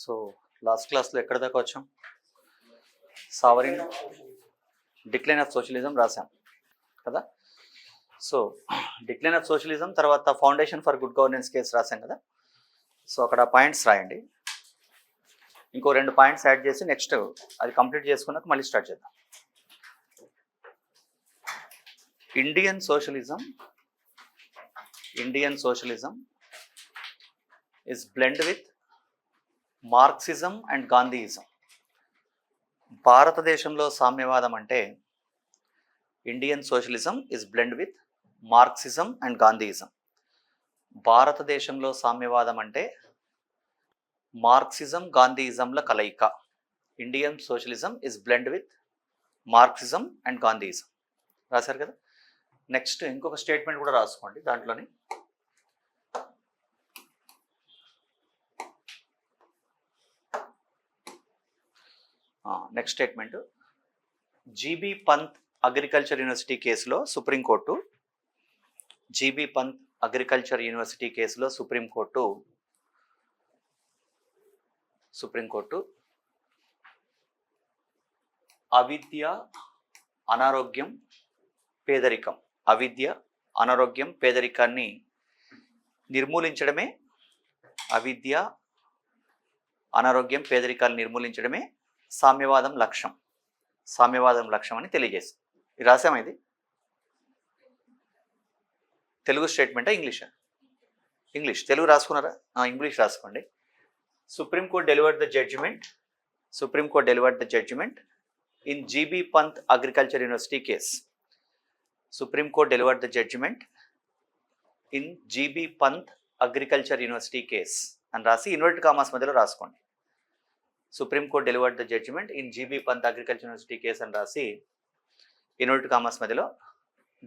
So last క్లాస్లో ఎక్కడ దాకా వచ్చాం? సావరిన్ డిక్లైన్ ఆఫ్ సోషలిజం రాసాం కదా. సో డిక్లైన్ ఆఫ్ సోషలిజం తర్వాత foundation for good governance case రాసాం కదా. సో అక్కడ పాయింట్స్ రాయండి. ఇంకో 2 పాయింట్స్ యాడ్ చేసి నెక్స్ట్ అది కంప్లీట్ చేసుకున్నాక మళ్ళీ స్టార్ట్ చేద్దాం. Indian socialism is blend with Marxism and Gandhism. భారతదేశంలో సామ్యవాదం అంటే Indian socialism is blend with Marxism and Gandhism. భారతదేశంలో సామ్యవాదం అంటే మార్క్సిజం గాంధీయిజంల కలయిక. Indian socialism is blend with Marxism and Gandhism. రాశారు కదా. నెక్స్ట్ ఇంకొక స్టేట్మెంట్ కూడా రాసుకోండి దాంట్లోని. Next statement, GB Pant agriculture university కేసులో సుప్రీంకోర్టు అవిద్య అనారోగ్యం పేదరికాన్ని నిర్మూలించడమే సామ్యవాదం లక్ష్యం అని తెలియజేస్తుంది. ఇది రాసామా? ఇది తెలుగు స్టేట్మెంటా ఇంగ్లీషా? తెలుగు రాసుకున్నారా? ఇంగ్లీష్ రాసుకోండి. Supreme court delivered the judgment in GB Pant agriculture university case. Supreme court delivered the judgment in GB Pant agriculture university case అని రాసి ఇన్వర్టెడ్ కామాస్ మధ్యలో రాసుకోండి. Supreme court delivered the judgment in GB Pant agriculture university case అని రాసి ఇన్వర్టెడ్ కామాస్ మధ్యలో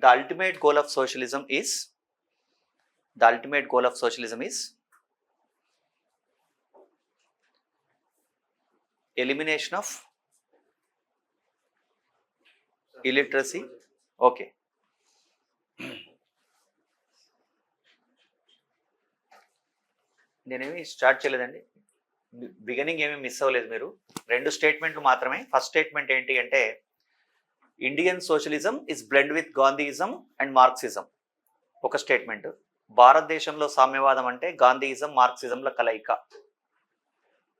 the ultimate goal of socialism is elimination of illiteracy. Okay, నేనేమి start చేయలేదండి, beginning ఏమీ మిస్ అవ్వలేదు మీరు. 2 స్టేట్మెంట్లు మాత్రమే. ఫస్ట్ స్టేట్మెంట్ ఏంటి అంటే Indian socialism is blend with Gandhism and Marxism. ఒక స్టేట్మెంట్. భారతదేశంలో సామ్యవాదం అంటే గాంధీయిజం మార్క్సిజంల కలయిక.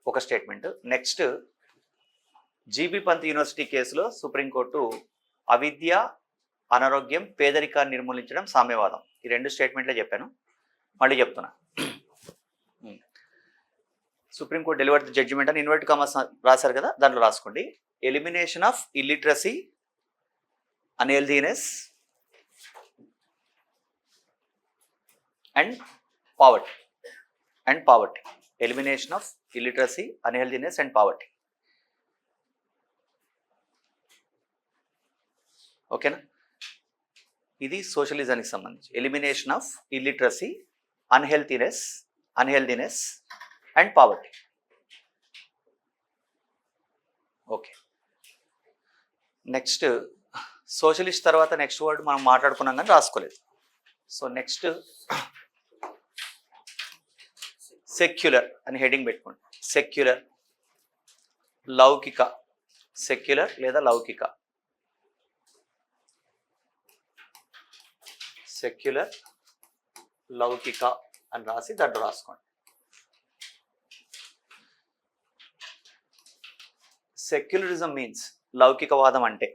ఒక statement. Next, GB Pant university కేసులో సుప్రీంకోర్టు అవిద్య అనారోగ్యం పేదరికాన్ని నిర్మూలించడం సామ్యవాదం. ఈ 2 స్టేట్మెంట్లే చెప్పాను, మళ్ళీ చెప్తున్నా. సుప్రీంకోర్టు డెలివర్డ్ ద జడ్జిమెంట్ అని ఇన్వర్టెడ్ కామాస్ రాశారు కదా, దాంట్లో రాసుకోండి. Elimination of illiteracy, unhealthiness and poverty. Elimination of illiteracy, unhealthiness and poverty. ఓకేనా? ఇది సోషలిజానికి సంబంధించి. Elimination of illiteracy, unhealthiness and poverty. Okay, next socialist తర్వాత నెక్స్ట్ వర్డ్ మనం మాట్లాడుకున్నాం కానీ రాసుకోలేదు. సో నెక్స్ట్ సెక్యులర్ అని హెడింగ్ పెట్టుకోండి. సెక్యులర్ లేదా లౌకిక. సెక్యులర్ లౌకిక అని రాసి దాంట్లో రాసుకోండి. సెక్యులరిజం మీన్స్ లౌకికవాదం అంటే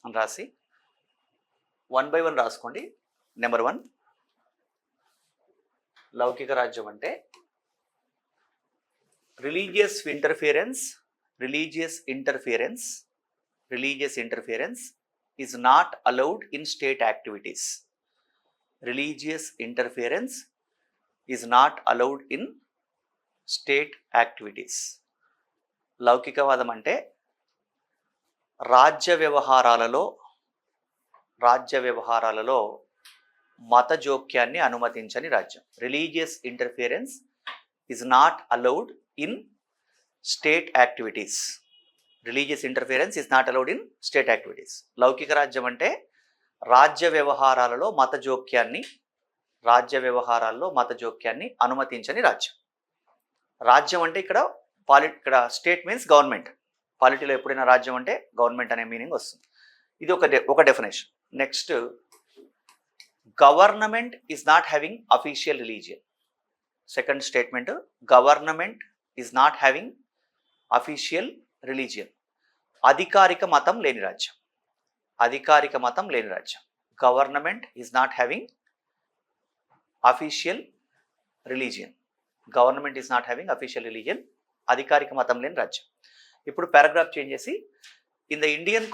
అని రాసి 1 by 1 రాసుకోండి. నెంబర్ 1, లౌకిక రాజ్యం అంటే religious interference is not allowed in state activities. లౌకికవాదం అంటే రాజ్య వ్యవహారాలలో మత జోక్యాన్ని అనుమతించని రాజ్యం. Religious interference is not allowed in state activities. లౌకిక రాజ్యం అంటే రాజ్య వ్యవహారాలలో మత జోక్యాన్ని రాజ్య వ్యవహారాల్లో మత జోక్యాన్ని అనుమతించని రాజ్యం. రాజ్యం అంటే ఇక్కడ ఇక్కడ స్టేట్ మీన్స్ గవర్నమెంట్. పాలిటీలో ఎప్పుడైనా రాజ్యం అంటే గవర్నమెంట్ అనే మీనింగ్ వస్తుంది. ఇది ఒక definition. Next, government is not having official religion. Second statement, government is not having official religion. అధికారిక మతం లేని రాజ్యం. అధికారిక మతం లేని రాజ్యం. Government is not having official religion. Government is not having official religion. అధికారిక మతం లేని రాజ్యం. ఇప్పుడు పారాగ్రాఫ్ చేంజ్ చేసి, ఇన్ ద ఇండియన్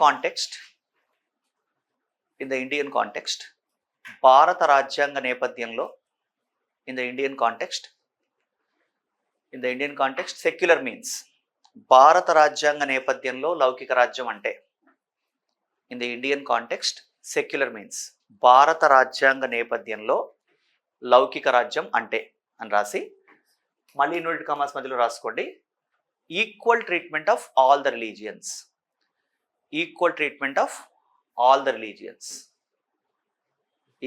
కాంటెక్స్ట్ భారత రాజ్యాంగ నేపథ్యంలో, in the Indian context secular means, భారత రాజ్యాంగ నేపథ్యంలో లౌకిక రాజ్యం అంటే, in the Indian context secular means, భారత రాజ్యాంగ నేపథ్యంలో లౌకిక రాజ్యం అంటే అని రాసి, మళ్ళీ ఇన్వర్టెడ్ కామాస్ మధ్యలో రాసుకోండి, equal treatment of all the religions. Equal treatment of all the religions.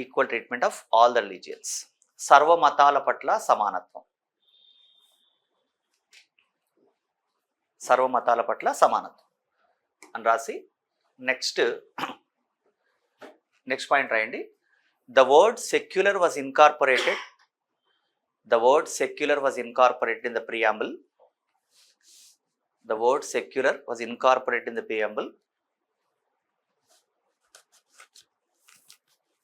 Equal treatment of all the religions. సర్వమతాల పట్ల సమానత్వం. సర్వమతాల పట్ల సమానత్వం అని రాసి, నెక్స్ట్ పాయింట్ రాయండి. The word secular was incorporated in the preamble. The word secular was incorporated in the preamble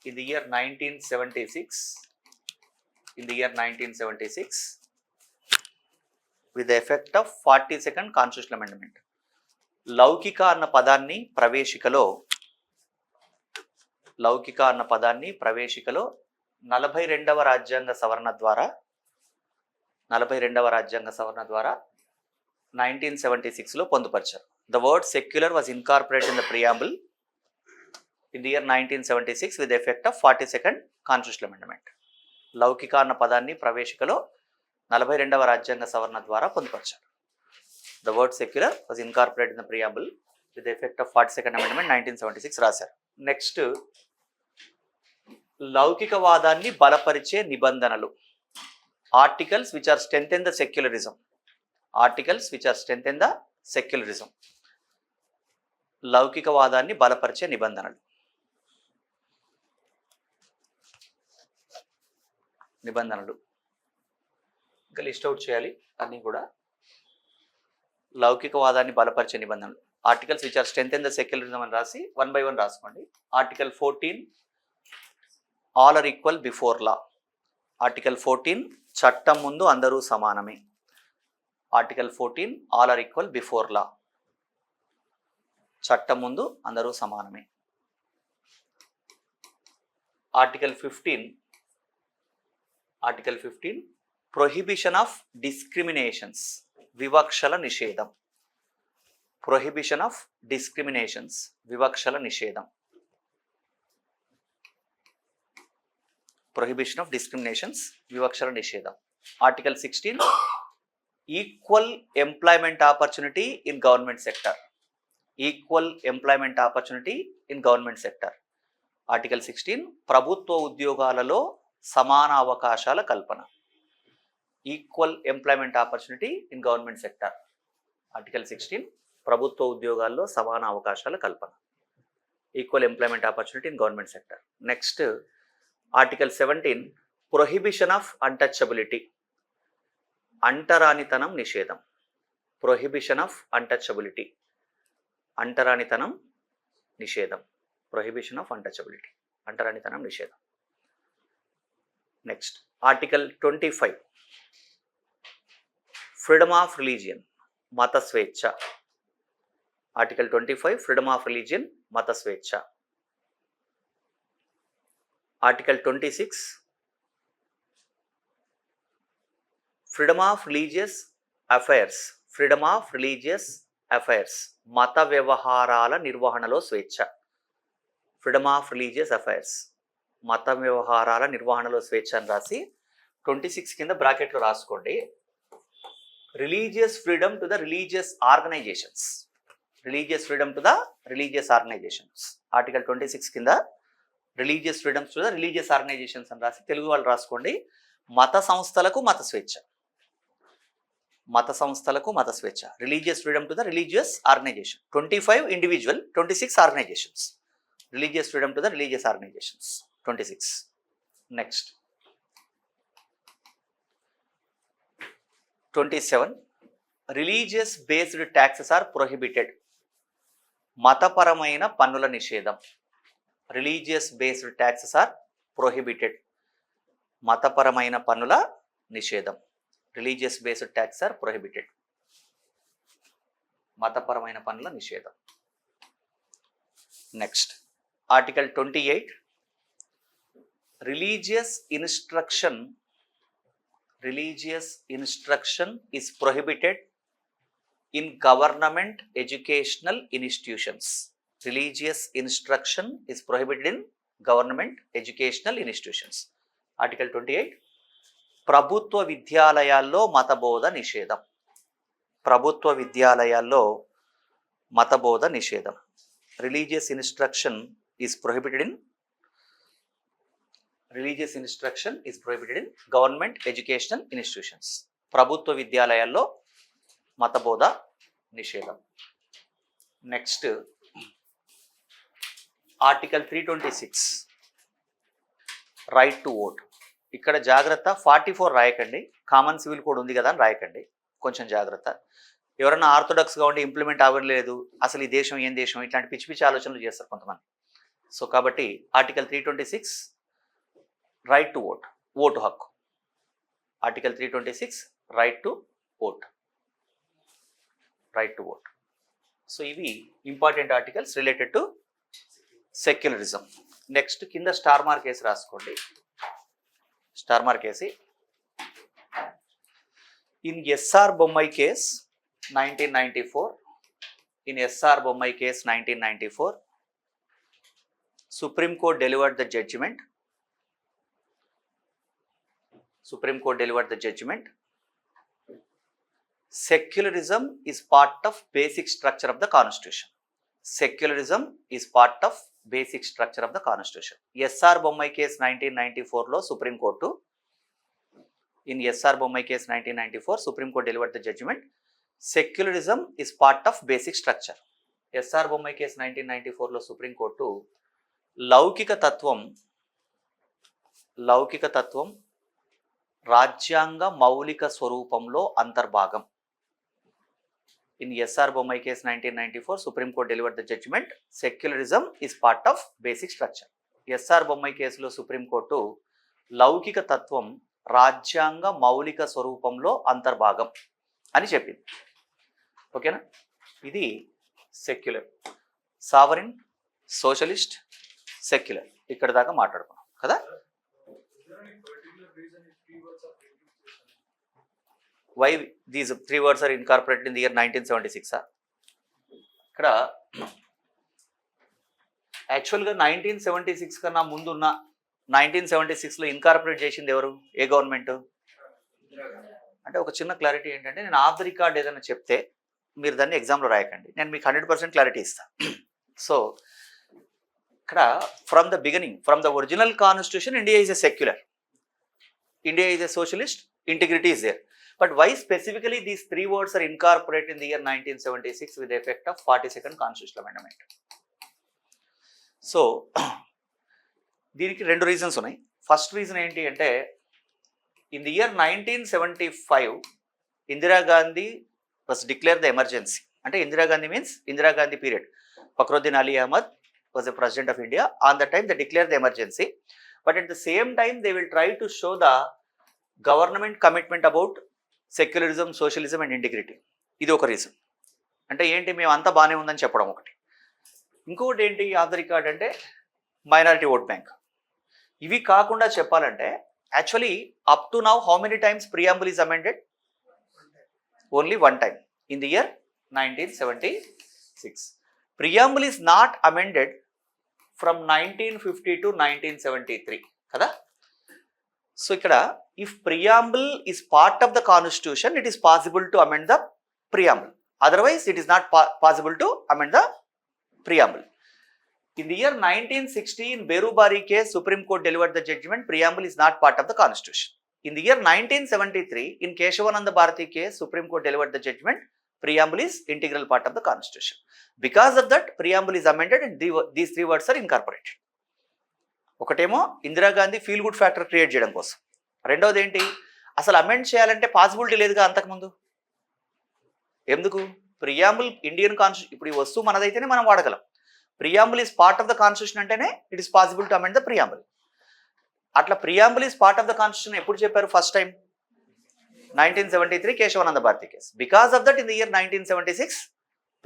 in the year 1976 with the effect of 42nd Constitutional Amendment. లౌకిక అన్న పదాన్ని ప్రవేశికలో 42వ రాజ్యాంగ సవరణ ద్వారా 1976లో పొందుపరిచారు. The word secular was incorporated in the preamble in the year 1976 with the effect of 42nd Constitutional Amendment. లౌకిక అన్న పదాన్ని ప్రవేశికలో 42వ రాజ్యాంగ సవరణ ద్వారా పొందుపరిచారు. The word secular was incorporated in the preamble with the effect of 42nd Amendment 1976 రాశారు. Next, లౌకికవాదాన్ని బలపరిచే నిబంధనలు. Articles which are strengthen the secularism. లౌకికవాదాన్ని బలపరిచే నిబంధనలు. ఇంకా లిస్ట్ అవుట్ చేయాలి అన్నీ కూడా. లౌకికవాదాన్ని బలపరిచే నిబంధనలు, articles which are strengthen the secularism అని రాసి 1 by 1 రాసుకోండి. Article 14, all are equal before law. Article 14, చట్టం ముందు అందరూ సమానమే. Article 14, all are equal before law. చట్టం ముందు అందరూ సమానమే. Article 15, prohibition of discriminations. వివక్షల నిషేధం. Prohibition of discriminations. వివక్షల నిషేధం. ప్రొహిబిషన్ ఆఫ్ డిస్క్రిమినేషన్స్, వివక్షల నిషేధం. Article 16, equal employment opportunity in government sector. Equal employment opportunity in government sector. Article 16, ప్రభుత్వ ఉద్యోగాలలో సమాన అవకాశాల కల్పన. Equal employment opportunity in government sector. Article 16, ప్రభుత్వ ఉద్యోగాల్లో సమాన అవకాశాల కల్పన. Equal employment opportunity in government sector. Next, article 17, prohibition of untouchability. అంటరానితనం నిషేధం. Prohibition of untouchability. అంటరానితనం నిషేధం. Prohibition of untouchability. అంటరానితనం నిషేధం. Next, article 25, freedom of religion. మత స్వేచ్ఛ. ఆర్టికల్ 25, ఫ్రీడమ్ ఆఫ్ రిలీజియన్, మత స్వేచ్ఛ. Article 26, freedom of religious affairs. Freedom of religious affairs, మత వ్యవహారాల నిర్వహణలో స్వేచ్ఛ. ఫ్రీడమ్ ఆఫ్ రిలీజియస్ అఫైర్స్, మత వ్యవహారాల నిర్వహణలో స్వేచ్ఛ అని రాసి 26 కింద బ్రాకెట్లో రాసుకోండి. Religious freedom to the religious organisations. Religious freedom to the religious organisations. Article 26 కింద religious freedoms to the religious organisations అని రాసి తెలుగు వాళ్ళు రాసుకోండి. మత సంస్థలకు మత స్వేచ్ఛ, మత సంస్థలకు మత స్వేచ్ఛ. Religious freedom to the religious organisation. 25 individual, 26 organisations. Religious freedom to the religious organisations 26. Next 27. Religious based taxes are prohibited. మతపరమైన పన్నుల నిషేధం. Religious based taxes are prohibited. మతపరమైన పన్నుల నిషేధం. Religious based tax are prohibited. మతపరమైన పన్నుల నిషేధం. Next article 28. Religious instruction is prohibited in government educational institutions. Religious instruction is prohibited in government educational institutions. Article 28. ప్రభుత్వ విద్యాలయాల్లో మతబోధ నిషేధం. ప్రభుత్వ విద్యాలయాల్లో మతబోధ నిషేధం. Religious instruction is prohibited in government educational institutions. ప్రభుత్వ విద్యాలయాల్లో మతబోధ నిషేధం. Next article 326. Right to vote. ఇక్కడ జాగ్రత్త, 44 రాయకండి. Common civil code ఉంది కదా అని రాయకండి, కొంచెం జాగ్రత్త. ఎవరైనా ఆర్థోడాక్స్గా ఉండి ఇంప్లిమెంట్ అవ్వలేదు, అసలు ఈ దేశం ఏం దేశం, ఇట్లాంటి పిచ్చి పిచ్చి ఆలోచనలు చేస్తారు కొంతమంది. సో కాబట్టి article 326 right to vote, vote హక్కు. Article 326 right to vote. So ఇవి important articles related to secularism. Next కింద స్టార్ మార్క్ వేసి రాసుకోండి. స్టార్ మార్క్ వేసి, in SR Bommai case 1994, in SR Bommai case 1994, Supreme Court delivered the judgment. Secularism is part of basic structure of the Constitution. SR Bommai case 1994 లో supreme court, in SR Bommai case 1994 Supreme Court delivered the judgment. Secularism is part of basic structure. SR Bommai case 1994 లో supreme court లౌకిక తత్వం రాజ్యాంగ మౌలిక స్వరూపంలో అంతర్భాగం. In SR Bommai case 1994 Supreme Court delivered the judgment. Secularism is part of basic structure. SR Bommai case లో supreme court లౌకిక తత్వం రాజ్యాంగ మౌలిక స్వరూపంలో అంతర్భాగం అని చెప్పింది. ఓకేనా? ఇది సెక్యులర్, సావరిన్, సోషలిస్ట్, సెక్యులర్. ఇక్కడ దాకా మాట్లాడుకున్నాం కదా. Why these three words are incorporated in the year 1976? ఇక్కడ యాక్చువల్గా 1976 కన్నా ముందున్న 1976లో ఇన్కార్పొరేట్ చేసింది ఎవరు, ఏ గవర్నమెంట్ అంటే? ఒక చిన్న క్లారిటీ ఏంటంటే, నేను ఆఫ్ ద రికార్డ్ ఏదైనా చెప్తే మీరు దాన్ని ఎగ్జామ్లో రాయకండి, నేను మీకు 100% క్లారిటీ ఇస్తాను. సో ఇక్కడ from the beginning, from the original constitution, India is a secular, India is a socialist, integrity is there. But why specifically these three words are incorporated in the year 1976 with the effect of 42nd Constitutional Amendment? So దీనికి రెండు reasons ఉన్నాయి. First reason ఏంటి అంటే, in the year 1975 Indira Gandhi was declare the emergency. అంటే Indira Gandhi means Indira Gandhi period. Fakhruddin Ali Ahmed was the president of India. On the time they declare the emergency, but at the same time they will try to show the government commitment about secularism, socialism and integrity. ఇది ఒక reason. అంటే ఏంటి, మేము అంతా బాగానే ఉందని చెప్పడం ఒకటి. ఇంకొకటి ఏంటి ఆఫ్ ద రికార్డ్ అంటే, మైనారిటీ ఓట్ బ్యాంక్. ఇవి కాకుండా చెప్పాలంటే, actually up to now how many times preamble is amended? Only one time, in the year 1976. Preamble is not amended from 1950 to 1973 కదా. సో ఇక్కడ if preamble is part of the constitution, it is possible to amend the preamble. Otherwise it is not possible to amend the preamble. In the year 1960, in Berubari case, Supreme Court delivered the judgment, preamble is not part of the Constitution. In the year 1973, in Keshavananda Bharati case, Supreme Court delivered the judgment, preamble is integral part of the Constitution. Because of that, preamble is amended and these three words are incorporated. ఒకటేమో Indira Gandhi feel good factor create చేయడం కోసం, రెండవది ఏంటి, అసలు amend చేయాలంటే possibility లేదుగా అంతకుముందు. ఎందుకు? ప్రియాంబుల్ ఇండియన్ కాన్స్టిట్యూషన్, ఇప్పుడు ఈ వస్తువు మనదైతేనే మనం వాడగలం. Preamble is part of the constitution అంటేనే it is possible to amend the preamble. అట్లా preamble is part of the constitution ఎప్పుడు చెప్పారు? First time 1973 Kesavananda Bharati case. Because of that in the year 1976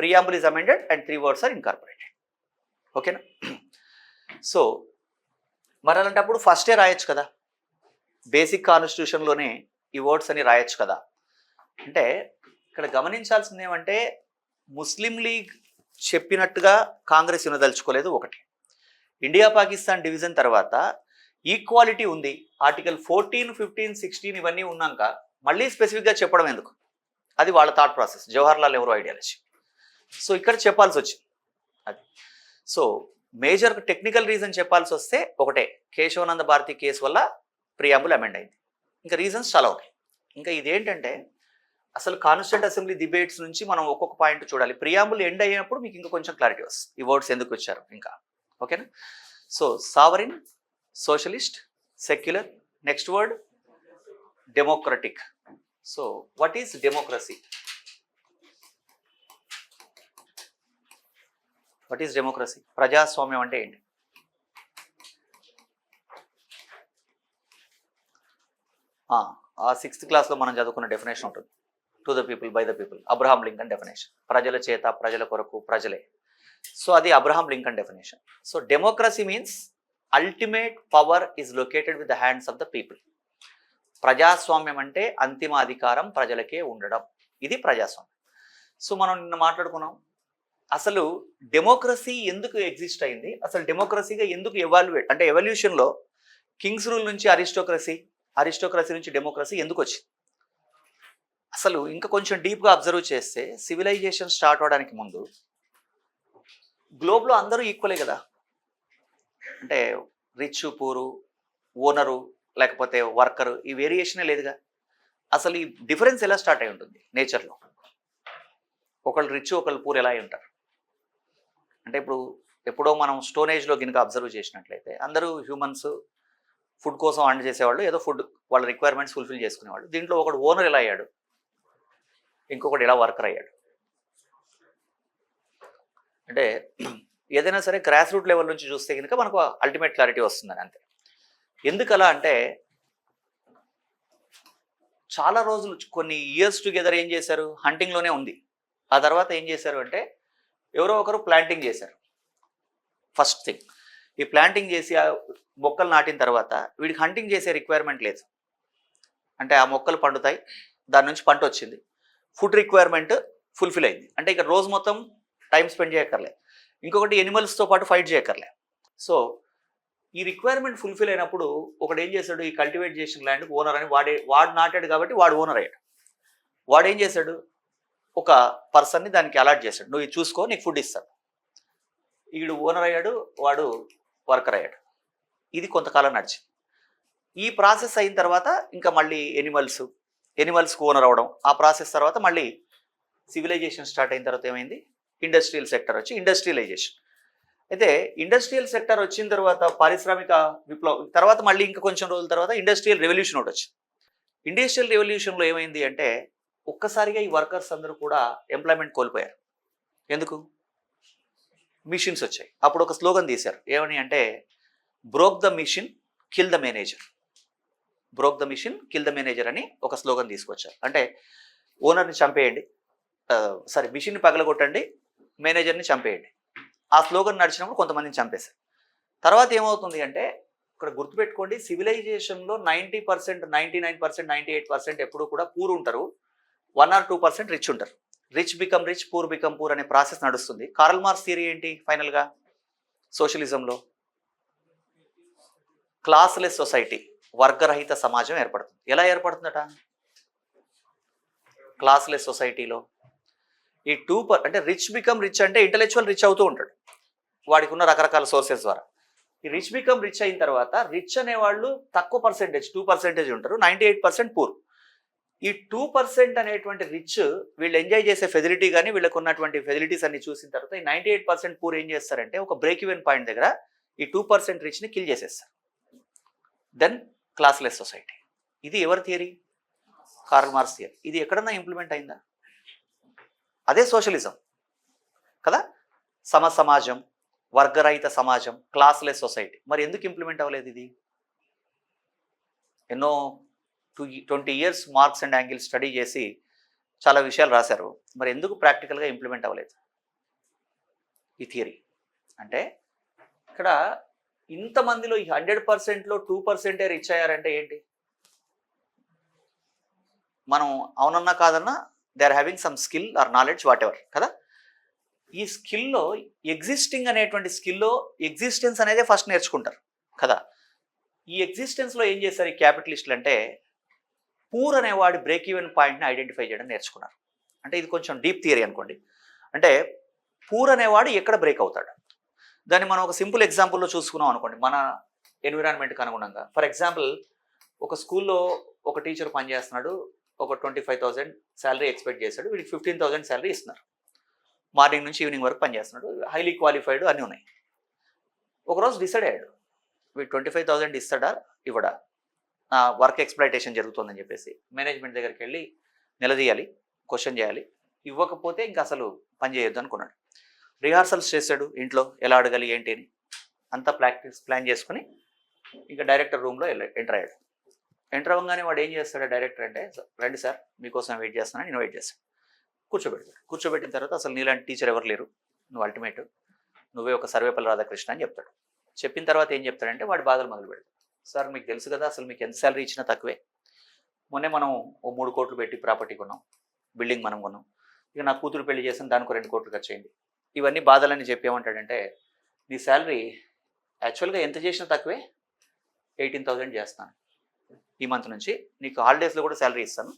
preamble is amended and 3 words are incorporated. ఓకేనా? So మరి అలాంటప్పుడు ఫస్టే రాయొచ్చు కదా, బేసిక్ కాన్స్టిట్యూషన్లోనే ఈ వర్డ్స్ అని రాయొచ్చు కదా. అంటే ఇక్కడ గమనించాల్సింది ఏమంటే, ముస్లిం లీగ్ చెప్పినట్టుగా కాంగ్రెస్ వినదలుచుకోలేదు. ఒకటి, ఇండియా పాకిస్తాన్ డివిజన్ తర్వాత ఈక్వాలిటీ ఉంది, ఆర్టికల్ 14, 15, 16 ఇవన్నీ ఉన్నాక మళ్ళీ స్పెసిఫిక్గా చెప్పడం ఎందుకు? అది వాళ్ళ thought process, Jawaharlal Nehru ideology. So ఇక్కడ చెప్పాల్సి వచ్చింది అది. సో మేజర్ టెక్నికల్ రీజన్ చెప్పాల్సి వస్తే ఒకటే, కేశవానంద భారతి కేసు వల్ల ప్రియాంబుల్ అమెండ్ అయింది. ఇంకా రీజన్స్ చాలా ఉన్నాయి. ఇంకా ఇదేంటంటే అసలు కాన్స్టిట్యూంట్ అసెంబ్లీ డిబేట్స్ నుంచి మనం ఒక్కొక్క పాయింట్ చూడాలి. ప్రియాంబుల్ ఎండ్ అయినప్పుడు మీకు ఇంకా కొంచెం క్లారిటీ వస్తుంది, ఈ వర్డ్స్ ఎందుకు వచ్చారు ఇంకా. ఓకేనా? So sovereign, socialist, secular, next word democratic. So what is democracy? What is democracy? ప్రజాస్వామ్యం అంటే ఏంటి? ఆ 6th క్లాస్లో మనం చదువుకున్న డెఫినేషన్ ఉంటుంది, to the people by the people, Abraham Lincoln definition. ప్రజల చేత, ప్రజల కొరకు, ప్రజలే. సో అది Abraham Lincoln definition. So democracy means ultimate power is located with the hands of the people. ప్రజాస్వామ్యం అంటే అంతిమ అధికారం ప్రజలకే ఉండడం, ఇది ప్రజాస్వామ్యం. సో మనం నిన్న మాట్లాడుకున్నాం, అసలు డెమోక్రసీ ఎందుకు ఎగ్జిస్ట్ అయింది, అసలు డెమోక్రసీగా ఎందుకు ఎవాల్యుయేట్, అంటే ఎవల్యూషన్లో కింగ్స్ రూల్ నుంచి అరిస్టోక్రసీ, అరిస్టోక్రసీ నుంచి డెమోక్రసీ ఎందుకు వచ్చింది? అసలు ఇంకా కొంచెం డీప్గా అబ్జర్వ్ చేస్తే, సివిలైజేషన్ స్టార్ట్ అవడానికి ముందు గ్లోబ్లో అందరూ ఈక్వలే కదా. అంటే రిచ్, పూరు, ఓనరు లేకపోతే వర్కరు, ఈ వేరియేషనే లేదుగా. అసలు ఈ డిఫరెన్స్ ఎలా స్టార్ట్ అయి ఉంటుంది నేచర్లో? ఒకళ్ళు రిచ్, ఒకళ్ళు పూర్ ఎలా అయి ఉంటారు? అంటే ఇప్పుడు ఎప్పుడో మనం స్టోన్ ఏజ్లో గినక అబ్జర్వ్ చేసినట్లయితే అందరూ హ్యూమన్స్ ఫుడ్ కోసం అర్న్ చేసేవాళ్ళు, ఏదో ఫుడ్ వాళ్ళ రిక్వైర్మెంట్స్ ఫుల్ఫిల్ చేసుకునేవాళ్ళు. దీంట్లో ఒకడు ఓనర్ ఎలా అయ్యాడు, ఇంకొకటి ఎలా వర్కర్ అయ్యాడు? అంటే ఏదైనా సరే గ్రాస్ రూట్ లెవెల్ నుంచి చూస్తే కనుక మనకు అల్టిమేట్ క్లారిటీ వస్తుందని. అంతే. ఎందుకు అలా అంటే, చాలా రోజులు కొన్ని ఇయర్స్ టుగెదర్ ఏం చేశారు, హంటింగ్లోనే ఉంది. ఆ తర్వాత ఏం చేశారు అంటే, ఎవరో ఒకరు ప్లాంటింగ్ చేశారు. ఫస్ట్ థింగ్, ఈ ప్లాంటింగ్ చేసి ఆ మొక్కలు నాటిన తర్వాత వీడికి హంటింగ్ చేసే రిక్వైర్మెంట్ లేదు. అంటే ఆ మొక్కలు పండుతాయి, దాని నుంచి పంట వచ్చింది, ఫుడ్ రిక్వైర్మెంట్ ఫుల్ఫిల్ అయింది. అంటే ఇక రోజు మొత్తం టైం స్పెండ్ చేయక్కర్లే, ఇంకొకటి ఎనిమల్స్తో పాటు ఫైట్ చేయక్కర్లే. సో ఈ రిక్వైర్మెంట్ ఫుల్ఫిల్ అయినప్పుడు ఒకడు ఏం చేశాడు, ఈ కల్టివేట్ చేసిన ల్యాండ్కి ఓనర్ అని వాడు నాటాడు కాబట్టి వాడు ఓనర్ అయ్యాడు. వాడు ఏం చేశాడు, ఒక పర్సన్ని దానికి అలాట్ చేశాడు, నువ్వు ఇది చూసుకో, నీకు ఫుడ్ ఇస్తాడు. వీడు ఓనర్ అయ్యాడు, వాడు వర్కర్ అయ్యాడు. ఇది కొంతకాలం నడిచింది. ఈ ప్రాసెస్ అయిన తర్వాత ఇంకా మళ్ళీ ఎనిమల్స్కి ఓనర్ అవ్వడం, ఆ ప్రాసెస్ తర్వాత మళ్ళీ సివిలైజేషన్ స్టార్ట్ అయిన తర్వాత ఏమైంది, ఇండస్ట్రియల్ సెక్టర్ వచ్చి ఇండస్ట్రియలైజేషన్. అయితే ఇండస్ట్రియల్ సెక్టర్ వచ్చిన తర్వాత పారిశ్రామిక విప్లవం తర్వాత మళ్ళీ ఇంకా కొంచెం రోజుల తర్వాత ఇండస్ట్రియల్ రెవల్యూషన్ ఒకటి వచ్చింది. ఇండస్ట్రియల్ రెవల్యూషన్లో ఏమైంది అంటే, ఒక్కసారిగా ఈ వర్కర్స్ అందరూ కూడా ఎంప్లాయ్మెంట్ కోల్పోయారు. ఎందుకు? మిషన్స్ వచ్చాయి. అప్పుడు ఒక స్లోగన్ తీశారు, ఏమని అంటే, broke the mission, kill the manager. Broke the mission, kill the manager అని ఒక స్లోగన్ తీసుకొచ్చారు. అంటే ఓనర్ని చంపేయండి, మిషన్ని పగలగొట్టండి, మేనేజర్ని చంపేయండి. ఆ స్లోగన్ నడిచినప్పుడు కొంతమందిని చంపేశారు. తర్వాత ఏమవుతుంది అంటే, ఇక్కడ గుర్తుపెట్టుకోండి, సివిలైజేషన్లో 90%, 99%, 98% ఎప్పుడు కూడా పూర్ ఉంటారు, 1 or 2% రిచ్ ఉంటారు. Rich become rich, poor become poor అనే ప్రాసెస్ నడుస్తుంది. కార్ల్ మార్క్స్ థియరీ ఏంటి ఫైనల్గా? సోషలిజంలో క్లాస్లెస్ సొసైటీ, వర్గరహిత సమాజం ఏర్పడుతుంది. ఎలా ఏర్పడుతుందట? క్లాస్లెస్ సొసైటీలో ఈ అంటే రిచ్ బికమ్ రిచ్ అంటే ఇంటలెక్చువల్ రిచ్ అవుతూ ఉంటాడు, వాడికి ఉన్న రకరకాల సోర్సెస్ ద్వారా. ఈ రిచ్ బికమ్ రిచ్ అయిన తర్వాత రిచ్ అనేవాళ్ళు తక్కువ పర్సెంటేజ్ 2% ఉంటారు, 98% పూర్. ఈ 2% అనేటువంటి రిచ్ వీళ్ళు ఎంజాయ్ చేసే ఫెసిలిటీ కానీ వీళ్ళకు ఉన్నటువంటి ఫెసిలిటీస్ అన్ని చూసిన తర్వాత ఈ 98% పూర్ ఏం చేస్తారంటే ఒక బ్రేక్ ఈవెన్ పాయింట్ దగ్గర ఈ 2% రిచ్ని కిల్ చేసేస్తారు. Then classless society. ఇది ఎవరి థియరీ? Karl Marx theory. ఇది ఎక్కడన్నా ఇంప్లిమెంట్ అయిందా? అదే సోషలిజం కదా. సమాజం, వర్గరహిత సమాజం, క్లాస్లెస్ సొసైటీ. మరి ఎందుకు ఇంప్లిమెంట్ అవ్వలేదు ఇది? ఎన్నో 20 years marks and angles study చేసి చాలా విషయాలు రాశారు. మరి ఎందుకు ప్రాక్టికల్గా ఇంప్లిమెంట్ అవ్వలేదు ఈ థియరీ? అంటే ఇక్కడ ఇంతమందిలో ఈ 100%లో 2% రిచ్ అయ్యారంటే ఏంటి? మనం అవునన్నా కాదన్నా they are having some skill or knowledge whatever కదా. ఈ స్కిల్లో ఎగ్జిస్టింగ్ అనేటువంటి స్కిల్లో ఎగ్జిస్టెన్స్ అనేది ఫస్ట్ నేర్చుకుంటారు కదా. ఈ ఎగ్జిస్టెన్స్లో ఏం చేశారు ఈ క్యాపిటలిస్టులు అంటే పూర్ అనేవాడి బ్రేక్ ఈవెన్ పాయింట్ని ఐడెంటిఫై చేయడం నేర్చుకున్నారు. అంటే ఇది కొంచెం డీప్ థియరీ అనుకోండి. అంటే పూర్ అనేవాడు ఎక్కడ బ్రేక్ అవుతాడు దాన్ని మనం ఒక సింపుల్ ఎగ్జాంపుల్లో చూసుకున్నాం అనుకోండి మన ఎన్విరాన్మెంట్కి అనుగుణంగా. ఫర్ ఎగ్జాంపుల్ ఒక స్కూల్లో ఒక టీచర్ పనిచేస్తున్నాడు, ఒక 25,000 శాలరీ ఎక్స్పెక్ట్ చేశాడు, వీడికి 15,000 శాలరీ ఇస్తున్నారు. మార్నింగ్ నుంచి ఈవినింగ్ వరకు పనిచేస్తున్నాడు, హైలీ క్వాలిఫైడ్ అన్నీ ఉన్నాయి. ఒకరోజు డిసైడ్ అయ్యాడు వీడు 25,000 ఇస్తాడా ఇవ్వడా, వర్క్ ఎక్స్ప్లాయిటేషన్ జరుగుతుందని చెప్పేసి మేనేజ్మెంట్ దగ్గరికి వెళ్ళి నిలదీయాలి, క్వశ్చన్ చేయాలి. ఇవ్వకపోతే ఇంకా అసలు పని చేయొద్దు అనుకున్నాడు. రిహార్సల్స్ చేశాడు ఇంట్లో, ఎలా అడగాలి ఏంటి అని అంతా ప్లాన్ చేసుకుని ఇంకా డైరెక్టర్ రూమ్లో ఎంటర్ అయ్యాడు. ఎంటర్ అవ్వగానే వాడు ఏం చేస్తాడు డైరెక్టర్ అంటే, రండి సార్ మీకోసం వెయిట్ చేస్తున్నాను, నేను వెయిట్ చేస్తాను. కూర్చోబెడతాడు. కూర్చోబెట్టిన తర్వాత అసలు నీలాంటి టీచర్ ఎవరు లేరు, నువ్వు అల్టిమేట్, నువ్వే ఒక సర్వేపల్లి రాధాకృష్ణ అని చెప్తాడు. చెప్పిన తర్వాత ఏం చెప్తాడంటే వాడి బాధలు మొదలు పెడతాడు. సార్ మీకు తెలుసు కదా అసలు మీకు ఎంత శాలరీ ఇచ్చినా తక్కువే, మొన్నే మనం ఓ 3 కోట్లు పెట్టి ప్రాపర్టీ కొన్నాం, బిల్డింగ్ మనం కొన్నాం, ఇక నా కూతురు పెళ్లి చేసిన దానికి 2 కోట్లు ఖర్చు అయింది. ఇవన్నీ బాధలని చెప్పేమంటాడంటే నీ శాలరీ యాక్చువల్గా ఎంత చేసినా తక్కువే, 18,000 చేస్తాను ఈ మంత్ నుంచి, నీకు హాలిడేస్లో కూడా శాలరీ ఇస్తాను,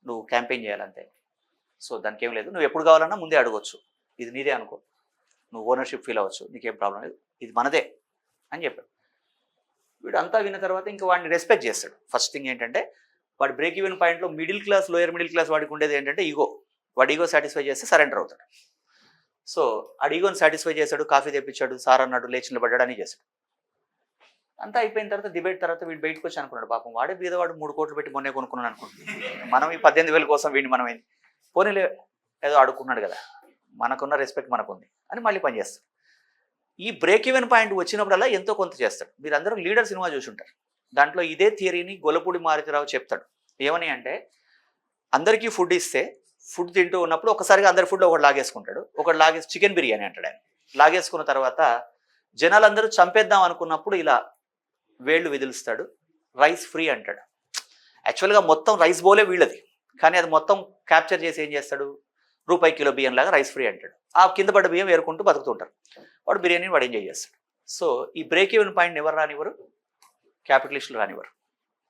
నువ్వు క్యాంపెయిన్ చేయాలంతే. సో దానికి ఏం లేదు, నువ్వు ఎప్పుడు కావాలన్నా ముందే అడగవచ్చు, ఇది నీదే అనుకో, నువ్వు ఓనర్షిప్ ఫీల్ అవ్వచ్చు, నీకేం ప్రాబ్లం లేదు, ఇది మనదే అని చెప్పాడు. వీడు అంతా విన్న తర్వాత ఇంకా వాడిని రెస్పెక్ట్ చేస్తాడు. ఫస్ట్ థింగ్ ఏంటంటే వాడి బ్రేక్ ఈవెన్ పాయింట్లో middle class lower middle class వాడికి ఉండేది ఏంటంటే ఈగో. వాడి ఈగో సాటిస్ఫై చేస్తే సరెండర్ అవుతాడు. సో ఆ ఈగోని సాటిస్ఫై చేశాడు, కాఫీ తెప్పించాడు, సార్ అన్నాడు, లేచి నిలబడ్డాడు అని చేశాడు. అంతా అయిపోయిన తర్వాత డిబేట్ తర్వాత వీడు బయటకు వచ్చి అనుకున్నాడు పాపం వాడే బీదవాడు 3 కోట్లు పెట్టి మొన్నే కొనుక్కున్నాను అనుకుంటున్నాడు, మనం ఈ 18,000 కోసం వీడిని మనం ఏంది పోనీలే ఏదో అడుక్కున్నాడు కదా, మనకున్న రెస్పెక్ట్ మనకుంది అని మళ్ళీ పనిచేస్తాడు. ఈ బ్రేక్ ఈవెన్ పాయింట్ వచ్చినప్పుడల్లా ఎంతో కొంత చేస్తాడు. మీరందరూ లీడర్ సినిమా చూసి ఉంటారు, దాంట్లో ఇదే థియరీని గొల్లపూడి మారుతిరావు చెప్తాడు. ఏమని అంటే అందరికీ ఫుడ్ ఇస్తే ఫుడ్ తింటూ ఉన్నప్పుడు ఒకసారిగా అందరి ఫుడ్లో ఒకటి లాగేసుకుంటాడు, ఒకటి లాగేసి చికెన్ బిర్యానీ అంటాడు ఆయన. లాగేసుకున్న తర్వాత జనాలందరూ చంపేద్దాం అనుకున్నప్పుడు ఇలా వేళ్ళు విదిలిస్తాడు, రైస్ ఫ్రీ అంటాడు. యాక్చువల్గా మొత్తం రైస్ బౌలే వీళ్ళది, కానీ అది మొత్తం క్యాప్చర్ చేసి ఏం చేస్తాడు, రూపాయి కిలో బియ్యం లాగా రైస్ ఫ్రీ అంటాడు. ఆ కింద పడ్డ బియ్యం ఏరుకుంటూ బతుకుతుంటారు. వాడు బిర్యానీని వాడు ఎంజాయ్ చేస్తాడు. సో ఈ బ్రేక్ ఈవెన్ పాయింట్ ఎవరు రానివ్వరు, క్యాపిటలిస్టులు రానివ్వరు.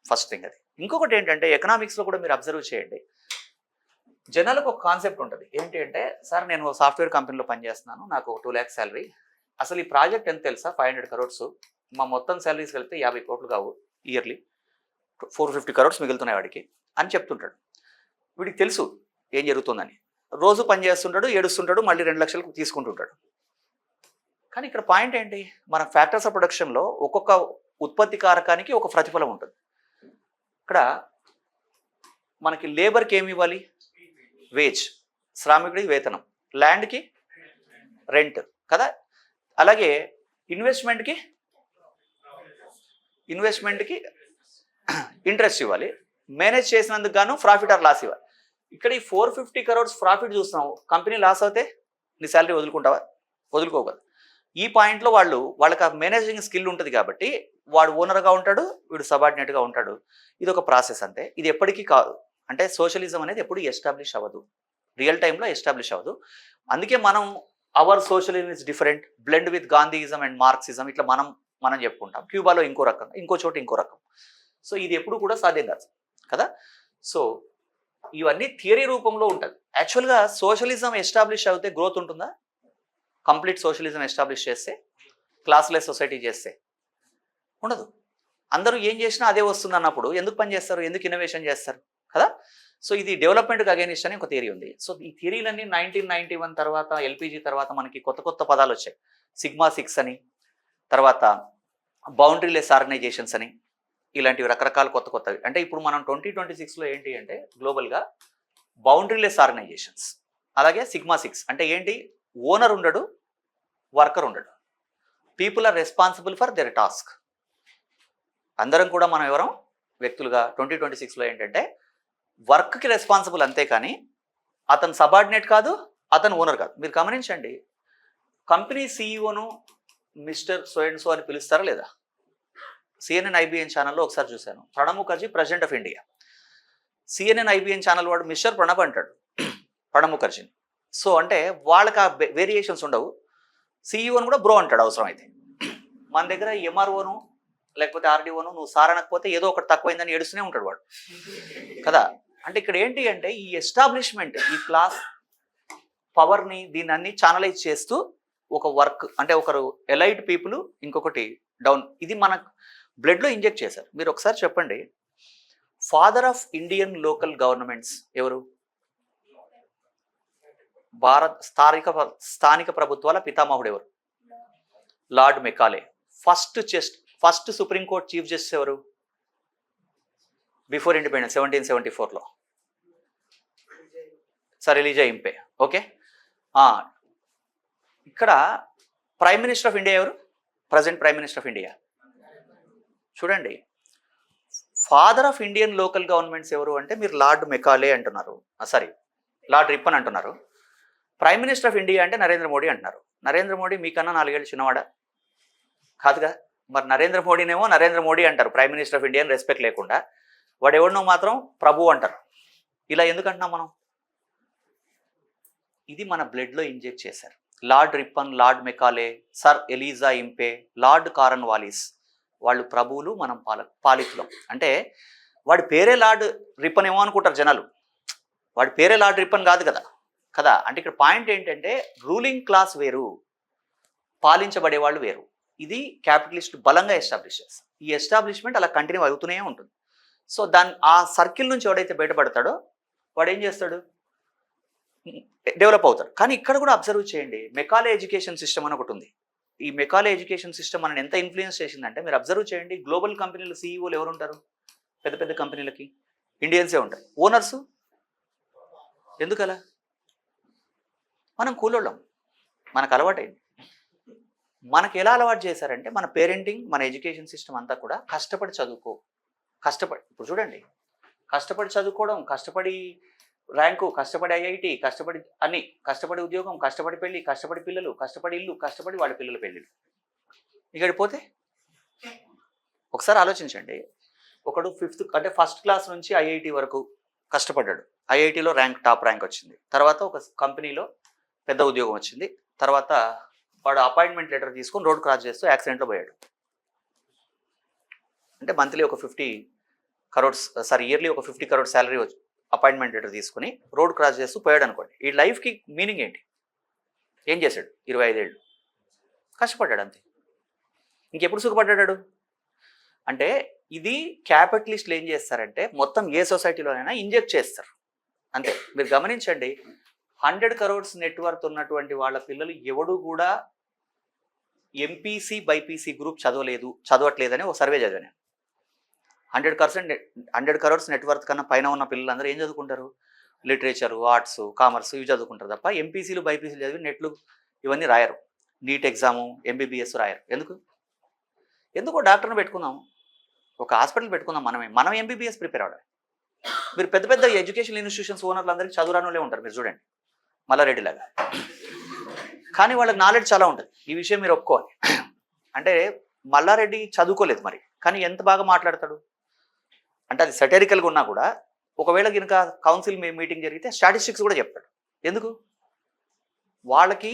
ఫస్ట్ థింగ్ అది. ఇంకొకటి ఏంటంటే ఎకనామిక్స్లో కూడా మీరు అబ్జర్వ్ చేయండి, జనాలకు ఒక కాన్సెప్ట్ ఉంటుంది. ఏంటి అంటే సార్ నేను సాఫ్ట్వేర్ కంపెనీలో పనిచేస్తున్నాను, నాకు 2 lakhs శాలరీ, అసలు ఈ ప్రాజెక్ట్ ఎంత తెలుసా 500 crores, మా మొత్తం శాలరీస్ వెళ్తే 50 కోట్లు కావు, ఇయర్లీ 450 crores మిగులుతున్నాయి వాడికి అని చెప్తుంటాడు. వీడికి తెలుసు ఏం జరుగుతుందని, రోజు పని చేస్తుంటాడు, ఏడుస్తుంటాడు, మళ్ళీ 2 లక్షలకు తీసుకుంటుంటాడు. కానీ ఇక్కడ పాయింట్ ఏంటి, మన ఫ్యాక్టర్స్ ఆఫ్ ప్రొడక్షన్లో ఒక్కొక్క ఉత్పత్తి కారకానికి ఒక ప్రతిఫలం ఉంటుంది. ఇక్కడ మనకి లేబర్కి ఏమి ఇవ్వాలి, వేజ్, శ్రామికుడికి వేతనం, ల్యాండ్కి రెంట్ కదా, అలాగే ఇన్వెస్ట్మెంట్కి ఇంట్రెస్ట్ ఇవ్వాలి, మేనేజ్ చేసినందుకు గాను ప్రాఫిట్ ఆర్ లాస్ ఇవ్వాలి. ఇక్కడ ఈ 450 crores ప్రాఫిట్ చూస్తున్నావు, కంపెనీ లాస్ అవుతే నీ శాలరీ వదులుకుంటావా, వదులుకోగలదు. ఈ పాయింట్లో వాళ్ళకి ఆ మేనేజింగ్ స్కిల్ ఉంటుంది కాబట్టి వాడు ఓనర్గా ఉంటాడు, వీడు సబార్డినేట్గా ఉంటాడు. ఇది ఒక ప్రాసెస్ అంతే, ఇది ఎప్పటికీ కాదు. అంటే సోషలిజం అనేది ఎప్పుడు ఎస్టాబ్లిష్ అవ్వదు, రియల్ టైంలో ఎస్టాబ్లిష్ అవ్వదు. అందుకే మనం our socialism is different, blend with Gandhism and Marxism ఇట్లా మనం చెప్పుకుంటాం. క్యూబాలో ఇంకో రకం, ఇంకో చోట ఇంకో రకం. సో ఇది ఎప్పుడు కూడా సాధ్యం కాదు కదా. సో ఇవన్నీ థియరీ రూపంలో ఉంటుంది. యాక్చువల్గా సోషలిజం ఎస్టాబ్లిష్ అవుతే గ్రోత్ ఉంటుందా, కంప్లీట్ సోషలిజం ఎస్టాబ్లిష్ చేస్తే, క్లాస్లెస్ సొసైటీ చేస్తే? ఉండదు. అందరూ ఏం చేసినా అదే వస్తుంది అన్నప్పుడు ఎందుకు పని చేస్తారు, ఎందుకు ఇన్నోవేషన్ చేస్తారు కదా? సో ఇది డెవలప్మెంట్కి అగైనిస్ట్ అని ఒక థియరీ ఉంది. సో ఈ థియరీలన్నీ 1991 తర్వాత, ఎల్పిజి తర్వాత మనకి కొత్త కొత్త పదాలు వచ్చాయి. సిగ్మా 6 అని, తర్వాత బౌండరీలెస్ ఆర్గనైజేషన్స్ అని, ఇలాంటివి రకరకాల కొత్త కొత్తవి. అంటే ఇప్పుడు మనం 2026లో ఏంటి అంటే గ్లోబల్గా బౌండరీలెస్ ఆర్గనైజేషన్స్, అలాగే సిగ్మా 6 అంటే ఏంటి, ఓనర్ ఉండడు, వర్కర్ ఉండడు, people are responsible for their task. అందరం కూడా మనం ఎవరం వ్యక్తులుగా 2026లో ఏంటంటే వర్క్కి రెస్పాన్సిబుల్, అంతే కానీ అతను సబార్డినేట్ కాదు, అతను ఓనర్ కాదు. మీరు గమనించండి, కంపెనీ సీఈఓను మిస్టర్ సో అండ్ సో అని పిలుస్తారా లేదా? సిఎన్ఎన్ ఐబిఎన్ ఛానల్లో ఒకసారి చూశాను, Pranab Mukherjee president of India. CNN IBN channel వాడు మిస్టర్ ప్రణబ్ అంటాడు ప్రణబ్ ముఖర్జీని. సో అంటే వాళ్ళకి ఆ వేరియేషన్స్ ఉండవు. సీఈఓను కూడా బ్రో అంటాడు అవసరం అయితే. మన దగ్గర ఎంఆర్ఓను లేకపోతే ఆర్డీఓను నువ్వు సార్ అనకపోతే ఏదో ఒకటి తక్కువైందని ఏడుస్తూనే ఉంటాడు వాడు కదా. అంటే ఇక్కడ ఏంటి అంటే ఈ ఎస్టాబ్లిష్మెంట్, ఈ క్లాస్ పవర్ని దీన్ని అన్ని ఛానలైజ్ చేస్తూ ఒక వర్క్, అంటే ఒకరు ఎలైట్ పీపుల్, ఇంకొకటి డౌన్, ఇది మన బ్లడ్లో ఇంజెక్ట్ చేశారు. మీరు ఒకసారి చెప్పండి, father of Indian local governments ఎవరు? భారత్ స్థానిక ప్రభుత్వాల పితామహుడు ఎవరు? Lord Macaulay. First Supreme Court chief justice ఎవరు బిఫోర్ ఇండిపెండెన్స్ 1774లో? Sir Elijah Impey. ఓకే, ఇక్కడ ప్రైమ్ మినిస్టర్ ఆఫ్ ఇండియా ఎవరు? Present prime minister of India చూడండి. Father of Indian local governments ఎవరు అంటే మీరు లార్డ్ మెకాలే అంటున్నారు, సారీ లార్డ్ రిప్పన్ అంటున్నారు. ప్రైమ్ మినిస్టర్ ఆఫ్ ఇండియా అంటే నరేంద్ర మోడీ అంటున్నారు. నరేంద్ర మోడీ మీకన్నా 4 ఏళ్ళు చిన్నవాడా? కాదుగా. మరి నరేంద్ర మోడీనేమో నరేంద్ర మోడీ అంటారు, ప్రైమ్ మినిస్టర్ ఆఫ్ ఇండియా అని రెస్పెక్ట్ లేకుండా. వాడు ఎవరినో మాత్రం ప్రభు అంటారు. ఇలా ఎందుకంటున్నాం మనం? ఇది మన బ్లడ్లో ఇంజెక్ట్ చేశారు. Lord Ripon, lord Macaulay, sir Elijah Impey, lord Cornwallis, వాళ్ళు ప్రభువులు, మనం పాలితులం. అంటే వాడి పేరే లార్డ్ రిప్పన్ ఏమో అనుకుంటారు జనాలు, వాడి పేరే లార్డ్ రిప్పన్ కాదు కదా. అంటే ఇక్కడ పాయింట్ ఏంటంటే రూలింగ్ క్లాస్ వేరు, పాలించబడే వాళ్ళు వేరు. ఇది క్యాపిటలిస్ట్ బలంగా ఎస్టాబ్లిష్ చేస్తారు. ఈ ఎస్టాబ్లిష్మెంట్ అలా కంటిన్యూ అవుతూనే ఉంటుంది. సో ఆ సర్కిల్ నుంచి ఎవడైతే బయటపడతాడో వాడు ఏం చేస్తాడు, డెవలప్ అవుతాడు. కానీ ఇక్కడ కూడా అబ్జర్వ్ చేయండి, మెకాలే ఎడ్యుకేషన్ సిస్టమ్ అని ఒకటి ఉంది. ఈ మెకాలే ఎడ్యుకేషన్ సిస్టమ్ మనని ఎంత ఇన్ఫ్లుయెన్స్ చేసిందంటే మీరు అబ్జర్వ్ చేయండి, గ్లోబల్ కంపెనీలు సీఈఓలు ఎవరు ఉంటారు? పెద్ద పెద్ద కంపెనీలకి ఇండియన్సే ఉంటారు. ఓనర్సు ఎందుకలా? మనం కూలోళ్ళం, మనకు అలవాటైంది. మనకు ఎలా అలవాటు చేశారంటే మన పేరెంటింగ్, మన ఎడ్యుకేషన్ సిస్టమ్ అంతా కూడా కష్టపడి చదువుకో, ఇప్పుడు చూడండి, కష్టపడి చదువుకోవడం, కష్టపడి ర్యాంకు, కష్టపడి ఐఐటి, కష్టపడి అన్ని, కష్టపడి ఉద్యోగం, కష్టపడి పెళ్ళి, కష్టపడి పిల్లలు, కష్టపడి ఇల్లు, కష్టపడి వాళ్ళ పిల్లల పెళ్ళిళ్ళు. ఇక్కడ పోతే ఒకసారి ఆలోచించండి, ఒకడు ఫస్ట్ క్లాస్ నుంచి ఐఐటి వరకు కష్టపడ్డాడు, ఐఐటిలో టాప్ ర్యాంక్ వచ్చింది, తర్వాత ఒక కంపెనీలో పెద్ద ఉద్యోగం వచ్చింది, తర్వాత వాడు అపాయింట్మెంట్ లెటర్ తీసుకొని రోడ్ క్రాస్ చేస్తూ యాక్సిడెంట్లో పోయాడు. అంటే మంత్లీ ఒక 50 crores, ఇయర్లీ ఒక 50 crores శాలరీ వచ్చి అపాయింట్మెంట్ లెటర్ తీసుకుని రోడ్ క్రాస్ చేస్తూ పోయాడు అనుకోండి. ఈ లైఫ్కి మీనింగ్ ఏంటి? ఏం చేశాడు? 25 ఏళ్ళు కష్టపడ్డాడు అంతే. ఇంకెప్పుడు సుఖపడ్డాడు? అంటే ఇది క్యాపిటలిస్టులు ఏం చేస్తారంటే మొత్తం ఏ సొసైటీలోనైనా ఇంజెక్ట్ చేస్తారు అంతే. మీరు గమనించండి, 100 crores నెట్వర్క్ ఉన్నటువంటి వాళ్ళ పిల్లలు ఎవడు కూడా ఎంపీసీ బైపీసీ గ్రూప్ చదవట్లేదని ఒక సర్వే చదివాను. 100 crores నెట్వర్క్ కన్నా పైన ఉన్న పిల్లలందరూ ఏం చదువుకుంటారు? లిటరేచరు, ఆర్ట్స్, కామర్స్ ఇవి చదువుకుంటారు తప్ప ఎంపీసీలు బైపీసీలు చదివి నెట్లు ఇవన్నీ రాయరు. నీట్ ఎగ్జాము, ఎంబీబీఎస్ రాయరు. ఎందుకో డాక్టర్ని పెట్టుకుందాం, ఒక హాస్పిటల్ పెట్టుకుందాం, మనం ఎంబీబీఎస్ ప్రిపేర్ అవ్వడం. మీరు పెద్ద పెద్ద ఎడ్యుకేషన్ ఇన్స్టిట్యూషన్స్ ఓనర్లు అందరికీ చదువురానులే ఉంటారు. మీరు చూడండి మల్లారెడ్డి లాగా, కానీ వాళ్ళకి నాలెడ్జ్ చాలా ఉంటుంది. ఈ విషయం మీరు ఒప్పుకోవాలి. అంటే మల్లారెడ్డి చదువుకోలేదు మరి, కానీ ఎంత బాగా మాట్లాడతాడు అంటే అది సెటరికల్గా ఉన్నా కూడా ఒకవేళ కనుక కౌన్సిల్ మీటింగ్ జరిగితే స్టాటిస్టిక్స్ కూడా చెప్తాడు. ఎందుకు? వాళ్ళకి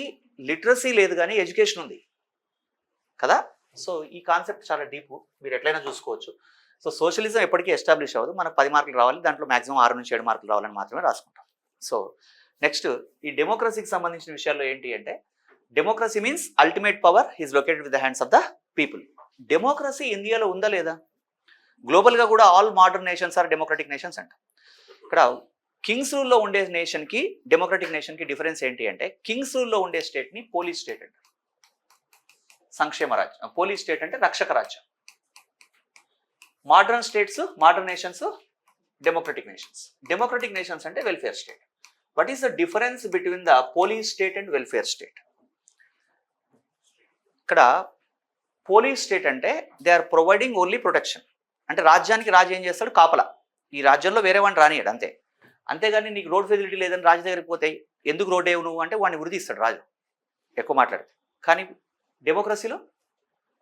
లిటరసీ లేదు కానీ ఎడ్యుకేషన్ ఉంది కదా. సో ఈ కాన్సెప్ట్ చాలా డీప్, మీరు ఎట్లయినా చూసుకోవచ్చు. సో సోషలిజం ఎప్పటికీ ఎస్టాబ్లిష్ అవ్వదు. మనకు 10 మార్కులు రావాలి, దాంట్లో మాక్సిమం 6 నుంచి 7 మార్కులు రావాలని మాత్రమే రాసుకుంటాం. సో నెక్స్ట్ ఈ డెమోక్రసీకి సంబంధించిన విషయాల్లో ఏంటి అంటే democracy means ultimate power is located with the hands of the people. Democracy ఇండియాలో ఉందా లేదా? గ్లోబల్గా కూడా all modern nations are democratic nations అంట. ఇక్కడ కింగ్స్ రూల్లో ఉండే నేషన్కి డెమోక్రటిక్ నేషన్కి డిఫరెన్స్ ఏంటి అంటే, కింగ్స్ రూల్లో ఉండే స్టేట్ని పోలీస్ స్టేట్ అంటారు, సంక్షేమ రాజ్యం. పోలీస్ స్టేట్ అంటే రక్షక రాజ్యం. Modern states, modern nations democratic nations. Democratic nations అంటే welfare state. What is the difference between the police state and welfare state? ఇక్కడ పోలీస్ స్టేట్ అంటే they are providing only protection. అంటే రాజ్యానికి రాజు ఏం చేస్తాడు? కాపలా. ఈ రాజ్యంలో వేరే వాడిని రానియాడు అంతే. అంతేగాని నీకు రోడ్ ఫెసిలిటీ లేదని రాజు దగ్గరికి పోతాయి, ఎందుకు రోడ్ ఏవు నువ్వు అంటే వాడిని ఉరిదీస్తాడు రాజు ఎక్కువ మాట్లాడితే. కానీ డెమోక్రసీలో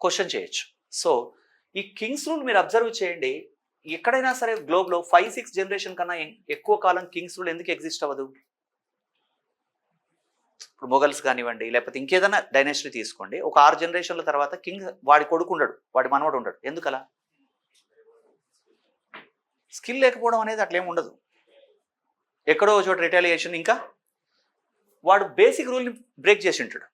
క్వశ్చన్ చేయొచ్చు. సో ఈ కింగ్స్ రూల్ మీరు అబ్జర్వ్ చేయండి, ఎక్కడైనా సరే గ్లోబ్లో 5-6 జనరేషన్ కన్నా ఎక్కువ కాలం కింగ్స్ రూల్ ఎందుకు ఎగ్జిస్ట్ అవ్వదు? ఇప్పుడు మొఘల్స్ కానివ్వండి, లేకపోతే ఇంకేదైనా డైనాసిటీ తీసుకోండి, ఒక 6 జనరేషన్ల తర్వాత కింగ్ వాడి కొడుకు ఉండడు, వాడి మనవడు ఉండడు. ఎందుకలా? స్కిల్ లేకపోవడం అనేది అట్లేం ఉండదు. ఎక్కడో చోట రిటాలియేషన్, ఇంకా వాడు బేసిక్ రూల్ని బ్రేక్ చేసి ఉంటాడు.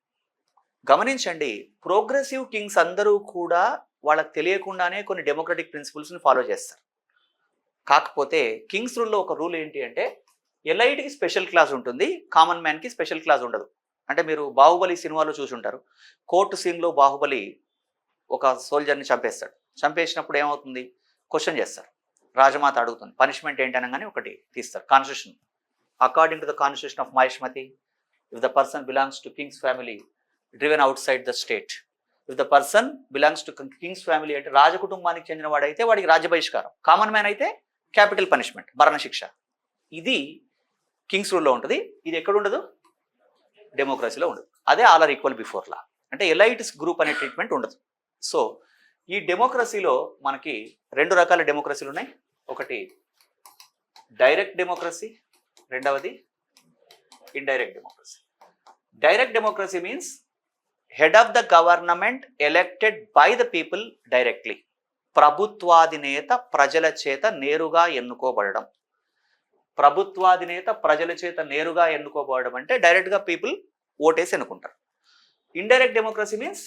గమనించండి, ప్రోగ్రెసివ్ కింగ్స్ అందరూ కూడా వాళ్ళకి తెలియకుండానే కొన్ని డెమోక్రటిక్ ప్రిన్సిపల్స్ని ఫాలో చేస్తారు. కాకపోతే కింగ్స్ రూల్లో ఒక రూల్ ఏంటి అంటే, ఎలైట్కి స్పెషల్ క్లాస్ ఉంటుంది, కామన్ మ్యాన్కి స్పెషల్ క్లాస్ ఉండదు. అంటే మీరు బాహుబలి సినిమాలో చూసి ఉంటారు, కోర్టు సీన్లో బాహుబలి ఒక సోల్జర్ని చంపేస్తాడు. చంపేసినప్పుడు ఏమవుతుంది? క్వశ్చన్ చేస్తారు, రాజమాత అడుగుతుంది పనిష్మెంట్ ఏంటి అనగానే ఒకటి తీస్తారు, constitution. According to the constitution of Mahishmati, if the person belongs to Kings family driven out side the state, if the person belongs to Kings family అంటే రాజ కుటుంబానికి చెందిన వాడైతే వాడికి రాజ్య బహిష్కారం, కామన్ మ్యాన్ అయితే క్యాపిటల్ పనిష్మెంట్, మరణశిక్ష. ఇది కింగ్స్ రూల్లో ఉంటుంది. ఇది ఎక్కడ ఉండదు? డెమోక్రసీలో ఉండదు. అదే all are equal before law, అంటే ఎలైట్స్ గ్రూప్ అనే ట్రీట్మెంట్ ఉండదు. సో ఈ డెమోక్రసీలో మనకి 2 రకాల డెమోక్రసీలు ఉన్నాయి. ఒకటి డైరెక్ట్ డెమోక్రసీ, రెండవది indirect democracy. Direct democracy means head of the government elected by the people directly. ప్రభుత్వాధినేత ప్రజల చేత నేరుగా ఎన్నుకోబడడం. ప్రభుత్వాధినేత ప్రజల చేత నేరుగా ఎన్నుకోబడడం అంటే డైరెక్ట్గా పీపుల్ ఓటేసి ఎన్నుకుంటారు. Indirect democracy means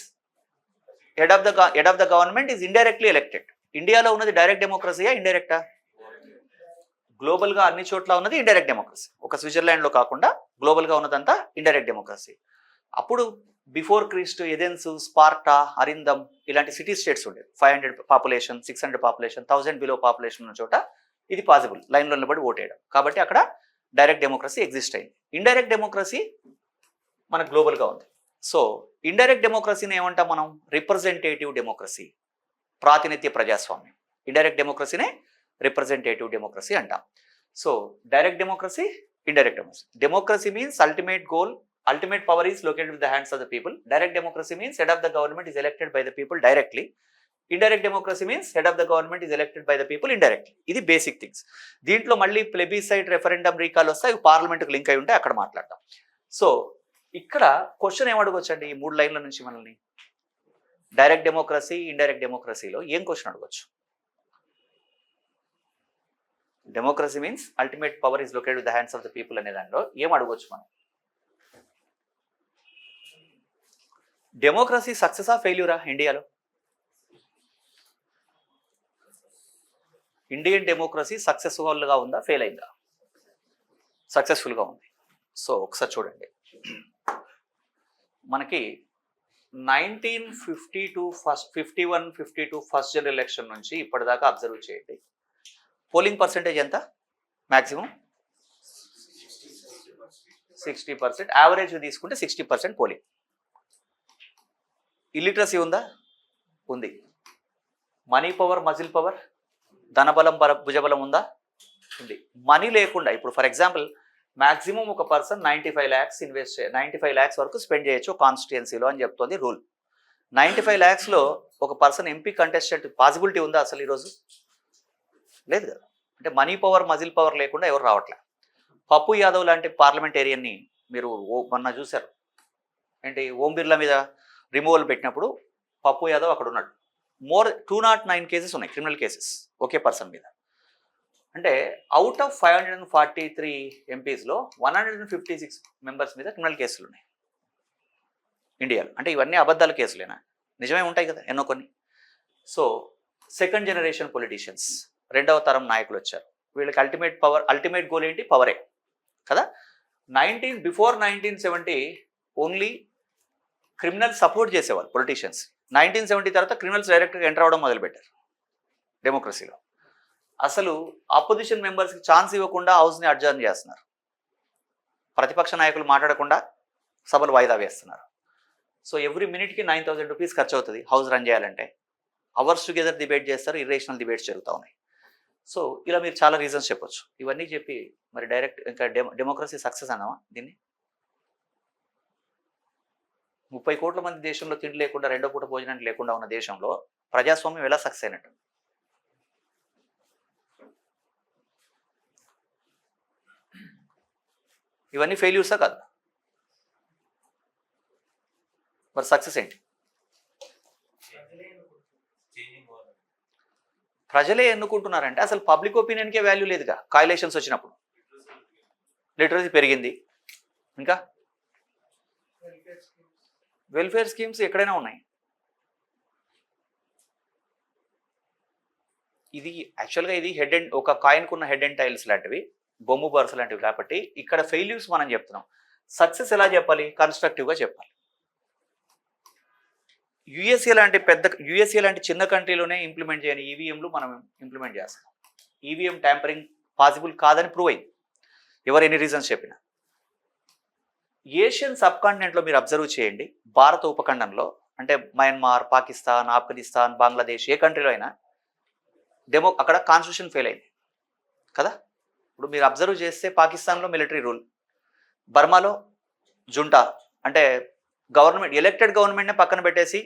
head of the government is indirectly elected. ఇండియాలో ఉన్నది డైరెక్ట్ డెమోక్రసీయా, ఇండైరెక్టా? గ్లోబల్గా అన్ని చోట్ల ఉన్నది ఇండైరెక్ట్ డెమోక్రసీ. ఒక స్విట్జర్లాండ్లో కాకుండా గ్లోబల్గా ఉన్నదంతా ఇండైరెక్ట్ డెమోక్రసీ. అప్పుడు before Christ Athens, Sparta, Arindam ఇలాంటి సిటీ స్టేట్స్ ఉండేవి. 500 పాపులేషన్, 600 పాపులేషన్, 1000 బిలో పాపులేషన్ ఉన్న చోట ఇది పాసిబుల్, లైన్లో నిలబడి ఓటేయడం. కాబట్టి అక్కడ డైరెక్ట్ డెమోక్రసీ ఎగ్జిస్ట్ అయింది. ఇండైరెక్ట్ డెమోక్రసీ మన గ్లోబల్గా ఉంది. సో ఇండైరెక్ట్ డెమోక్రసీని ఏమంటాం మనం? రిప్రజెంటేటివ్ డెమోక్రసీ, ప్రాతినిధ్య ప్రజాస్వామ్యం. ఇండైరెక్ట్ డెమోక్రసీనే రిప్రజెంటేటివ్ డెమోక్రసీ అంటాం. So direct democracy, indirect democracy. Democracy means ultimate goal, ultimate power is located with the hands of the people. Direct democracy means head of the government is elected by the people directly. Indirect democracy means head of the government is elected by the people indirectly. ఇది basic things. దీంట్లో మళ్ళీ plebiscite, referendum, recall వస్తాయి, పార్లమెంట్కి link అయి ఉంటే అక్కడ మాట్లాడతాం. So ఇక్కడ క్వశ్చన్ ఏమడగొచ్చండి ఈ 3 లైన్ల నుంచి మనల్ని? డైరెక్ట్ డెమోక్రసీ, ఇండైరెక్ట్ డెమోక్రసీలో ఏం క్వశ్చన్ అడగొచ్చు? Democracy means ultimate power is located with the hands of the people అనే దానిలో ఏం అడగొచ్చు మనం? డెమోక్రసీ సక్సెసా, ఫెయిల్యూరా ఇండియాలో? ఇండియన్ డెమోక్రసీ సక్సెస్ఫుల్గా ఉందా, ఫెయిల్ అయిందా? సక్సెస్ఫుల్గా ఉంది. సో ఒకసారి చూడండి, మనకి 1952 51-52 ఫస్ట్ జనరల్ ఎలక్షన్ నుంచి ఇప్పటిదాకా అబ్జర్వ్ చేయండి. పోలింగ్ పర్సెంటేజ్ ఎంత? మ్యాక్సిమం 60%. యావరేజ్ తీసుకుంటే 60% పోలింగ్. ఇల్లిటరసీ ఉందా? ఉంది. మనీ పవర్, మజిల్ పవర్, ధనబలం, భుజబలం ఉందా? ఉంది. మనీ లేకుండా ఇప్పుడు ఫర్ ఎగ్జాంపుల్ మ్యాక్సిమం ఒక పర్సన్ 95 lakhs ఇన్వెస్ట్ 95 lakhs వరకు స్పెండ్ చేయొచ్చు కాన్స్టిట్యుయెన్సీలో అని చెప్తుంది రూల్. 95 lakhsలో ఒక పర్సన్ ఎంపీ కంటెస్టెంట్ పాసిబిలిటీ ఉందా అసలు ఈరోజు? లేదు కదా. అంటే మనీ పవర్, మజిల్ పవర్ లేకుండా ఎవరు రావట్లే. పప్పు యాదవ్ లాంటి పార్లమెంటేరియన్ని మీరు మొన్న చూశారు ఏంటి, ఓం బిర్లా మీద రిమూవల్ పెట్టినప్పుడు పప్పు యాదవ్ అక్కడ ఉన్నాడు. 209 కేసెస్ ఉన్నాయి, క్రిమినల్ కేసెస్ ఒకే పర్సన్ మీద. అంటే అవుట్ ఆఫ్ 543 ఎంపీస్లో 156 మెంబర్స్ మీద క్రిమినల్ కేసులు ఉన్నాయి. ఇండియాలో. అంటే ఇవన్నీ అబద్ధాల కేసులేనా? నిజమే ఉంటాయి కదా ఎన్నో కొన్ని. సో సెకండ్ జనరేషన్ పొలిటీషియన్స్, రెండవ తరం నాయకులు వచ్చారు. వీళ్ళకి అల్టిమేట్ గోల్ ఏంటి? పవరే కదా. బిఫోర్ 1970 ఓన్లీ క్రిమినల్ సపోర్ట్ చేసేవాళ్ళు పొలిటీషియన్స్. 1970 తర్వాత క్రిమినల్స్ డైరెక్ట్గా ఎంటర్ అవ్వడం మొదలుపెట్టారు డెమోక్రసీలో. అసలు ఆపోజిషన్ మెంబర్స్కి ఛాన్స్ ఇవ్వకుండా హౌస్ని అడ్జర్న్ చేస్తున్నారు. ప్రతిపక్ష నాయకులు మాట్లాడకుండా సభలు వాయిదా వేస్తున్నారు. సో ఎవ్రీ మినిట్కి 9,000 రూపీస్ ఖర్చు అవుతుంది హౌస్ రన్ చేయాలంటే. అవర్స్ టుగెదర్ డిబేట్ చేస్తారు, ఇర్రేషనల్ డిబేట్స్ జరుగుతూ ఉన్నాయి. సో ఇలా మీరు చాలా రీజన్స్ చెప్పొచ్చు. ఇవన్నీ చెప్పి మరి డైరెక్ట్ ఇంకా డెమోక్రసీ సక్సెస్ అన్నామా దీన్ని? 30 కోట్ల మంది దేశంలో తిండి లేకుండా, రెండో పూట భోజనానికి లేకుండా ఉన్న దేశంలో ప్రజాస్వామ్యం ఎలా సక్సెస్ అయినట్టు? ఇవన్నీ ఫెయిల్యూర్సా కాదు? మరి సక్సెస్ ఏంటి? ప్రజలే ఎన్నుకుంటున్నారంటే అసలు పబ్లిక్ ఒపీనియన్కే వాల్యూ లేదుగా. కాయిలేషన్స్ వచ్చినప్పుడు లిటరసీ పెరిగింది. ఇంకా వెల్ఫేర్ స్కీమ్స్ ఎక్కడైనా ఉన్నాయి. ఇది యాక్చువల్గా ఇది హెడ్ అండ్ ఒక కాయిన్కున్న హెడ్ అండ్ టైల్స్ లాంటివి, బొమ్ము బర్స్ లాంటివి. కాబట్టి ఇక్కడ ఫెయిల్యూర్స్ మనం చెప్తున్నాం. సక్సెస్ ఎలా చెప్పాలి? కన్స్ట్రక్టివ్గా చెప్పాలి. యుఎస్ఏ లాంటి చిన్న కంట్రీలోనే ఇంప్లిమెంట్ చేయని ఈవీఎంలు మనం ఇంప్లిమెంట్ చేస్తాం. ఈవీఎం ట్యాంపరింగ్ పాసిబుల్ కాదని ప్రూవ్ అయింది, ఎవరు ఎన్ని రీజన్స్ చెప్పినా. ఏషియన్ సబ్ కాంటినెంట్లో మీరు అబ్జర్వ్ చేయండి, భారత ఉపఖండంలో అంటే మయన్మార్, పాకిస్తాన్, ఆఫ్ఘనిస్తాన్, బంగ్లాదేశ్, ఏ కంట్రీలో అయినా అక్కడ కాన్స్టిట్యూషన్ ఫెయిల్ అయింది కదా. ఇప్పుడు మీరు అబ్జర్వ్ చేస్తే పాకిస్తాన్లో మిలిటరీ రూల్, బర్మాలో జుంటా అంటే గవర్నమెంట్, ఎలక్టెడ్ గవర్నమెంట్నే పక్కన పెట్టేసి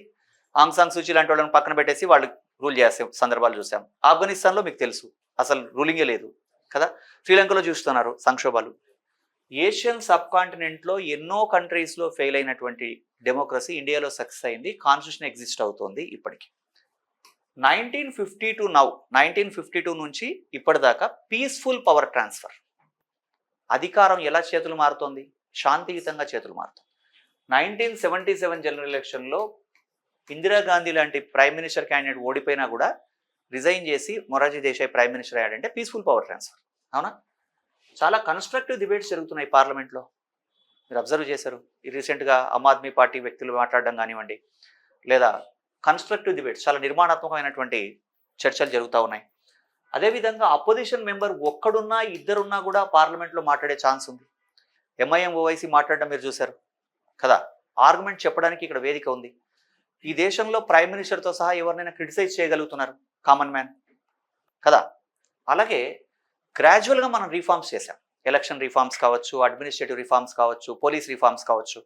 ఆంగ్ సాంగ్ సూచీ లాంటి వాళ్ళని పక్కన పెట్టేసి వాళ్ళు రూల్ చేసే సందర్భాలు చూసాం. ఆఫ్ఘనిస్తాన్లో మీకు తెలుసు అసలు రూలింగే లేదు కదా. శ్రీలంకలో చూస్తున్నారు సంక్షోభాలు. ఏషియన్ సబ్ కాంటినెంట్లో ఎన్నో కంట్రీస్లో ఫెయిల్ అయినటువంటి డెమోక్రసీ ఇండియాలో సక్సెస్ అయింది. కాన్స్టిట్యూషన్ ఎగ్జిస్ట్ అవుతోంది ఇప్పటికి. 1952 నుంచి ఇప్పటిదాకా పీస్ఫుల్ పవర్ ట్రాన్స్ఫర్. అధికారం ఎలా చేతులు మారుతోంది? శాంతియుతంగా చేతులు మారుతుంది. 1977 జనరల్ ఎలక్షన్లో ఇందిరాగాంధీ లాంటి ప్రైమ్ మినిస్టర్ క్యాండిడేట్ ఓడిపోయినా కూడా రిజైన్ చేసి మొరార్జీ దేశాయ్ ప్రైమ్ మినిస్టర్ అయ్యాడంటే పీస్ఫుల్ పవర్ ట్రాన్స్ఫర్. అవునా? చాలా కన్స్ట్రక్టివ్ డిబేట్స్ జరుగుతున్నాయి పార్లమెంట్లో, మీరు అబ్జర్వ్ చేశారు. రీసెంట్గా ఆమ్ ఆద్మీ పార్టీ వ్యక్తులు మాట్లాడడం కానివ్వండి, లేదా కన్స్ట్రక్టివ్ డిబేట్స్, చాలా నిర్మాణాత్మకమైనటువంటి చర్చలు జరుగుతూ ఉన్నాయి. అదేవిధంగా అపోజిషన్ మెంబర్ ఒక్కడున్నా ఇద్దరున్నా కూడా పార్లమెంట్లో మాట్లాడే ఛాన్స్ ఉంది. ఎంఐఎం ఓవైసీ మాట్లాడడం మీరు చూశారు కదా. ఆర్గ్యుమెంట్ చెప్పడానికి ఇక్కడ వేదిక ఉంది. ఈ దేశంలో ప్రైమ్ మినిస్టర్తో సహా ఎవరినైనా క్రిటిసైజ్ చేయగలుగుతున్నారు కామన్ మ్యాన్ కదా. అలాగే గ్రాడ్యువల్గా మనం రిఫార్మ్స్ చేశాం. ఎలక్షన్ రిఫార్మ్స్ కావచ్చు, అడ్మినిస్ట్రేటివ్ రిఫార్మ్స్ కావచ్చు, పోలీస్ రిఫార్మ్స్ కావచ్చు,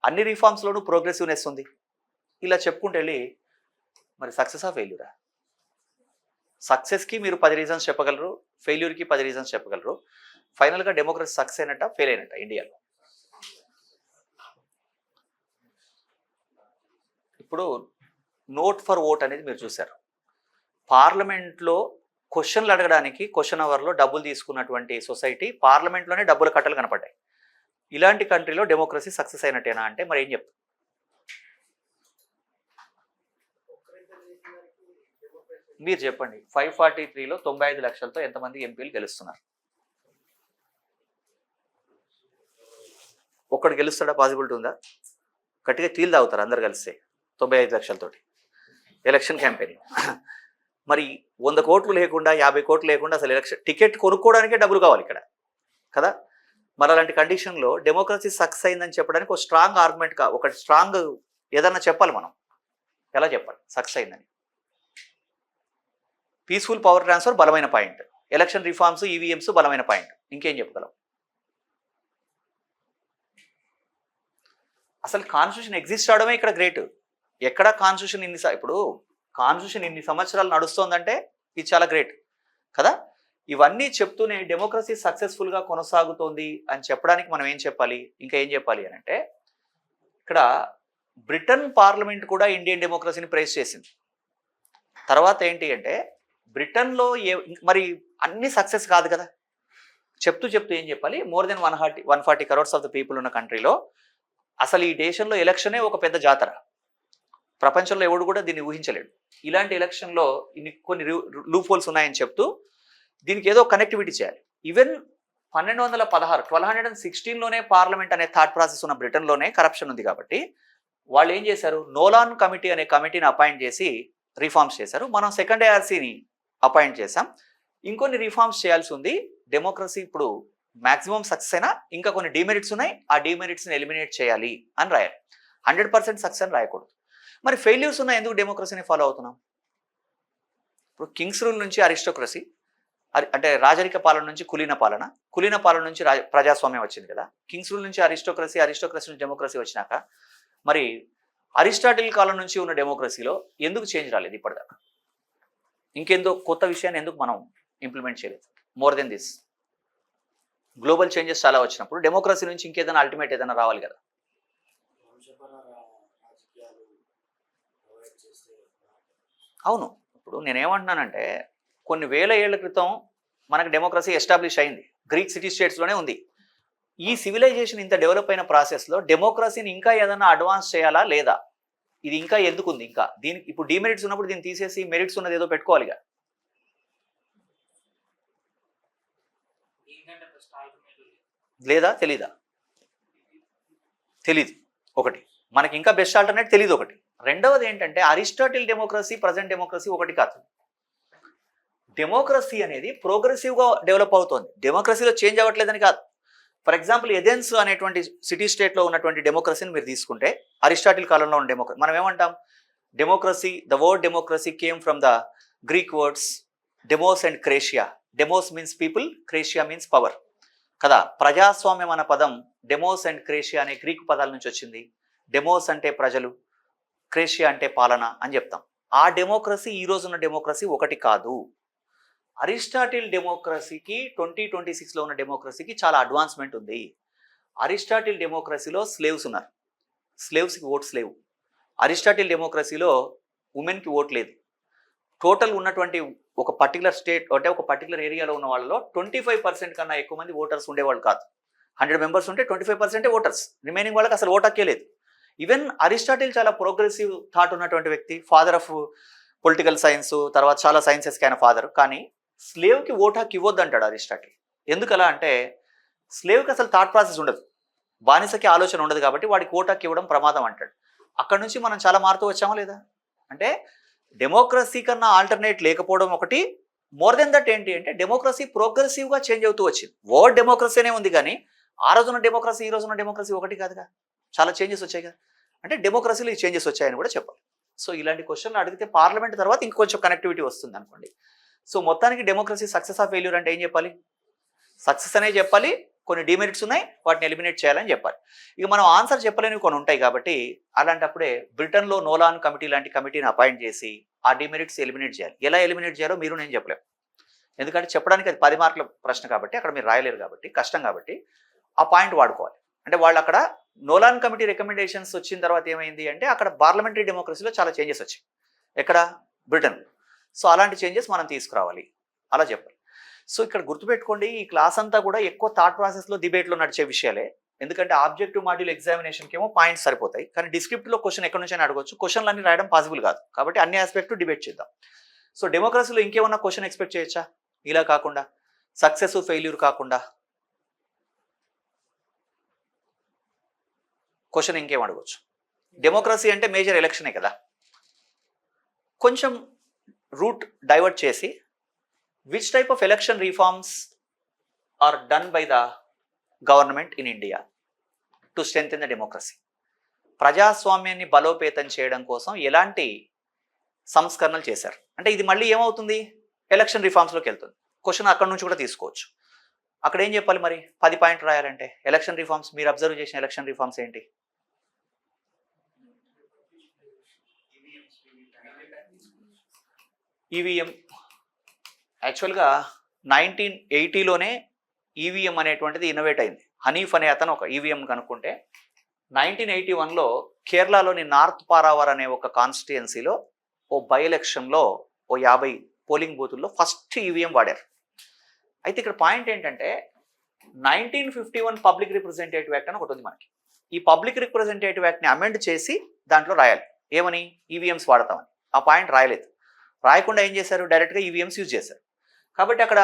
అన్ని రిఫార్మ్స్లోనూ ప్రోగ్రెసివ్నెస్ ఉంది. ఇలా చెప్పుకుంటూ వెళ్ళి మరి సక్సెసా ఫెయిల్యూరా? సక్సెస్కి మీరు 10 రీజన్స్ చెప్పగలరు, ఫెయిల్యూర్కి 10 రీజన్స్ చెప్పగలరు. ఫైనల్గా డెమోక్రసీ సక్సెస్ అయినట్ట ఫెయిల్ అయినట్ట ఇండియాలో? ఇప్పుడు నోట్ ఫర్ ఓట్ అనేది మీరు చూశారు. పార్లమెంట్లో క్వశ్చన్లు అడగడానికి క్వశ్చన్ అవర్లో డబ్బులు తీసుకున్నటువంటి సొసైటీ పార్లమెంట్లోనే డబ్బుల కట్టలు కనపడ్డాయి. ఇలాంటి కంట్రీలో డెమోక్రసీ సక్సెస్ అయినట్టేనా అంటే మరి ఏం చెప్తాం? మీరు చెప్పండి. 543లో 95 లక్షలతో ఎంతమంది ఎంపీలు గెలుస్తున్నారు? ఒక్కడు గెలుస్తాడా? పాసిబిలిటీ ఉందా? గట్టిగా టీలు తాగుతారు అందరు కలిస్తే 95 లక్షలతోటి ఎలక్షన్ క్యాంపెయిన్. మరి 100 కోట్లు లేకుండా, 50 కోట్లు లేకుండా అసలు ఎలక్షన్ టికెట్ కొనుక్కోవడానికే డబ్బులు కావాలి ఇక్కడ కదా. మరి అలాంటి కండిషన్లో డెమోక్రసీ సక్సెస్ అయిందని చెప్పడానికి ఒక స్ట్రాంగ్ ఆర్గ్యుమెంట్, ఒక స్ట్రాంగ్ ఏదన్నా చెప్పాలి. మనం ఎలా చెప్పాలి సక్సెస్ అయిందని? పీస్ఫుల్ పవర్ ట్రాన్స్ఫర్ బలమైన పాయింట్, ఎలక్షన్ రిఫార్మ్స్, ఈవీఎంస్ బలమైన పాయింట్. ఇంకేం చెప్పగలం? అసలు కాన్స్టిట్యూషన్ ఎగ్జిస్ట్ అవడమే ఇక్కడ గ్రేట్. ఎక్కడ కాన్స్టిట్యూషన్ ఇప్పుడు కాన్స్టిట్యూషన్ ఇన్ని సంవత్సరాలు నడుస్తోందంటే ఇది చాలా గ్రేట్ కదా. ఇవన్నీ చెప్తూనే డెమోక్రసీ సక్సెస్ఫుల్గా కొనసాగుతోంది అని చెప్పడానికి మనం ఏం చెప్పాలి? ఇంకా ఏం చెప్పాలి అని అంటే, ఇక్కడ బ్రిటన్ పార్లమెంట్ కూడా ఇండియన్ డెమోక్రసీని ప్రైజ్ చేసింది. తర్వాత ఏంటి అంటే, బ్రిటన్లో మరి అన్ని సక్సెస్ కాదు కదా. చెప్తూ ఏం చెప్పాలి? More than 140 crores of the people ఉన్న కంట్రీలో అసలు ఈ దేశంలో ఎలక్షనే ఒక పెద్ద జాతర. ప్రపంచంలో ఎవడు కూడా దీన్ని ఊహించలేడు. ఇలాంటి ఎలక్షన్లో ఇన్ని కొన్ని లూప్ హోల్స్ ఉన్నాయని చెప్తూ దీనికి ఏదో కనెక్టివిటీ చేయాలి. ఈవెన్ 1216లోనే పార్లమెంట్ అనే థాట్ ప్రాసెస్ ఉన్న బ్రిటన్లోనే కరప్షన్ ఉంది కాబట్టి వాళ్ళు ఏం చేశారు, నోలాన్ కమిటీ అనే కమిటీని అపాయింట్ చేసి రిఫార్మ్స్ చేశారు. మనం సెకండ్ ARCని అపాయింట్ చేశాం. ఇంకొన్ని రిఫార్మ్స్ చేయాల్సి ఉంది. డెమోక్రసీ ఇప్పుడు మాక్సిమం సక్సెస్ అయినా ఇంకా కొన్ని డిమెరిట్స్ ఉన్నాయి, ఆ డిమెరిట్స్ని ఎలిమినేట్ చేయాలి అని రాయాలి. 100% సక్సెస్ అని రాయకూడదు. మరి ఫెయిల్యూర్స్ ఉన్నాయి, ఎందుకు డెమోక్రసీని ఫాలో అవుతున్నాం? ఇప్పుడు కింగ్స్ రూల్ నుంచి అరిస్టోక్రసీ, అంటే రాజరిక పాలన నుంచి కులీన పాలన నుంచి ప్రజాస్వామ్యం వచ్చింది కదా. కింగ్స్ రూల్ నుంచి అరిస్టోక్రసీ నుంచి డెమోక్రసీ వచ్చినాక మరి అరిస్టాటిల్ కాలం నుంచి ఉన్న డెమోక్రసీలో ఎందుకు చేంజ్ రాలేదు ఇప్పటిదాకా? ఇంకెందో కొత్త విషయాన్ని ఎందుకు మనం ఇంప్లిమెంట్ చేయలేదు? More than this, global changes చాలా వచ్చినప్పుడు డెమోక్రసీ నుంచి ఇంకేదైనా అల్టిమేట్ ఏదైనా రావాలి కదా. అవును, ఇప్పుడు నేనేమంటున్నానంటే కొన్ని వేల ఏళ్ల క్రితం మనకు డెమోక్రసీ ఎస్టాబ్లిష్ అయింది, గ్రీక్ సిటీ స్టేట్స్లోనే ఉంది. ఈ సివిలైజేషన్ ఇంత డెవలప్ అయిన ప్రాసెస్లో డెమోక్రసీని ఇంకా ఏదైనా అడ్వాన్స్ చేయాలా లేదా? ఇది ఇంకా ఎందుకు ఉంది? ఇంకా దీనికి ఇప్పుడు డిమెరిట్స్ ఉన్నప్పుడు దీన్ని తీసేసి మెరిట్స్ ఉన్నది ఏదో పెట్టుకోవాలిగా. లేదా తెలీదా? తెలీదు ఒకటి, మనకి ఇంకా బెస్ట్ ఆల్టర్నేట్ తెలీదు ఒకటి. రెండవది ఏంటంటే అరిస్టాటిల్ డెమోక్రసీ ప్రజెంట్ డెమోక్రసీ ఒకటి కాదు. డెమోక్రసీ అనేది ప్రోగ్రెసివ్గా డెవలప్ అవుతుంది, డెమోక్రసీలో చేంజ్ అవ్వట్లేదని కాదు. ఫర్ ఎగ్జాంపుల్ ఎథెన్స్ అనేటువంటి సిటీ స్టేట్లో ఉన్నటువంటి డెమోక్రసీని మీరు తీసుకుంటే అరిస్టాటిల్ కాలంలో ఉన్న డెమోక్రసీ మనం ఏమంటాం? Democracy, the word democracy came from the Greek words demos and cratia. Demos means people, cratia means power కదా. ప్రజాస్వామ్యం అన్న పదం డెమోస్ అండ్ క్రేషియా అనే గ్రీకు పదాల నుంచి వచ్చింది. డెమోస్ అంటే ప్రజలు, క్రేషియా అంటే పాలన అని చెప్తాం. ఆ డెమోక్రసీ ఈ రోజున్న డెమోక్రసీ ఒకటి కాదు. అరిస్టాటిల్ డెమోక్రసీకి 2026లో ఉన్న డెమోక్రసీకి చాలా అడ్వాన్స్మెంట్ ఉంది. అరిస్టాటిల్ డెమోక్రసీలో స్లేవ్స్ ఉన్నారు, స్లేవ్స్కి ఓట్స్ లేవు. అరిస్టాటిల్ డెమోక్రసీలో ఉమెన్కి ఓట్ లేదు. టోటల్ ఉన్నటువంటి ఒక పర్టికులర్ స్టేట్ అంటే ఒక పర్టికులర్ ఏరియాలో ఉన్న వాళ్ళలో 25% కన్నా ఎక్కువ మంది ఓటర్స్ ఉండేవాళ్ళు కాదు. 100 మెంబర్స్ ఉంటే 25% ఓటర్స్, రిమైనింగ్ వాళ్ళకి అసలు ఓట్ హక్కే లేదు. ఈవెన్ అరిస్టాటిల్ చాలా ప్రోగ్రెసివ్ థాట్ ఉన్నటువంటి వ్యక్తి, ఫాదర్ ఆఫ్ పొలిటికల్ సైన్స్, తర్వాత చాలా సైన్సెస్కి ఆయన ఫాదర్. కానీ స్లేవ్కి ఓట్ హక్కు ఇవ్వద్దు అంటాడు అరిస్టాటిల్. ఎందుకలా అంటే స్లేవ్కి అసలు థాట్ ప్రాసెస్ ఉండదు, బానిసకి ఆలోచన ఉండదు, కాబట్టి వాడికి ఓట్ హక్కు ఇవ్వడం ప్రమాదం అంటాడు. అక్కడ నుంచి మనం చాలా మారుతూ వచ్చామా లేదా? అంటే డెమోక్రసీ కన్నా ఆల్టర్నేట్ లేకపోవడం ఒకటి. మోర్ దెన్ దట్ ఏంటి అంటే డెమోక్రసీ ప్రోగ్రెసివ్గా చేంజ్ అవుతూ వచ్చింది. వర్డ్ డెమోక్రసీనే ఉంది కానీ ఆ రోజున డెమోక్రసీ ఈ రోజున డెమోక్రసీ ఒకటి కాదుగా, చాలా చేంజెస్ వచ్చాయి కదా. అంటే డెమోక్రసీలో ఈ చేంజెస్ వచ్చాయని కూడా చెప్పాలి. సో ఇలాంటి క్వశ్చన్లు అడిగితే పార్లమెంట్ తర్వాత ఇంకొంచెం కనెక్టివిటీ వస్తుంది అనుకోండి. సో మొత్తానికి డెమోక్రసీ సక్సెస్ ఆఫ్ ఫెయిల్యూర్ అంటే ఏం చెప్పాలి? సక్సెస్ అనే చెప్పాలి, కొన్ని డిమెరిట్స్ ఉన్నాయి వాటిని ఎలిమినేట్ చేయాలని చెప్పాలి. ఇక మనం ఆన్సర్ చెప్పలేనివి కొన్ని ఉంటాయి కాబట్టి అలాంటప్పుడే బ్రిటన్లో నోలాన్ కమిటీ లాంటి కమిటీని అపాయింట్ చేసి ఆ డిమెరిట్స్ ఎలిమినేట్ చేయాలి. ఎలా ఎలిమినేట్ చేయాలో మీరు నేను చెప్పలేము, ఎందుకంటే చెప్పడానికి అది 10 మార్కుల ప్రశ్న కాబట్టి అక్కడ మీరు రాయలేరు కాబట్టి కష్టం, కాబట్టి ఆ పాయింట్ వాడుకోవాలి. అంటే వాళ్ళు అక్కడ నోలాన్ కమిటీ రికమెండేషన్స్ వచ్చిన తర్వాత ఏమైంది అంటే అక్కడ పార్లమెంటరీ డెమోక్రసీలో చాలా చేంజెస్ వచ్చాయి. ఎక్కడ? బ్రిటన్. సో అలాంటి చేంజెస్ మనం తీసుకురావాలి, అలా చెప్పాలి. సో ఇక్కడ గుర్తుపెట్టుకోండి, ఈ క్లాస్ అంతా కూడా ఎక్కువ థాట్ ప్రాసెస్లో డిబేట్లో నడిచే విషయాలే. ఎందుకంటే ఆబ్జెక్టివ్ మాడ్యూల్ ఎగ్జామినేషన్కి ఏమో పాయింట్స్ సరిపోతాయి, కానీ డిస్క్రిప్ట్లో క్వశ్చన్ ఎక్కడి నుంచి అడగవచ్చు, క్వశ్చన్లు అన్ని రాయడం పాసిబుల్ కాదు. కాబట్టి అన్ని ఆస్పెక్ట్ డిబేట్ చేద్దాం. సో డెమోక్రసీలో ఇంకేమన్నా క్వశ్చన్ ఎక్స్పెక్ట్ చేయొచ్చా? ఇలా కాకుండా సక్సెస్ ఫెయిల్యూర్ కాకుండా క్వశ్చన్ ఇంకేం అడగవచ్చు? డెమోక్రసీ అంటే మేజర్ ఎలక్షనే కదా. కొంచెం రూట్ డైవర్ట్ చేసి which type of election reforms are done by the government in India to strengthen the democracy? ప్రజాస్వామ్యాన్ని బలోపేతం చేయడం కోసం ఎలాంటి సంస్కరణలు చేశారు అంటే ఇది మళ్ళీ ఏమవుతుంది? ఎలక్షన్ రిఫార్మ్స్లోకి వెళ్తుంది. క్వశ్చన్ అక్కడ నుంచి కూడా తీసుకోవచ్చు. అక్కడ ఏం చెప్పాలి మరి? 10 పాయింట్లు రాయాలంటే ఎలక్షన్ రిఫార్మ్స్, మీరు అబ్జర్వ్ చేసిన ఎలక్షన్ రిఫార్మ్స్ ఏంటి? ఈవీఎం. యాక్చువల్గా 1980లోనే ఈవీఎం అనేటువంటిది ఇన్నోవేట్ అయింది. హనీఫ్ అనే అతను ఒక ఈవీఎం కనుక్కుంటే 1981లో కేరళలోని నార్త్ పారావర్ అనే ఒక కాన్స్టిట్యుయెన్సీలో ఓ బై ఎలక్షన్లో ఓ 50 పోలింగ్ బూతుల్లో ఫస్ట్ ఈవీఎం వాడారు. అయితే ఇక్కడ పాయింట్ ఏంటంటే 1951 పబ్లిక్ రిప్రజెంటేటివ్ యాక్ట్ అని ఒకటి ఉంది మనకి. ఈ పబ్లిక్ రిప్రజెంటేటివ్ యాక్ట్ని అమెండ్ చేసి దాంట్లో రాయాలి ఏమని ఈవీఎంస్ వాడతామని. ఆ పాయింట్ రాయలేదు. రాయకుండా ఏం చేశారు, డైరెక్ట్గా ఈవీఎంస్ యూజ్ చేశారు. కాబట్టి అక్కడ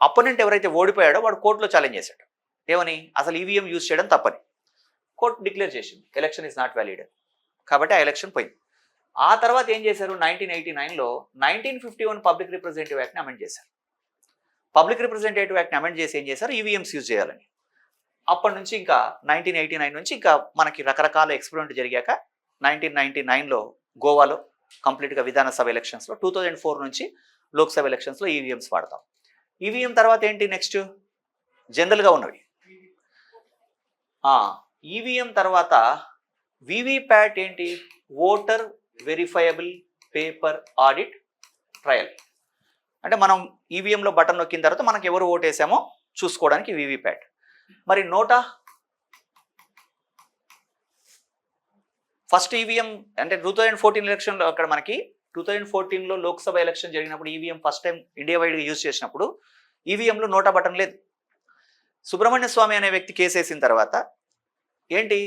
అపోనెంట్ ఎవరైతే ఓడిపోయాడో వాడు కోర్టులో ఛాలెంజ్ చేశాడు ఏమని, అసలు ఈవీఎం యూజ్ చేయడం తప్పని. కోర్టు డిక్లేర్ చేసింది ఎలక్షన్ ఈజ్ నాట్ వ్యాలిడ్. కాబట్టి ఆ ఎలక్షన్ పోయింది. ఆ తర్వాత ఏం చేశారు, 1989లో 1951 పబ్లిక్ రిప్రజెంటేటివ్ యాక్ట్ని అమెండ్ చేశారు. పబ్లిక్ రిప్రజెంటేటివ్ యాక్ట్ని అమెండ్ చేసి ఏం చేశారు, ఈవీఎంస్ యూజ్ చేయాలని. అప్పటి నుంచి ఇంకా 1989 నుంచి ఇంకా మనకి రకరకాల ఎక్స్పెరిమెంట్ జరిగాక 1999లో గోవాలో కంప్లీట్గా విధానసభ ఎలక్షన్స్లో, 2004 నుంచి లోక్సభ ఎలక్షన్స్లో ఈవీఎంస్ వాడతాం. ఈవీఎం తర్వాత ఏంటి నెక్స్ట్, జనరల్గా ఉన్నవి. ఈవీఎం తర్వాత వివిప్యాట్ ఏంటి, voter verifiable paper audit trial. అంటే మనం ఈవీఎంలో బటన్ నొక్కిన తర్వాత మనకు ఎవరు ఓటేసామో చూసుకోవడానికి వివిప్యాట్. మరి నోటా, ఫస్ట్ ఈవీఎం అంటే 2014 ఎలక్షన్లో అక్కడ మనకి 2014లో లోక్సభ ఎలక్షన్ జరిగినప్పుడు ఈవీఎం ఫస్ట్ టైం ఇండియా వైడ్గా యూజ్ చేసినప్పుడు ఈవీఎంలో నోటా బటన్ లేదు. సుబ్రహ్మణ్య స్వామి అనే వ్యక్తి కేసు వేసిన తర్వాత ఏంటి,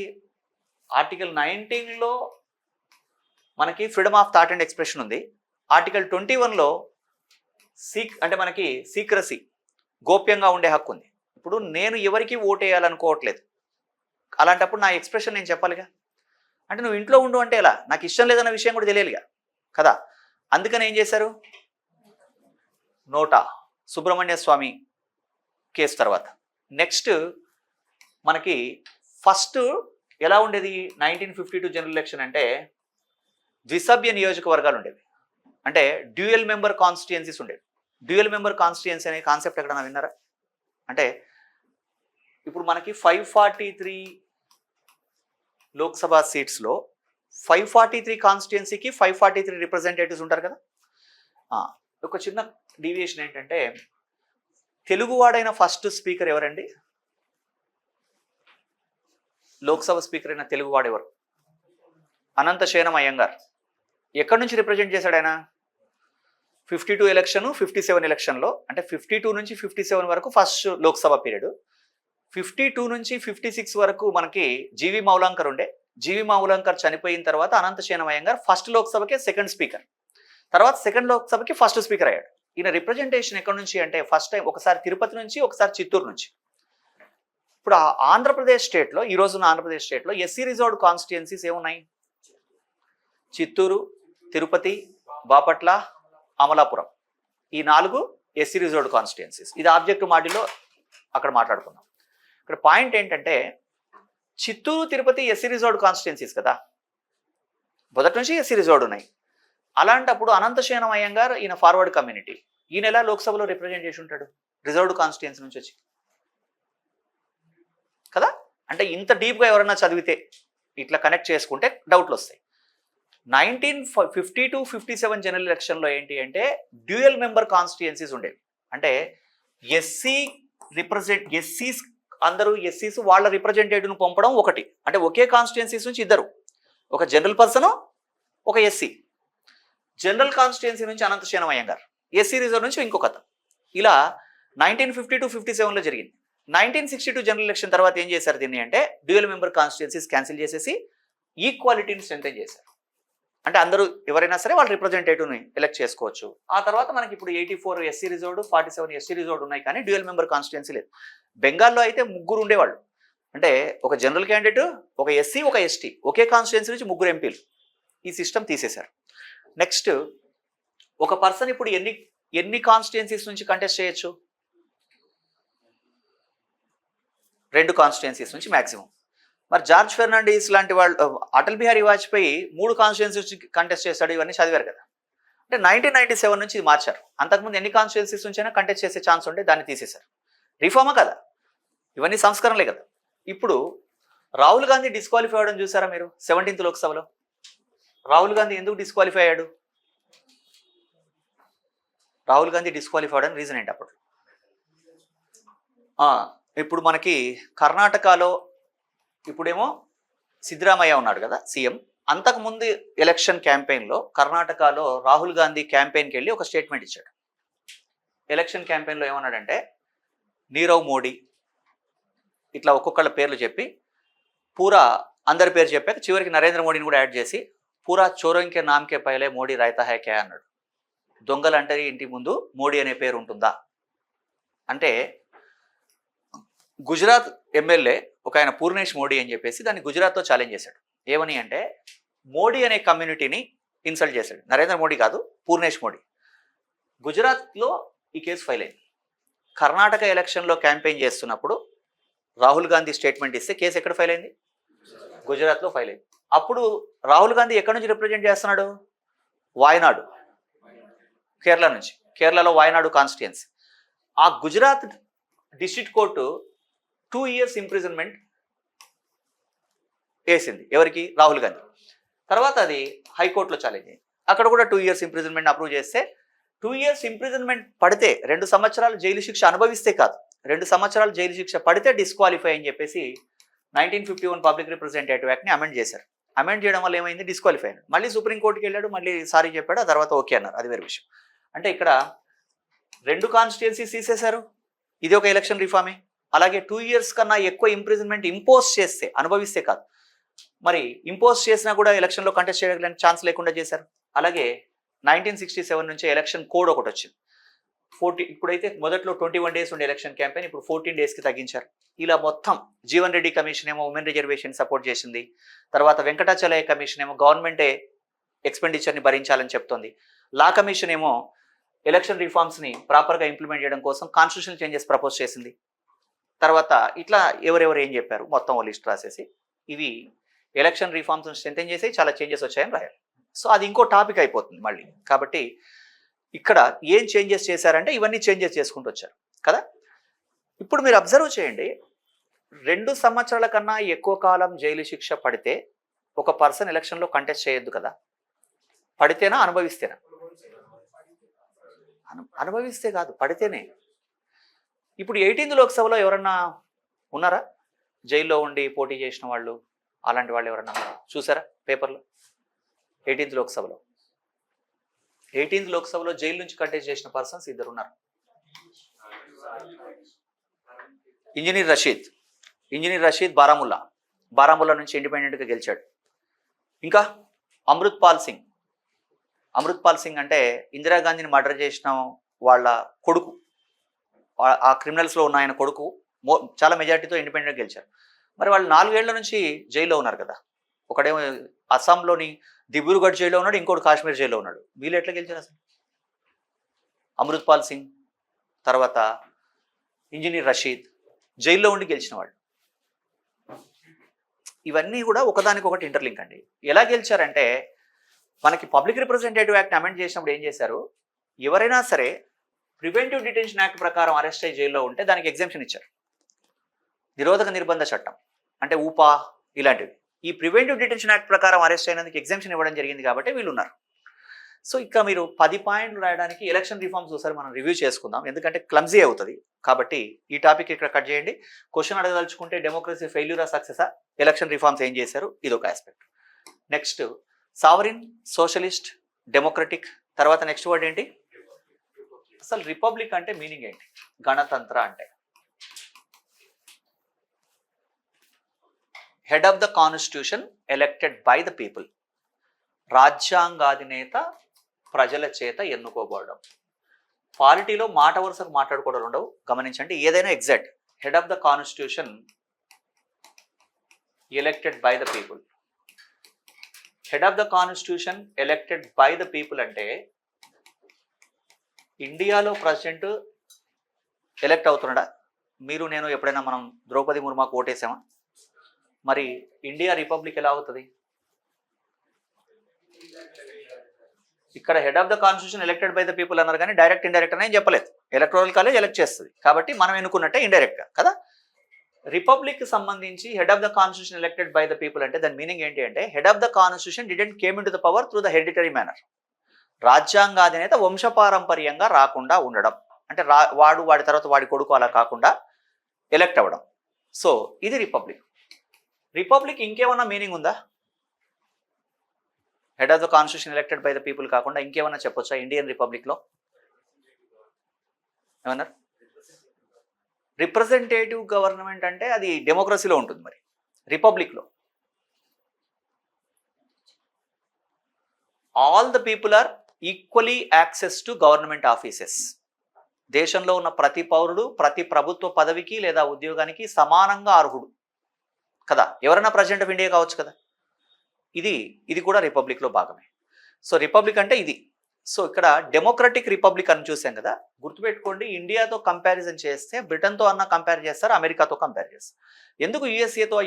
ఆర్టికల్ 19లో మనకి freedom of thought and expression ఉంది. ఆర్టికల్ 21లో అంటే మనకి సీక్రసీ, గోప్యంగా ఉండే హక్కు ఉంది. ఇప్పుడు నేను ఎవరికి ఓటు వేయాలనుకోవట్లేదు, అలాంటప్పుడు నా ఎక్స్ప్రెషన్ నేను చెప్పాలిగా. అంటే నువ్వు ఇంట్లో ఉండు అంటే ఎలా, నాకు ఇష్టం లేదన్న విషయం కూడా తెలియాలిగా కదా. అందుకని ఏం చేశారు, నోటా సుబ్రహ్మణ్య స్వామి కేసు తర్వాత. నెక్స్ట్ మనకి ఫస్ట్ ఎలా ఉండేది, 1952 జనరల్ ఎలక్షన్ అంటే ద్విసభ్య నియోజకవర్గాలు ఉండేవి, అంటే డ్యూయల్ మెంబర్ కాన్స్టిట్యుయెన్సీస్ ఉండేవి. డ్యూయల్ మెంబర్ కాన్స్టిట్యుయెన్సీ అనే కాన్సెప్ట్ ఎక్కడన్నా విన్నారా? అంటే ఇప్పుడు మనకి 543 లోక్సభ సీట్స్లో 543 కాన్స్టిట్యుయెన్సీకి 543 రిప్రజెంటేటివ్స్ ఉంటారు కదా. ఒక చిన్న డీవియేషన్ ఏంటంటే, తెలుగువాడైన ఫస్ట్ స్పీకర్ ఎవరండి, లోక్సభ స్పీకర్ అయిన తెలుగువాడు ఎవరు, అనంతశయనం అయ్యంగార్. ఎక్కడి నుంచి రిప్రజెంట్ చేశాడు ఆయన, 52 ఎలక్షన్ 57 ఎలక్షన్లో, అంటే 52 నుంచి 57 వరకు ఫస్ట్ లోక్సభ పీరియడ్. 52 నుంచి 56 వరకు మనకి జీవి మౌలాంకర్ ఉండే. జీవి మౌలాంకర్ చనిపోయిన తర్వాత అనంతశయనం అయ్యంగార్ ఫస్ట్ లోక్సభకే సెకండ్ స్పీకర్, తర్వాత సెకండ్ లోక్సభకి ఫస్ట్ స్పీకర్ అయ్యాడు. ఈయన రిప్రజెంటేషన్ ఎక్కడి నుంచి అంటే ఫస్ట్ టైం ఒకసారి తిరుపతి నుంచి, ఒకసారి చిత్తూరు నుంచి. ఇప్పుడు ఆంధ్రప్రదేశ్ స్టేట్లో, ఈ రోజున ఆంధ్రప్రదేశ్ స్టేట్లో ఎస్సీ రిజర్వ్డ్ కాన్స్టిట్యుయెన్సీస్ ఏమున్నాయి, చిత్తూరు, తిరుపతి, బాపట్ల, అమలాపురం. ఈ 4 ఎస్సీ రిజర్వ్డ్ కాన్స్టిట్యుయెన్సీస్. ఇది ఆబ్జెక్టివ్ మాడ్యూల్లో అక్కడ మాట్లాడుకున్నాం. ఇక్కడ పాయింట్ ఏంటంటే, Chittoor, Tirupati SC reserved constituencies కదా, మొదటి నుంచి ఎస్సీ రిజర్వ్డ్ ఉన్నాయి. అలాంటప్పుడు అనంతశయనం అయ్యంగార్ ఈయన ఫార్వర్డ్ కమ్యూనిటీ, ఈయన ఎలా లోక్సభలో రిప్రజెంట్ చేసి ఉంటాడు, రిజర్వ్డ్ కాన్స్టిట్యుయెన్సీ నుంచి వచ్చి కదా. అంటే ఇంత డీప్గా ఎవరైనా చదివితే ఇట్లా కనెక్ట్ చేసుకుంటే డౌట్లు వస్తాయి. 1952-57 జనరల్ ఎలక్షన్లో ఏంటి అంటే డ్యూయల్ మెంబర్ కాన్స్టిట్యుయెన్సీస్ ఉండేవి. అంటే ఎస్సీస్ అందరూ ఎస్సీస్ వాళ్ళ రిప్రజెంటేటివ్ను పంపడం ఒకటి, అంటే ఒకే కాన్స్టిట్యుయెన్సీస్ నుంచి ఇద్దరు, ఒక జనరల్ పర్సన్, ఒక ఎస్సీ. జనరల్ కాన్స్టిట్యుయెన్సీ నుంచి అనంతశయనం అయ్యంగార్, ఎస్సీ రిజర్వ్ నుంచి ఇంకొకత. ఇలా 1952-57లో జరిగింది. 1962 జనరల్ ఎలక్షన్ తర్వాత ఏం చేశారు దీన్ని అంటే, డ్యూయల్ మెంబర్ కాన్స్టిట్యుయెన్సీస్ క్యాన్సిల్ చేసేసి ఈక్వాలిటీని స్ట్రెంథెన్ చేశారు. అంటే అందరూ ఎవరైనా సరే వాళ్ళ రిప్రజెంటేటివ్ని ఎలక్ట్ చేసుకోవచ్చు. ఆ తర్వాత మనకి ఇప్పుడు 84 ఎస్సీ రిజర్వ్డ్, 47 ఎస్సీ రిజర్వ్డ్ ఉన్నాయి, కానీ డ్యూయల్ మెంబర్ కాన్స్టిట్యుయెన్సీ లేదు. బెంగాల్లో అయితే 3 ఉండేవాళ్ళు, అంటే ఒక జనరల్ క్యాండిడేట్, ఒక ఎస్సీ, ఒక ఎస్టీ, ఒకే కాన్స్టిట్యుయెన్సీ నుంచి 3 ఎంపీలు. ఈ సిస్టమ్ తీసేశారు. నెక్స్ట్ ఒక పర్సన్ ఇప్పుడు ఎన్ని కాన్స్టిట్యుయెన్సీస్ నుంచి కంటెస్ట్ చేయొచ్చు, 2 కాన్స్టిట్యుయెన్సీస్ నుంచి మ్యాక్సిమం. మరి జార్జ్ ఫెర్నాండిస్ లాంటి వాళ్ళు, అటల్ బిహారీ వాజ్పేయి 3 కాన్స్టిట్యుయెన్సీస్ నుంచి కంటెస్ట్ చేస్తాడు, ఇవన్నీ చదివారు కదా. అంటే 1997 నుంచి ఇది మార్చారు. అంతకుముందు ఎన్ని కాన్స్టిట్యుయెన్సీస్ నుంచి అయినా కంటెస్ట్ చేసే ఛాన్స్ ఉంటే దాన్ని తీసేశారు. రిఫార్మా కదా, ఇవన్నీ సంస్కరణలే కదా. ఇప్పుడు రాహుల్ గాంధీ డిస్క్వాలిఫై అవ్వడం చూసారా మీరు 17th లోక్సభలో? రాహుల్ గాంధీ ఎందుకు డిస్క్వాలిఫై అయ్యాడు? రాహుల్ గాంధీ డిస్క్వాలిఫై అవ్వడానికి రీజన్ ఏంటి అప్పుడు? ఇప్పుడు మనకి కర్ణాటకలో ఇప్పుడేమో సిద్ధరామయ్య ఉన్నాడు కదా సీఎం. అంతకుముందు ఎలక్షన్ క్యాంపెయిన్లో కర్ణాటకలో రాహుల్ గాంధీ క్యాంపెయిన్కి వెళ్ళి ఒక స్టేట్మెంట్ ఇచ్చాడు. ఎలక్షన్ క్యాంపెయిన్లో ఏమన్నాడంటే, నీరవ్ మోడీ ఇట్లా ఒక్కొక్కళ్ళ పేర్లు చెప్పి పూరా అందరి పేరు చెప్పాక చివరికి నరేంద్ర మోడీని కూడా యాడ్ చేసి పూరా చోరంకే నామకే పైలే మోడీ రైతా హై క్యా అన్నాడు. దొంగలంటే ఇంటి ముందు మోడీ అనే పేరు ఉంటుందా అంటే, గుజరాత్ ఎమ్మెల్యే ఒక ఆయన పూర్ణేష్ మోడీ అని చెప్పేసి దాన్ని గుజరాత్లో ఛాలెంజ్ చేశాడు. ఏమని అంటే, మోడీ అనే కమ్యూనిటీని ఇన్సల్ట్ చేశాడు. నరేంద్ర మోడీ కాదు, పూర్ణేష్ మోడీ. గుజరాత్లో ఈ కేసు ఫైల్ అయింది. కర్ణాటక ఎలక్షన్లో క్యాంపెయిన్ చేస్తున్నప్పుడు రాహుల్ గాంధీ స్టేట్మెంట్ ఇస్తే కేసు ఎక్కడ ఫైల్ అయింది? గుజరాత్లో ఫైల్ అయింది. అప్పుడు రాహుల్ గాంధీ ఎక్కడి నుంచి రిప్రజెంట్ చేస్తున్నాడు? వాయనాడు, కేరళ నుంచి. కేరళలో వాయనాడు కాన్స్టిట్యుయెన్సీ. ఆ Gujarat district court 2 years imprisonment వేసింది. ఎవరికి? రాహుల్ గాంధీ. తర్వాత అది హైకోర్టులో ఛాలెంజ్ అయింది. అక్కడ కూడా 2 years ఇంప్రిజన్మెంట్ అప్రూవ్ చేస్తే, 2 years ఇంప్రిజన్మెంట్ పడితే, 2 సంవత్సరాలు జైలు శిక్ష అనుభవిస్తే కాదు, 2 సంవత్సరాలు జైలు శిక్ష పడితే డిస్క్వాలిఫై అని చెప్పేసి 1951 పబ్లిక్ రిప్రజెంటేటివ్ యాక్ట్ని అమెండ్ చేశారు. అమెండ్ చేయడం వల్ల ఏమైంది? డిస్క్వాలిఫై అయ్యాడు. మళ్ళీ సుప్రీంకోర్టుకి వెళ్ళాడు, మళ్ళీ సారీ చెప్పాడు, ఆ తర్వాత ఓకే అన్నారు. అది వేరే విషయం. అంటే ఇక్కడ 2 కాన్స్టిట్యుయెన్సీస్ తీసేశారు. ఇది ఒక ఎలక్షన్ రిఫార్మే. అలాగే 2 years కన్నా ఎక్కువ ఇంప్రిజన్మెంట్ ఇంపోజ్ చేస్తే, అనుభవిస్తే కాదు, మరి ఇంపోజ్ చేసినా కూడా ఎలక్షన్లో కంటెస్ట్ చేయడానికి ఛాన్స్ లేకుండా చేశారు. అలాగే 1967 నుంచి ఎలక్షన్ కోడ్ ఒకటి వచ్చింది. ఇప్పుడైతే మొదట్లో 21 days ఉండే ఎలక్షన్ క్యాంపెయిన్ ఇప్పుడు 14 daysకి తగ్గించారు. ఇలా మొత్తం జీవన్ రెడ్డి కమిషన్ ఏమో ఉమెన్ రిజర్వేషన్ సపోర్ట్ చేసింది. తర్వాత వెంకటాచలయ్య కమిషన్ ఏమో గవర్నమెంటే ఎక్స్పెండిచర్ని భరించాలని చెప్తోంది. లా కమిషన్ ఏమో ఎలక్షన్ రిఫార్మ్స్ని ప్రాపర్గా ఇంప్లిమెంట్ చేయడం కోసం కాన్స్టిట్యూషనల్ చేంజెస్ ప్రపోజ్ చేసింది. తర్వాత ఇట్లా ఎవరెవరు ఏం చెప్పారు మొత్తం ఓ లిస్ట్ రాసేసి, ఇవి ఎలక్షన్ రిఫార్మ్స్ని స్ట్రెంథెన్ చేసి చాలా చేంజెస్ వచ్చాయని రాయాలి. సో అది ఇంకో టాపిక్ అయిపోతుంది మళ్ళీ. కాబట్టి ఇక్కడ ఏం చేంజెస్ చేశారంటే ఇవన్నీ చేంజెస్ చేసుకుంటూ వచ్చారు కదా. ఇప్పుడు మీరు అబ్జర్వ్ చేయండి, 2 సంవత్సరాల కన్నా ఎక్కువ కాలం జైలు శిక్ష పడితే ఒక పర్సన్ ఎలక్షన్లో కంటెస్ట్ చేయొద్దు కదా. పడితేనా అనుభవిస్తేనా? అనుభవిస్తే కాదు, పడితేనే. ఇప్పుడు 18th లోక్సభలో ఎవరన్నా ఉన్నారా జైల్లో ఉండి పోటీ చేసిన వాళ్ళు? అలాంటి వాళ్ళు ఎవరన్నా ఉన్నారా? చూసారా పేపర్లో? 18th లోక్సభలో 18th లోక్సభలో జైలు నుంచి కంటెస్ట్ చేసిన పర్సన్స్ 2 ఉన్నారు. ఇంజనీర్ రషీద్ బారాముల్లా నుంచి ఇండిపెండెంట్గా గెలిచాడు. ఇంకా అమృత్పాల్ సింగ్ అంటే ఇందిరాగాంధీని మర్డర్ చేసిన వాళ్ళ కొడుకు, ఆ క్రిమినల్స్లో ఉన్న ఆయన కొడుకు. చాలా మెజార్టీతో ఇండిపెండెంట్గా గెలిచారు. మరి వాళ్ళు 4 ఏళ్ల నుంచి జైల్లో ఉన్నారు కదా. ఒకడేమో అస్సాంలోని దిబ్రూగఢ్ జైల్లో ఉన్నాడు, ఇంకోటి కాశ్మీర్ జైల్లో ఉన్నాడు. వీళ్ళు ఎట్లా గెలిచారు అసలు? అమృత్పాల్ సింగ్ తర్వాత ఇంజనీర్ రషీద్ జైల్లో ఉండి గెలిచిన వాళ్ళు. ఇవన్నీ కూడా ఒకదానికొకటి ఇంటర్లింక్ అండి. ఎలా గెలిచారంటే, మనకి పబ్లిక్ రిప్రజెంటేటివ్ యాక్ట్ అమెండ్ చేసినప్పుడు ఏం చేశారు, ఎవరైనా సరే ప్రివెంటివ్ డిటెన్షన్ యాక్ట్ ప్రకారం అరెస్ట్ అయ్యి జైల్లో ఉంటే దానికి ఎగ్జెంప్షన్ ఇచ్చారు. నిరోధక నిర్బంధ చట్టం అంటే ఊపా ఇలాంటివి. ఈ ప్రివెంటివ్ డిటెన్షన్ యాక్ట్ ప్రకారం అరెస్ట్ అయినందుకు ఎగ్జెంప్షన్ ఇవ్వడం జరిగింది కాబట్టి వీళ్ళు ఉన్నారు. సో ఇక్కడ మీరు 10 పాయింట్లు రాయడానికి ఎలక్షన్ రిఫార్మ్స్ ఒకసారి మనం రివ్యూ చేసుకుందాం, ఎందుకంటే క్లమ్జీ అవుతుంది. కాబట్టి ఈ టాపిక్ ఇక్కడ కట్ చేయండి. క్వశ్చన్ అడగదలుచుకుంటే డెమోక్రసీ ఫెయిల్యూరా సక్సెసా, ఎలక్షన్ రిఫార్మ్స్ ఏం చేశారు, ఇదొక aspect. Next sovereign, socialist, democratic. తర్వాత నెక్స్ట్ వర్డ్ ఏంటి? అసలు రిపబ్లిక్ అంటే మీనింగ్ ఏంటి? గణతంత్ర అంటే head of the constitution elected by the people. రాజ్యాంగాధినేత ప్రజల చేత ఎన్నుకోబడడం. పాలిటీలో మాట వరుసకు మాట్లాడుకోవడం ఉండవు, గమనించండి. ఏదైనా exact head of the constitution elected by the people. Head of the constitution elected by the people అంటే ఇండియాలో ప్రెసిడెంట్ ఎలెక్ట్ అవుతున్నాడా? మీరు నేను ఎప్పుడైనా మనం ద్రౌపది ముర్ముకు ఓటేసామా? మరి ఇండియా రిపబ్లిక్ ఎలా అవుతుంది? ఇక్కడ head of the constitution elected by the people అన్నారు కానీ డైరెక్ట్ ఇండైరెక్ట్ అని చెప్పలేదు. ఎలక్టోరల్ కాలేజ్ ఎలెక్ట్ చేస్తుంది కాబట్టి మనం ఎన్నుకున్నట్టే ఇండైరెక్ట్గా కదా. రిపబ్లిక్ సంబంధించి head of the constitution elected by the people అంటే దాని మీనింగ్ ఏంటి అంటే, head of the constitution didn't came into the power through the hereditary manner. రాజ్యాంగాధినేత వంశపారంపర్యంగా రాకుండా ఉండడం అంటే వాడి తర్వాత వాడి కొడుకు అలా కాకుండా ఎలెక్ట్ అవ్వడం. సో ఇది రిపబ్లిక్. రిపబ్లిక్ ఇంకేమన్నా మీనింగ్ ఉందా? Head of the constitution elected by the people కాకుండా ఇంకేమన్నా చెప్పొచ్చా ఇండియన్ రిపబ్లిక్లో? ఏమన్నారు? రిప్రజెంటేటివ్ గవర్నమెంట్ అంటే అది డెమోక్రసీలో ఉంటుంది. మరి రిపబ్లిక్లో all the people are equally access to government offices. దేశంలో ఉన్న ప్రతి పౌరుడు ప్రతి ప్రభుత్వ పదవికి లేదా ఉద్యోగానికి సమానంగా అర్హుడు కదా. ఎవరైనా ప్రెసిడెంట్ ఆఫ్ ఇండియా కావచ్చు కదా. ఇది కూడా రిపబ్లిక్లో భాగమే. సో రిపబ్లిక్ అంటే ఇది. సో ఇక్కడ డెమోక్రటిక్ రిపబ్లిక్ అని చూసాం కదా. గుర్తుపెట్టుకోండి, ఇండియాతో కంపారిజన్ చేస్తే బ్రిటన్తో అన్న కంపేర్ చేస్తారు, అమెరికాతో కంపేర్ చేస్తారు. ఎందుకు యుఎస్ఏతో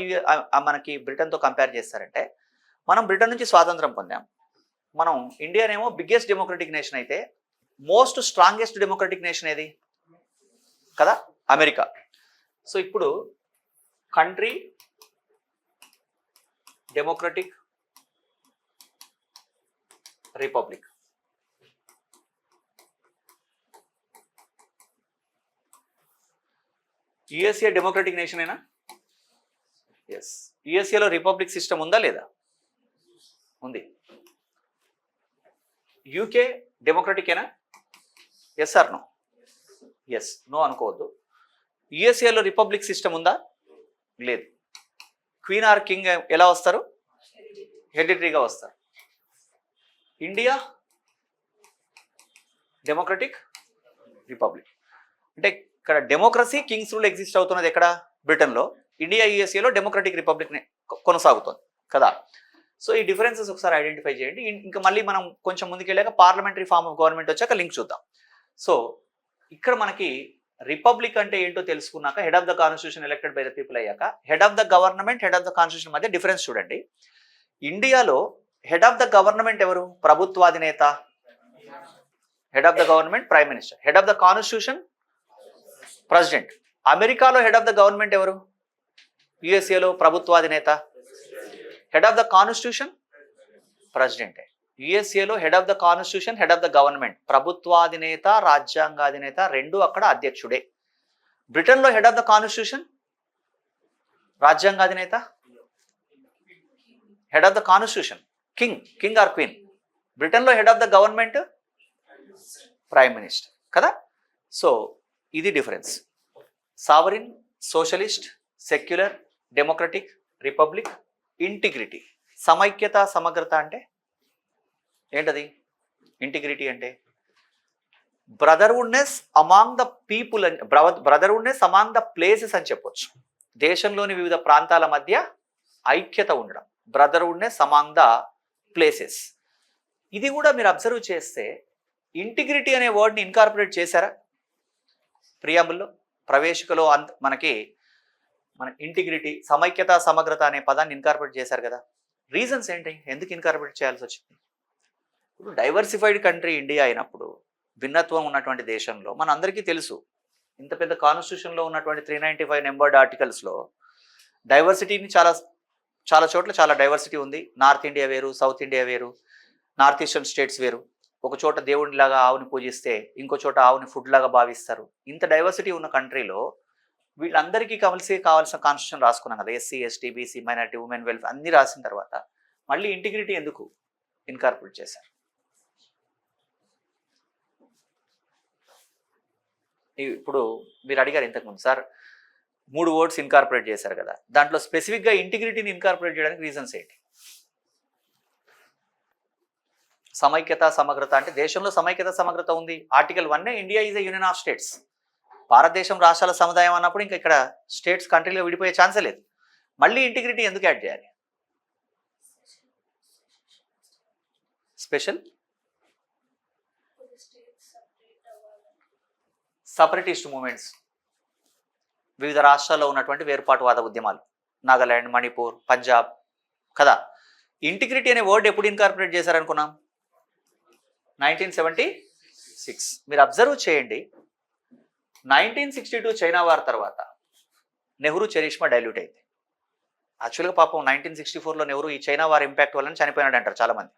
మనకి బ్రిటన్తో కంపేర్ చేస్తారంటే, మనం బ్రిటన్ నుంచి స్వాతంత్రం పొందాం. మనం ఇండియానేమో బిగ్గెస్ట్ డెమోక్రటిక్ నేషన్ అయితే మోస్ట్ స్ట్రాంగెస్ట్ డెమోక్రటిక్ నేషన్ ఏది కదా, అమెరికా. సో ఇప్పుడు country democratic republic. USA democratic nation ఏనా? ఎస్. యుఎస్ఏలో రిపబ్లిక్ సిస్టమ్ ఉందా లేదా? ఉంది. యూకే డెమోక్రటికేనా? Yes or no? Yes. No అనుకోవద్దు. యుఎస్ఏలో రిపబ్లిక్ సిస్టమ్ ఉందా? లేదు. క్వీన్ ఆర్ కింగ్ ఎలా వస్తారు? హెరిడిటరీగా వస్తారు. India democratic republic. అంటే ఇక్కడ డెమోక్రసీ కింగ్స్ రూల్ ఎగ్జిస్ట్ అవుతున్నది ఎక్కడ? బ్రిటన్లో. ఇండియా యుఎస్ఏలో డెమోక్రటిక్ రిపబ్లిక్ కొనసాగుతుంది కదా. సో ఈ డిఫరెన్సెస్ ఒకసారి ఐడెంటిఫై చేయండి. ఇంకా మళ్ళీ మనం కొంచెం ముందుకెళ్ళాక పార్లమెంటరీ ఫార్మ్ ఆఫ్ గవర్నమెంట్ వచ్చాక లింక్ చూద్దాం. సో ఇక్కడ మనకి రిపబ్లిక్ అంటే ఏంటో తెలుసుకున్నాక, head of the constitution elected by the people అయ్యాక, head of the government head of the constitution మధ్య డిఫరెన్స్ చూడండి. ఇండియాలో హెడ్ ఆఫ్ ద గవర్నమెంట్ ఎవరు? ప్రభుత్వాధినేత. Head of the government prime minister. Head of the constitution president. అమెరికాలో head of the government ఎవరు? యుఎస్ఏలో ప్రభుత్వాధినేత. Head of the constitution ప్రెసిడెంటే. యుఎస్ఏలో head of the constitution head of the government, ప్రభుత్వాధినేత రాజ్యాంగాధినేత రెండు అక్కడ అధ్యక్షుడే. బ్రిటన్లో హెడ్ ఆఫ్ ద కాన్స్టిట్యూషన్ రాజ్యాంగాధినేత, head of the constitution king or queen. బ్రిటన్లో head of the government prime minister కదా. సో ఇది difference. Sovereign, socialist, secular, democratic, republic, integrity. సమైక్యత సమగ్రత అంటే ఏంటది? ఇంటిగ్రిటీ అంటే బ్రదర్వుడ్నెస్ అమాంగ్ ద పీపుల్ అని, బ్రదర్వుడ్నెస్ అమాంగ్ ద ప్లేసెస్ అని చెప్పొచ్చు. దేశంలోని వివిధ ప్రాంతాల మధ్య ఐక్యత ఉండడం, బ్రదర్వుడ్నెస్ అమాంగ్ ద ప్లేసెస్. ఇది కూడా మీరు అబ్జర్వ్ చేస్తే ఇంటిగ్రిటీ అనే వర్డ్ని ఇన్కార్పొరేట్ చేశారా ప్రియాంబుల్లో? ప్రవేశికలో మనకి మన ఇంటిగ్రిటీ, సమైక్యత సమగ్రత అనే పదాన్ని ఇన్కార్పొరేట్ చేశారు కదా. రీజన్స్ ఏంటి? ఎందుకు ఇన్కార్పొరేట్ చేయాల్సి వచ్చింది? ఇప్పుడు డైవర్సిఫైడ్ కంట్రీ ఇండియా అయినప్పుడు, భిన్నత్వం ఉన్నటువంటి దేశంలో మన అందరికీ తెలుసు, ఇంత పెద్ద కాన్స్టిట్యూషన్లో ఉన్నటువంటి 395 నెంబర్డ్ ఆర్టికల్స్లో డైవర్సిటీని చాలా చోట్ల చాలా డైవర్సిటీ ఉంది. నార్త్ ఇండియా వేరు, సౌత్ ఇండియా వేరు, నార్త్ ఈస్టర్న్ స్టేట్స్ వేరు. ఒక చోట దేవుడిలాగా ఆవుని పూజిస్తే ఇంకో చోట ఆవుని ఫుడ్ లాగా భావిస్తారు. ఇంత డైవర్సిటీ ఉన్న కంట్రీలో వీళ్ళందరికీ కావాల్సిన కాన్స్టిట్యూషన్ రాసుకున్నాం కదా. SC, ST, BC, minority, women welfare అన్ని రాసిన తర్వాత మళ్ళీ ఇంటిగ్రిటీ ఎందుకు ఇన్కార్పొరేట్ చేశారు? ఇప్పుడు మీరు అడిగారు ఇంతకుముందు, సార్ 3 వర్డ్స్ ఇన్కార్పొరేట్ చేశారు కదా, దాంట్లో స్పెసిఫిక్గా ఇంటిగ్రిటీని ఇన్కార్పొరేట్ చేయడానికి రీజన్స్ ఏంటి? సమైక్యత సమగ్రత అంటే దేశంలో సమైక్యత సమగ్రత ఉంది. Article 1 India is a union of states. భారతదేశం రాష్ట్రాల సముదాయం అన్నప్పుడు ఇంకా ఇక్కడ స్టేట్స్ కంట్రీలో విడిపోయే ఛాన్సే లేదు. మళ్ళీ ఇంటిగ్రిటీ ఎందుకు యాడ్ చేయాలి? స్పెషల్ సపరేటిస్ట్ మూమెంట్స్, వివిధ రాష్ట్రాల్లో ఉన్నటువంటి వేర్పాటువాద ఉద్యమాలు, నాగాలాండ్, మణిపూర్, పంజాబ్ కదా. ఇంటిగ్రిటీ అనే వర్డ్ ఎప్పుడు ఇన్కార్పొరేట్ చేశారనుకున్నాం? 1976. మీరు అబ్జర్వ్ చేయండి, 1962 చైనా వార్ తర్వాత నెహ్రూ చరిష్మా డైల్యూట్ అయింది. యాక్చువల్గా పాపం 1964లో నెహ్రూ ఈ చైనా వార్ ఇంపాక్ట్ వల్ల చనిపోయినాడు అంటారు చాలామంది.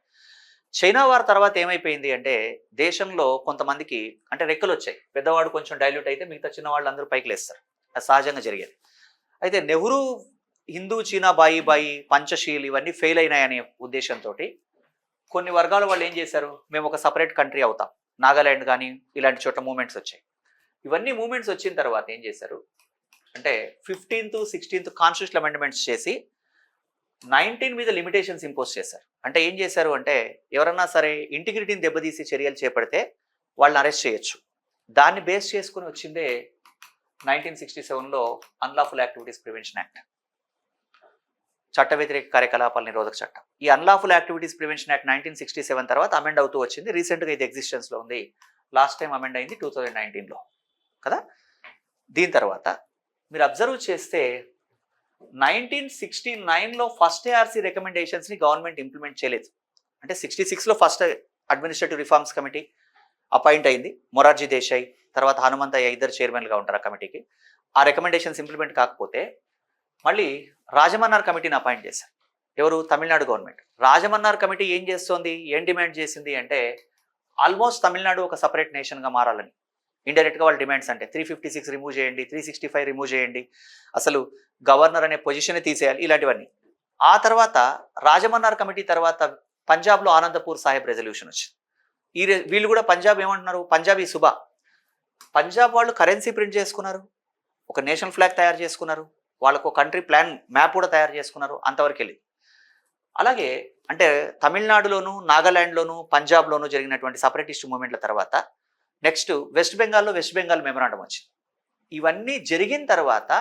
చైనా వార్ తర్వాత ఏమైపోయింది అంటే దేశంలో కొంతమందికి అంటే రెక్కలు వచ్చాయి. పెద్దవాడు కొంచెం డైల్యూట్ అయితే మిగతా చిన్న వాళ్ళు అందరూ పైకి లేస్తారు. అది సహజంగా జరిగేది. అయితే నెహ్రూ హిందూ, చీనా, బాయి, పంచశీల్ ఇవన్నీ ఫెయిల్ అయినాయనే ఉద్దేశంతో కొన్ని వర్గాల వాళ్ళు ఏం చేశారు, మేము ఒక సపరేట్ కంట్రీ అవుతాం. నాగాలాండ్ కానీ ఇలాంటి చోట్ల మూమెంట్స్ వచ్చాయి. ఇవన్నీ మూమెంట్స్ వచ్చిన తర్వాత ఏం చేశారు, అంటే 15th 16th కాన్స్టిట్యూషనల్ అమెండ్మెంట్స్ చేసి 19 మీద లిమిటేషన్స్ ఇంపోజ్ చేశారు. అంటే ఏం చేశారు అంటే ఎవరన్నా సరే ఇంటిగ్రిటీని దెబ్బతీసి చర్యలు చేపడితే వాళ్ళని అరెస్ట్ చేయొచ్చు. దాన్ని బేస్ చేసుకుని వచ్చిందే 1967లో అన్లాఫుల్ యాక్టివిటీస్ ప్రివెన్షన్ యాక్ట్, చట్ట వ్యతిరేక కార్యకలాపాల నిరోధక చట్టం. ఈ అన్లాఫుల్ యాక్టివిటీస్ ప్రివెన్షన్ యాక్ట్ 1967 తర్వాత అమెండ్ అవుతూ వచ్చింది. రీసెంట్గా ఇది ఎగ్జిస్టెన్స్లో ఉంది. లాస్ట్ టైం అమెండ్ అయింది 2019లో కదా. దీని తర్వాత మీరు అబ్జర్వ్ చేస్తే 1969లో ఫస్ట్ ఏఆర్సీ రికమెండేషన్స్ని గవర్నమెంట్ ఇంప్లిమెంట్ చేయలేదు. అంటే 66లో first administrative reforms committee appoint అయింది. మొరార్జీ దేశాయ్ తర్వాత హనుమంతయ్య ఇద్దరు చైర్మన్గా ఉంటారు ఆ కమిటీకి. ఆ రికమెండేషన్స్ ఇంప్లిమెంట్ కాకపోతే మళ్ళీ రాజమన్నార్ కమిటీని అపాయింట్ చేశారు. ఎవరు? తమిళనాడు గవర్నమెంట్. రాజమన్నార్ కమిటీ ఏం చేస్తోంది, ఏం డిమాండ్ చేసింది అంటే ఆల్మోస్ట్ తమిళనాడు ఒక సపరేట్ నేషన్గా మారాలని. ఇండైరెక్ట్గా వాళ్ళ డిమాండ్స్ అంటే 356 రిమూవ్ చేయండి, 365 రిమూవ్ చేయండి, అసలు గవర్నర్ అనే పొజిషన్ తీసేయాలి, ఇలాంటివన్నీ. ఆ తర్వాత రాజమన్నార్ కమిటీ తర్వాత పంజాబ్లో ఆనందపూర్ సాహెబ్ రెజల్యూషన్ వచ్చింది. వీళ్ళు కూడా పంజాబ్ ఏమంటున్నారు, పంజాబీ సుబా. పంజాబ్ వాళ్ళు కరెన్సీ ప్రింట్ చేసుకున్నారు, ఒక నేషనల్ ఫ్లాగ్ తయారు చేసుకున్నారు, వాళ్ళకు కంట్రీ ప్లాన్ మ్యాప్ కూడా తయారు చేసుకున్నారు. అంతవరకు వెళ్ళి అలాగే అంటే తమిళనాడులోను నాగాలాండ్లోను పంజాబ్లోను జరిగినటువంటి సపరేటిస్ట్ మూవ్మెంట్ల తర్వాత నెక్స్ట్ వెస్ట్ బెంగాల్ మెమరాండం వచ్చింది. ఇవన్నీ జరిగిన తర్వాత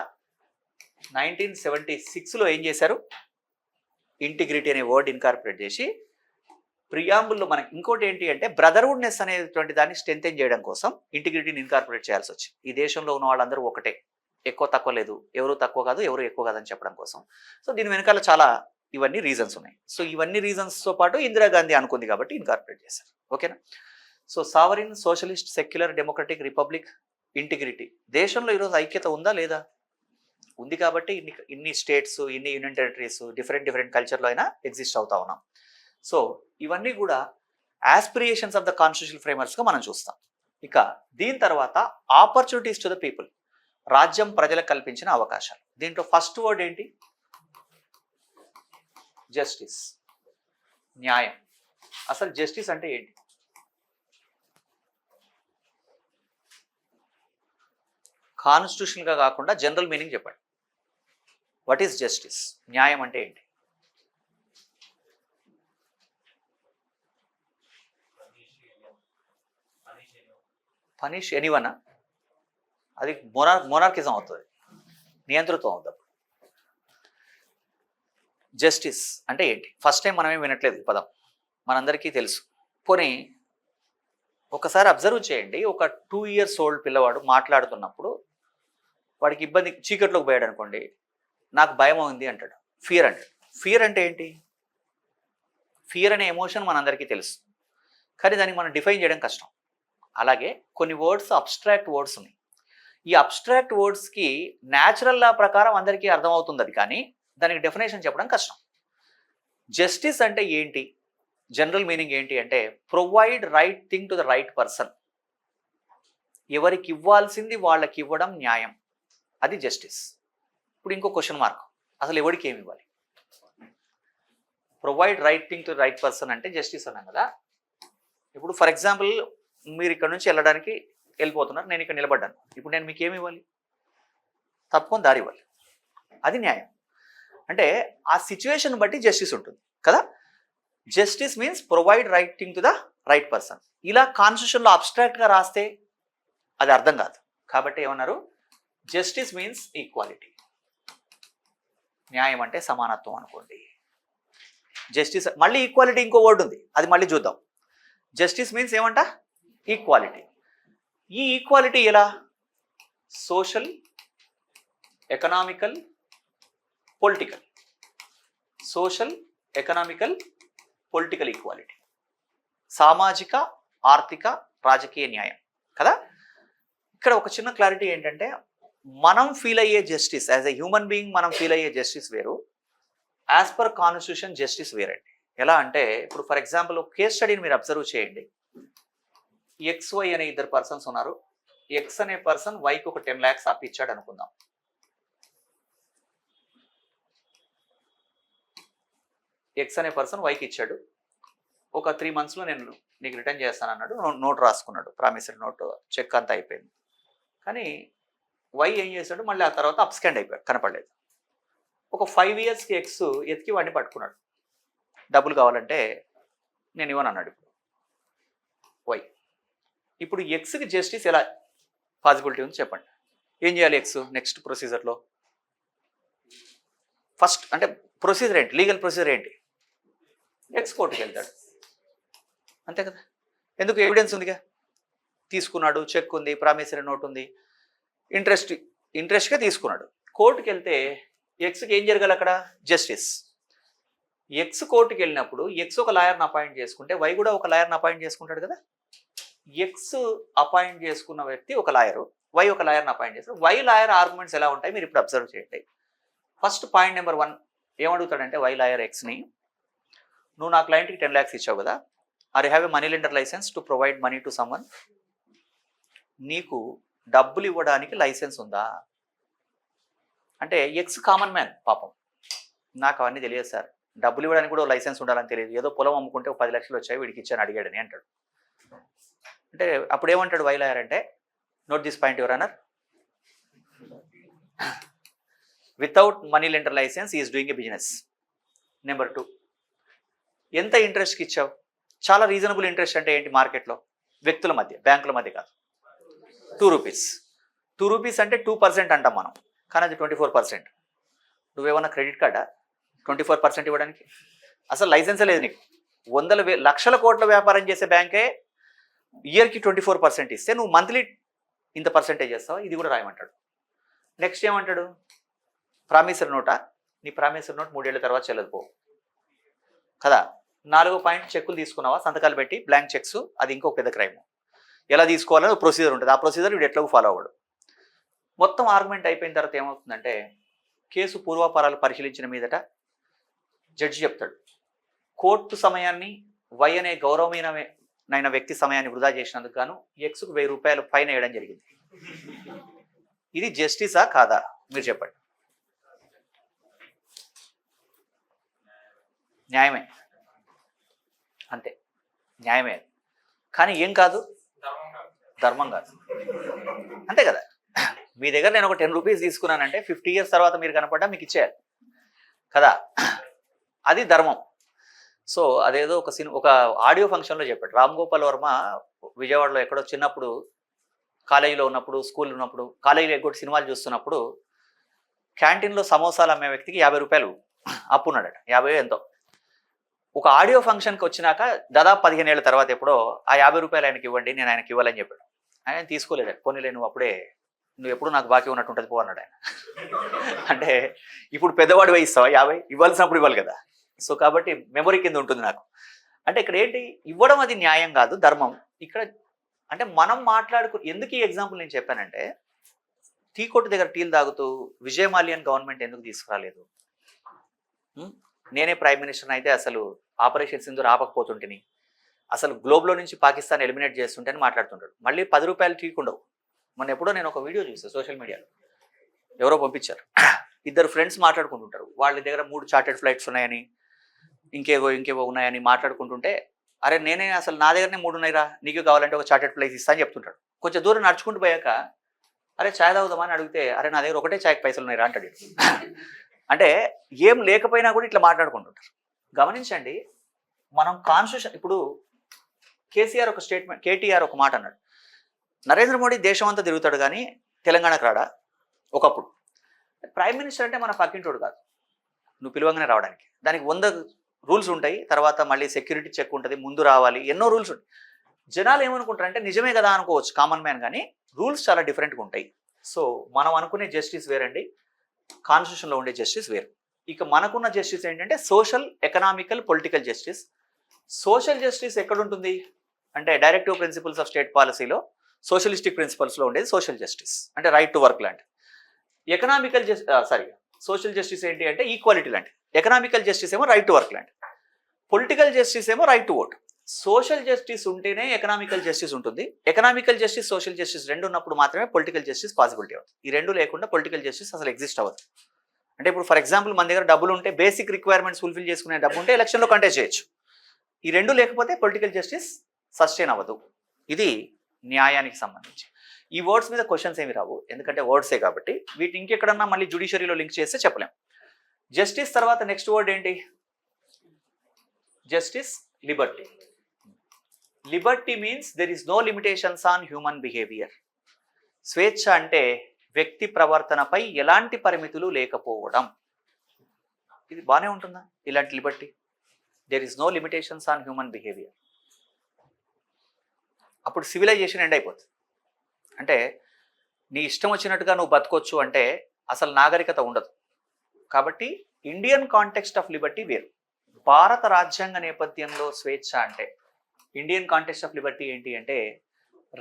1976లో ఏం చేశారు, ఇంటిగ్రిటీ అనే వర్డ్ ఇన్కార్పొరేట్ చేసి ప్రియాంబుల్లో మనకి ఇంకోటి ఏంటి అంటే బ్రదర్హుడ్నెస్ అనేటువంటి దాన్ని స్ట్రెంథెన్ చేయడం కోసం ఇంటిగ్రిటీని ఇన్కార్పొరేట్ చేయాల్సి వచ్చింది. ఈ దేశంలో ఉన్న వాళ్ళందరూ ఒకటే, ఎక్కువ తక్కువ లేదు, ఎవరు తక్కువ కాదు ఎవరు ఎక్కువ కాదని చెప్పడం కోసం. సో దీని వెనకాల చాలా ఇవన్నీ రీజన్స్ ఉన్నాయి. సో ఇవన్నీ రీజన్స్తో పాటు ఇందిరాగాంధీ అనుకుంది కాబట్టి ఇన్కార్పొరేట్ చేశారు. ఓకేనా. So sovereign, socialist, secular, democratic, republic, integrity. దేశంలో ఈరోజు ఐక్యత ఉందా లేదా? ఉంది కాబట్టి ఇన్ని స్టేట్స్, ఇన్ని యూనియన్ టెరిటరీస్ డిఫరెంట్ కల్చర్లో అయినా ఎగ్జిస్ట్ అవుతా ఉన్నాం. సో ఇవన్నీ కూడా ఆస్పిరేషన్స్ ఆఫ్ ద కాన్స్టిట్యూషనల్ ఫ్రేమర్స్గా మనం చూస్తాం. ఇక దీని తర్వాత ఆపర్చునిటీస్ టు ద పీపుల్, రాజ్యం ప్రజలకు కల్పించిన అవకాశాలు. దీంట్లో ఫస్ట్ వర్డ్ ఏంటి? జస్టిస్, న్యాయం. అసలు జస్టిస్ అంటే ఏంటి? కాన్స్టిట్యూషన్గా కాకుండా జనరల్ మీనింగ్ చెప్పండి. What is justice? న్యాయం అంటే ఏంటి? పనిష్ ఎనీవన్, అది మొనార్కిజం అవుతుంది, నియంతృత్వం అవుతుంది. జస్టిస్ అంటే ఏంటి? ఫస్ట్ టైం మనమేం వినట్లేదు ఈ పదం, మనందరికీ తెలుసు. పోనీ ఒకసారి అబ్జర్వ్ చేయండి, ఒక 2 years ఓల్డ్ పిల్లవాడు మాట్లాడుతున్నప్పుడు వాడికి ఇబ్బంది, చీకట్లోకి పోయాడు అనుకోండి, నాకు భయం ఉంది అంటాడు, ఫియర్ అంటాడు. ఫియర్ అంటే ఏంటి? ఫియర్ అనే ఎమోషన్ మనందరికీ తెలుసు, కానీ దాన్ని మనం డిఫైన్ చేయడం కష్టం. అలాగే కొన్ని వర్డ్స్ అబ్స్ట్రాక్ట్ వర్డ్స్ ఉన్నాయి. ఈ అబ్స్ట్రాక్ట్ వర్డ్స్కి న్యాచురల్ లా ప్రకారం అందరికీ అర్థమవుతుంది అది, కానీ దానికి డెఫినేషన్ చెప్పడం కష్టం. జస్టిస్ అంటే ఏంటి? జనరల్ మీనింగ్ ఏంటి అంటే provide right thing to the right person. ఎవరికి ఇవ్వాల్సింది వాళ్ళకి ఇవ్వడం న్యాయం, అది జస్టిస్. ఇప్పుడు ఇంకో క్వశ్చన్ మార్క్, అసలు ఎవరికి ఏమి ఇవ్వాలి? Provide right thing to the right person అంటే జస్టిస్ అన్నాం కదా. ఇప్పుడు ఫర్ ఎగ్జాంపుల్ మీరు ఇక్కడ నుంచి వెళ్ళిపోతున్నారు, నేను ఇక్కడ నిలబడ్డాను, ఇప్పుడు నేను మీకు ఏమి ఇవ్వాలి? తప్పకుండా దారి ఇవ్వాలి, అది న్యాయం. అంటే ఆ సిచ్యువేషన్ బట్టి జస్టిస్ ఉంటుంది కదా. Justice means provide right thing to the right person. ఇలా కాన్స్టిట్యూషన్లో అబ్స్ట్రాక్ట్గా రాస్తే అది అర్థం కాదు. కాబట్టి ఏమన్నారు? Justice means equality. న్యాయం అంటే సమానత్వం అనుకోండి. జస్టిస్ మళ్ళీ ఈక్వాలిటీ ఇంకో వర్డ్ ఉంది, అది మళ్ళీ చూద్దాం. జస్టిస్ మీన్స్ ఏమంట? ఈక్వాలిటీ. ఈ ఈక్వాలిటీ ఎలా? Social, economical, political. Social, economical, political equality. సామాజిక, ఆర్థిక, రాజకీయ న్యాయం కదా. ఇక్కడ ఒక చిన్న క్లారిటీ ఏంటంటే మనం ఫీల్ అయ్యే justice, as a human being మనం ఫీల్ అయ్యే జస్టిస్ వేరు, యాజ్ పర్ కాన్స్టిట్యూషన్ జస్టిస్ వేరండి. ఎలా అంటే ఇప్పుడు ఫర్ ఎగ్జాంపుల్ కేస్ స్టడీని మీరు అబ్జర్వ్ చేయండి. XY అనే ఇద్దరు పర్సన్స్ ఉన్నారు. X అనే పర్సన్ Yకి ఒక 10 lakhs అప్పిచ్చాడు అనుకుందాం. X అనే పర్సన్ Yకి ఇచ్చాడు. ఒక 3 monthsలో నేను నీకు రిటర్న్ చేస్తాను అన్నాడు. నోట్ రాసుకున్నాడు, ప్రామిసరీ నోట్, చెక్ అంతా అయిపోయింది. కానీ వై ఏం చేశాడు, మళ్ళీ ఆ తర్వాత అప్స్కాండ్ అయిపోయాడు, కనపడలేదు. ఒక 5 yearsకి ఎక్స్ ఎతికి వాడిని పట్టుకున్నాడు. డబ్బులు కావాలంటే నేను ఇవ్వను అన్నాడు. వై ఇప్పుడు ఎక్స్కి జస్టిస్ ఎలా పాసిబిలిటీ ఉంది చెప్పండి. ఏం చేయాలి ఎక్స్ నెక్స్ట్ ప్రొసీజర్లో? ఫస్ట్ అంటే ప్రొసీజర్ ఏంటి, లీగల్ ప్రొసీజర్ ఏంటి? ఎక్స్ కోర్టుకి వెళ్తాడు, అంతే కదా. ఎందుకు? ఎవిడెన్స్ ఉందిగా, తీసుకున్నాడు, చెక్ ఉంది, ప్రామిసరీ నోట్ ఉంది, ఇంట్రెస్ట్గా తీసుకున్నాడు. కోర్టుకి వెళ్తే ఎక్స్కి ఏం జరగాలి అక్కడ? జస్టిస్. ఎక్స్ కోర్టుకి వెళ్ళినప్పుడు ఎక్స్ ఒక లాయర్ని అపాయింట్ చేసుకుంటే వై కూడా ఒక లాయర్ని అపాయింట్ చేసుకుంటాడు కదా. ఎక్స్ అపాయింట్ చేసుకున్న వ్యక్తి ఒక లాయరు, వై ఒక లాయర్ని అపాయింట్ చేస్తారు. వై లాయర్ ఆర్గ్యుమెంట్స్ ఎలా ఉంటాయి మీరు ఇప్పుడు అబ్జర్వ్ చేయండి. ఫస్ట్ పాయింట్ నెంబర్ 1 ఏమడుగుతాడంటే వై లాయర్ ఎక్స్ని, నువ్వు నా క్లయింట్కి 10 lakhs ఇచ్చావు కదా, are you have a money lender licence to provide money to someone? నీకు డబ్బులు ఇవ్వడానికి లైసెన్స్ ఉందా అంటే ఎక్స్ కామన్ మ్యాన్, పాపం నాకు అవన్నీ తెలియదు సార్, డబ్బులు ఇవ్వడానికి కూడా లైసెన్స్ ఉండాలని తెలియదు, ఏదో పొలం అమ్ముకుంటే 10 lakhs వచ్చాయి వీడికి ఇచ్చాను అడిగాడని అంటాడు. అంటే అప్పుడు ఏమంటాడు వై లాయర్ అంటే, note this point your honour, without money lender licence is doing a business. Number 2, ఎంత ఇంట్రెస్ట్కి ఇచ్చావు? చాలా రీజనబుల్ ఇంట్రెస్ట్ అంటే ఏంటి మార్కెట్లో, వ్యక్తుల మధ్య, బ్యాంకుల మధ్య కాదు, 2 rupees. 2 rupees అంటే 2% అంటాం మనం, కానీ అది 24%. నువ్వేమన్నా క్రెడిట్ కార్డా 24% ఇవ్వడానికి? అసలు లైసెన్సే లేదు నీకు. లక్షల కోట్ల వ్యాపారం చేసే బ్యాంకే ఇయర్కి 24% ఇస్తే నువ్వు మంత్లీ ఇంత పర్సెంటేజ్ చేస్తావా? ఇది కూడా రాయమంటాడు. నెక్స్ట్ ఏమంటాడు, ప్రామిసరీ నోటా, నీ ప్రామిసరీ నోట్ 3 ఏళ్ల తర్వాత చెల్లదు కదా. 4వ పాయింట్, చెక్కులు తీసుకున్నావా, సంతకాలు పెట్టి బ్లాంక్ చెక్స్, అది ఇంకో పెద్ద క్రైమ్. ఎలా తీసుకోవాలని ప్రొసీజర్ ఉంటుంది, ఆ ప్రొసీజర్ వీడు ఎట్లా ఫాలో అవ్వడు. మొత్తం ఆర్గ్యుమెంట్ అయిపోయిన తర్వాత ఏమవుతుందంటే కేసు పూర్వాపరాలు పరిశీలించిన మీదట జడ్జి చెప్తాడు, కోర్టు సమయాన్ని వై అనే గౌరవమైన వ్యక్తి సమయాన్ని వృధా చేసినందుకు గాను ఎక్స్కు 1000 రూపాయలు ఫైన్ వేయడం జరిగింది. ఇది జస్టిసా కాదా మీరు చెప్పండి? న్యాయమే, అంతే, న్యాయమే. కానీ ఏం కాదు, ధర్మం కాదు, అంతే కదా. మీ దగ్గర నేను ఒక 10 rupees తీసుకున్నానంటే 50 years తర్వాత మీరు కనపడ్డా మీకు ఇచ్చేయాలి కదా, అది ధర్మం. సో అదేదో ఒక ఆడియో ఫంక్షన్లో చెప్పాడు రామ్ గోపాల్ వర్మ, విజయవాడలో ఎక్కడో చిన్నప్పుడు కాలేజీలో ఉన్నప్పుడు, స్కూల్ ఉన్నప్పుడు, కాలేజీలో ఎగ్గొట్టి సినిమాలు చూస్తున్నప్పుడు క్యాంటీన్లో సమోసాలు అమ్మే వ్యక్తికి 50 రూపాయలు అప్పు ఉన్నాడట, 50 ఎంతో. ఒక ఆడియో ఫంక్షన్కి వచ్చినాక దాదాపు 15 ఏళ్ల తర్వాత ఎప్పుడో ఆ 50 రూపాయలు ఆయనకి ఇవ్వండి, నేను ఆయనకి ఇవ్వాలని చెప్పాడు. ఆయన తీసుకోలేదు. పోనీలే, నువ్వు ఎప్పుడు నాకు బాకీ ఉన్నట్టు ఉంటుంది పో అన్నాడు ఆయన. అంటే ఇప్పుడు పెద్దవాడు వేయిస్తావా 50? ఇవ్వాల్సినప్పుడు ఇవ్వాలి కదా. సో కాబట్టి మెమొరీ కింద ఉంటుంది నాకు. అంటే ఇక్కడ ఏంటి, ఇవ్వడం అది న్యాయం కాదు, ధర్మం. ఇక్కడ అంటే మనం ఎందుకు ఈ ఎగ్జాంపుల్ నేను చెప్పానంటే, టీ కొట్టు దగ్గర టీలు తాగుతూ విజయ్ మాల్యన్ గవర్నమెంట్ ఎందుకు తీసుకురాలేదు, నేనే ప్రైమ్ మినిస్టర్ అయితే అసలు ఆపరేషన్ సింధూర్ ఆపకపోతుంటిని, అసలు గ్లోబ్లో నుంచి పాకిస్తాన్ ఎలిమినేట్ చేస్తుంటే అని మాట్లాడుతుంటాడు. మళ్ళీ 10 రూపాయలు టీకి ఉండవు. మొన్న ఎప్పుడో నేను ఒక వీడియో చూసాను సోషల్ మీడియాలో, ఎవరో పంపించారు, 2 ఫ్రెండ్స్ మాట్లాడుకుంటుంటారు, వాళ్ళ దగ్గర 3 చార్టెడ్ ఫ్లైట్స్ ఉన్నాయని, ఇంకేవో ఉన్నాయని మాట్లాడుకుంటుంటే, అరే నేనే అసలు నా దగ్గరనే 3 ఉన్నాయిరా, నీకు కావాలంటే ఒక చార్టెడ్ ఫ్లైట్ ఇస్తా అని చెప్తుంటాడు. కొంచెం దూరం నడుచుకుంటూ పోయాక, అరే ఛాయ్ తాగుదామా అని అడిగితే, అరే నా దగ్గర ఒకటే ఛాయ్కి పైసలు ఉన్నాయిరా అంటాడు. అంటే ఏం లేకపోయినా కూడా ఇట్లా మాట్లాడుకుంటుంటారు. గమనించండి, మనం కాన్స్టిట్యూషన్, ఇప్పుడు కేటీఆర్ ఒక మాట అన్నాడు, నరేంద్ర మోడీ దేశం అంతా తిరుగుతాడు కానీ తెలంగాణకు రాడా ఒకప్పుడు. ప్రైమ్ మినిస్టర్ అంటే మన పక్కింటోడు కాదు, నువ్వు పిలవంగానే రావడానికి. దానికి 100 రూల్స్ ఉంటాయి, తర్వాత మళ్ళీ సెక్యూరిటీ చెక్ ఉంటుంది, ముందు రావాలి, ఎన్నో రూల్స్ ఉంటాయి. జనాలు ఏమనుకుంటారంటే నిజమే కదా అనుకోవచ్చు కామన్ మ్యాన్, కానీ రూల్స్ చాలా డిఫరెంట్గా ఉంటాయి. సో మనం అనుకునే జస్టిస్ వేరండి, కాన్స్టిట్యూషన్లో ఉండే జస్టిస్ వేరు. ఇక మనకున్న జస్టిస్ ఏంటంటే social, economical, political justice. Social justice ఎక్కడుంటుంది అంటే డైరెక్టివ్ ప్రిన్సిపల్స్ ఆఫ్ స్టేట్ పాలసీలో సోషలిస్టిక్ ప్రిన్సిపల్స్లో ఉండేది సోషల్ జస్టిస్, అంటే రైట్ టు వర్క్ లాంటి. సోషల్ జస్టిస్ ఏంటి అంటే ఈక్వాలిటీ లాంటి. ఎకనామికల్ జస్టిస్ ఏమో రైట్ టు వర్క్ లాంటి. పొలిటికల్ జస్టిస్ ఏమో right to vote. Social justice ఉంటేనే ఎకనామికల్ జస్టిస్ ఉంటుంది. ఎకనామికల్ జస్టిస్, సోషల్ జస్టిస్ రెండు ఉన్నప్పుడు మాత్రమే పొలిటికల్ జస్టిస్ పాసిబిలిటీ అవుతుంది. ఈ రెండు లేకుండా పొలిటికల్ జస్టిస్ అసలు ఎగ్జిస్ట్ అవ్వదు. అంటే ఇప్పుడు ఫర్ ఎగ్జాంపుల్ మన దగ్గర డబ్బులు ఉంటే, బేసిక్ రిక్వైర్మెంట్స్ ఫుల్ఫిల్ చేసుకునే డబ్బు ఉంటే ఎలక్షన్లో కంటెస్ట్ చేయొచ్చు. ఈ రెండు లేకపోతే పొలిటికల్ జస్టిస్ సస్టైన్ అవ్వదు. ఇది న్యాయానికి సంబంధించి. ఈ వర్డ్స్ మీద క్వశ్చన్స్ ఏమి రావు, ఎందుకంటే వర్డ్సే కాబట్టి. వీటి ఇంకెక్కడన్నా మళ్ళీ జ్యుడిషియరీలో లింక్ చేస్తే చెప్పలేం. జస్టిస్ తర్వాత నెక్స్ట్ వర్డ్ ఏంటి? Justice, liberty. Liberty means there is no limitations on human behaviour. స్వేచ్ఛ అంటే వ్యక్తి ప్రవర్తనపై ఎలాంటి పరిమితులు లేకపోవడం. ఇది బాగానే ఉంటుందా ఇలాంటి liberty? There is no limitations on human behaviour. అప్పుడు సివిలైజేషన్ ఎండ్ అయిపోతుంది. అంటే నీ ఇష్టం వచ్చినట్టుగా నువ్వు బతకొచ్చు అంటే అసలు నాగరికత ఉండదు. కాబట్టి ఇండియన్ కాంటెక్స్ట్ ఆఫ్ లిబర్టీ వేరు. భారత రాజ్యాంగ నేపథ్యంలో స్వేచ్ఛ అంటే, ఇండియన్ కాంటెక్స్ట్ ఆఫ్ లిబర్టీ ఏంటి అంటే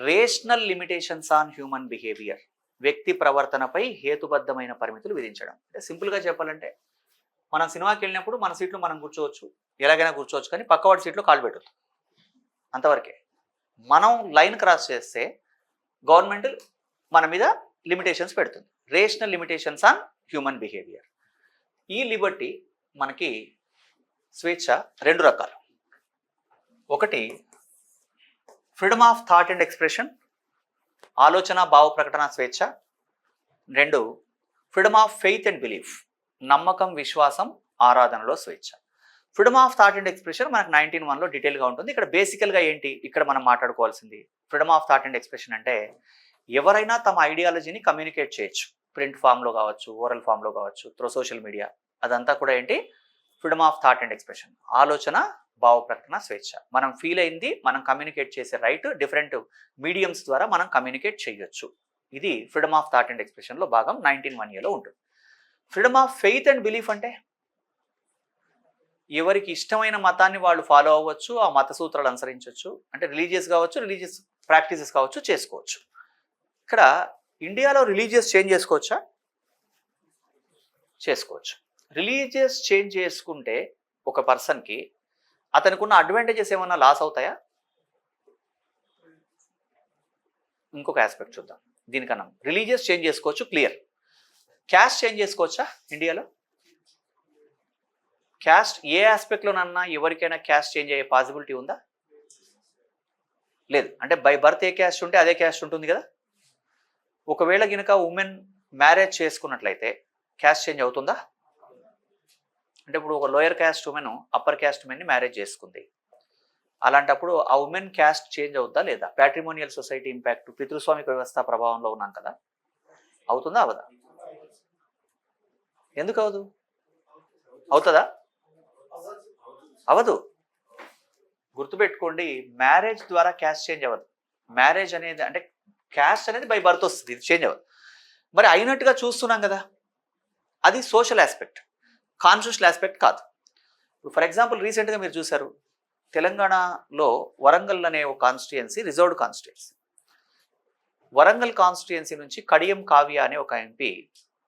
rational limitations on human behaviour. వ్యక్తి ప్రవర్తనపై హేతుబద్ధమైన పరిమితులు విధించడం. అంటే సింపుల్గా చెప్పాలంటే మనం సినిమాకి వెళ్ళినప్పుడు మన సీట్లో మనం కూర్చోవచ్చు, ఎలాగైనా కూర్చోవచ్చు, కానీ పక్కవాడి సీట్లో కాలు పెట్టదు, అంతవరకే. మనం లైన్ క్రాస్ చేస్తే గవర్నమెంట్ మన మీద లిమిటేషన్స్ పెడుతుంది. Rational limitations on human behaviour. ఈ లిబర్టీ మనకి స్వేచ్ఛ రెండు రకాలు. ఒకటి freedom of thought and expression, ఆలోచన భావ ప్రకటన స్వేచ్ఛ. రెండు freedom of faith and belief, నమ్మకం విశ్వాసం ఆరాధనలో స్వేచ్ఛ. Freedom of thought and expression మనకు 19(1)లో డీటెయిల్గా ఉంటుంది. ఇక్కడ బేసికల్గా ఏంటి ఇక్కడ మనం మాట్లాడుకోవాల్సింది, freedom of thought and expression అంటే ఎవరైనా తమ ఐడియాలజీని కమ్యూనికేట్ చేయొచ్చు. ప్రింట్ ఫామ్లో కావచ్చు, ఓరల్ ఫామ్లో కావచ్చు, త్రూ సోషల్ మీడియా. అదంతా కూడా ఏంటి freedom of thought and expression. ఆలోచన భావ ప్రకటన స్వేచ్ఛ. మనం ఫీల్ అయింది మనం కమ్యూనికేట్ చేసే రైట్ డిఫరెంట్ మీడియంస్ ద్వారా మనం కమ్యూనికేట్ చేయొచ్చు. ఇది ఫ్రీడమ్ ఆఫ్ థాట్ అండ్ ఎక్స్ప్రెషన్లో భాగం 19(1)లో ఉంటుంది. Freedom of faith and belief అంటే ఎవరికి ఇష్టమైన మతాన్ని వాళ్ళు ఫాలో అవ్వచ్చు, ఆ మత సూత్రాలు అనుసరించవచ్చు. అంటే రిలీజియస్ కావచ్చు, రిలీజియస్ ప్రాక్టీసెస్ కావచ్చు, చేసుకోవచ్చు. ఇక్కడ ఇండియాలో రిలీజియస్ చేంజ్ చేసుకోవచ్చా? చేసుకోవచ్చు. రిలీజియస్ చేంజ్ చేసుకుంటే ఒక పర్సన్కి అతనికి ఉన్న అడ్వాంటేజెస్ ఏమన్నా లాస్ అవుతాయా? ఇంకొక ఆస్పెక్ట్ చూద్దాం దీనికన్నా. రిలీజియస్ చేంజ్ చేసుకోవచ్చు, క్లియర్. క్యాస్ట్ చేంజ్ చేసుకోవచ్చా ఇండియాలో? క్యాస్ట్ ఏ ఆస్పెక్ట్లోనన్నా ఎవరికైనా క్యాస్ట్ చేంజ్ అయ్యే పాసిబిలిటీ ఉందా? లేదు. అంటే బై బర్త్ ఏ క్యాస్ట్ ఉంటే అదే క్యాస్ట్ ఉంటుంది కదా. ఒకవేళ కనుక ఉమెన్ మ్యారేజ్ చేసుకున్నట్లయితే క్యాస్ట్ చేంజ్ అవుతుందా? అంటే ఇప్పుడు ఒక lower caste women upper caste ఉమెన్ని మ్యారేజ్ చేసుకుంది, అలాంటప్పుడు ఆ ఉమెన్ క్యాస్ట్ చేంజ్ అవుతుందా లేదా? ప్యాట్రిమోనియల్ సొసైటీ ఇంపాక్ట్, పితృస్వామిక వ్యవస్థ ప్రభావంలో ఉన్నాం కదా, అవుతుందా అవదా? ఎందుకు అవదు? అవుతుందా? అవదు. గుర్తుపెట్టుకోండి, మ్యారేజ్ ద్వారా క్యాస్ట్ చేంజ్ అవ్వదు. మ్యారేజ్ అనేది అంటే క్యాస్ట్ అనేది బై బర్త్ వస్తుంది, ఇది చేంజ్ అవ్వదు. మరి అయినట్టుగా చూస్తున్నాం కదా, అది సోషల్ ఆస్పెక్ట్, కాన్స్టిట్యూషనల్ ఆస్పెక్ట్ కాదు. ఫర్ ఎగ్జాంపుల్ రీసెంట్గా మీరు చూశారు, తెలంగాణలో వరంగల్ అనే ఒక constituency reserved constituency. Warangal constituency నుంచి కడియం కావ్య అనే ఒక ఎంపీ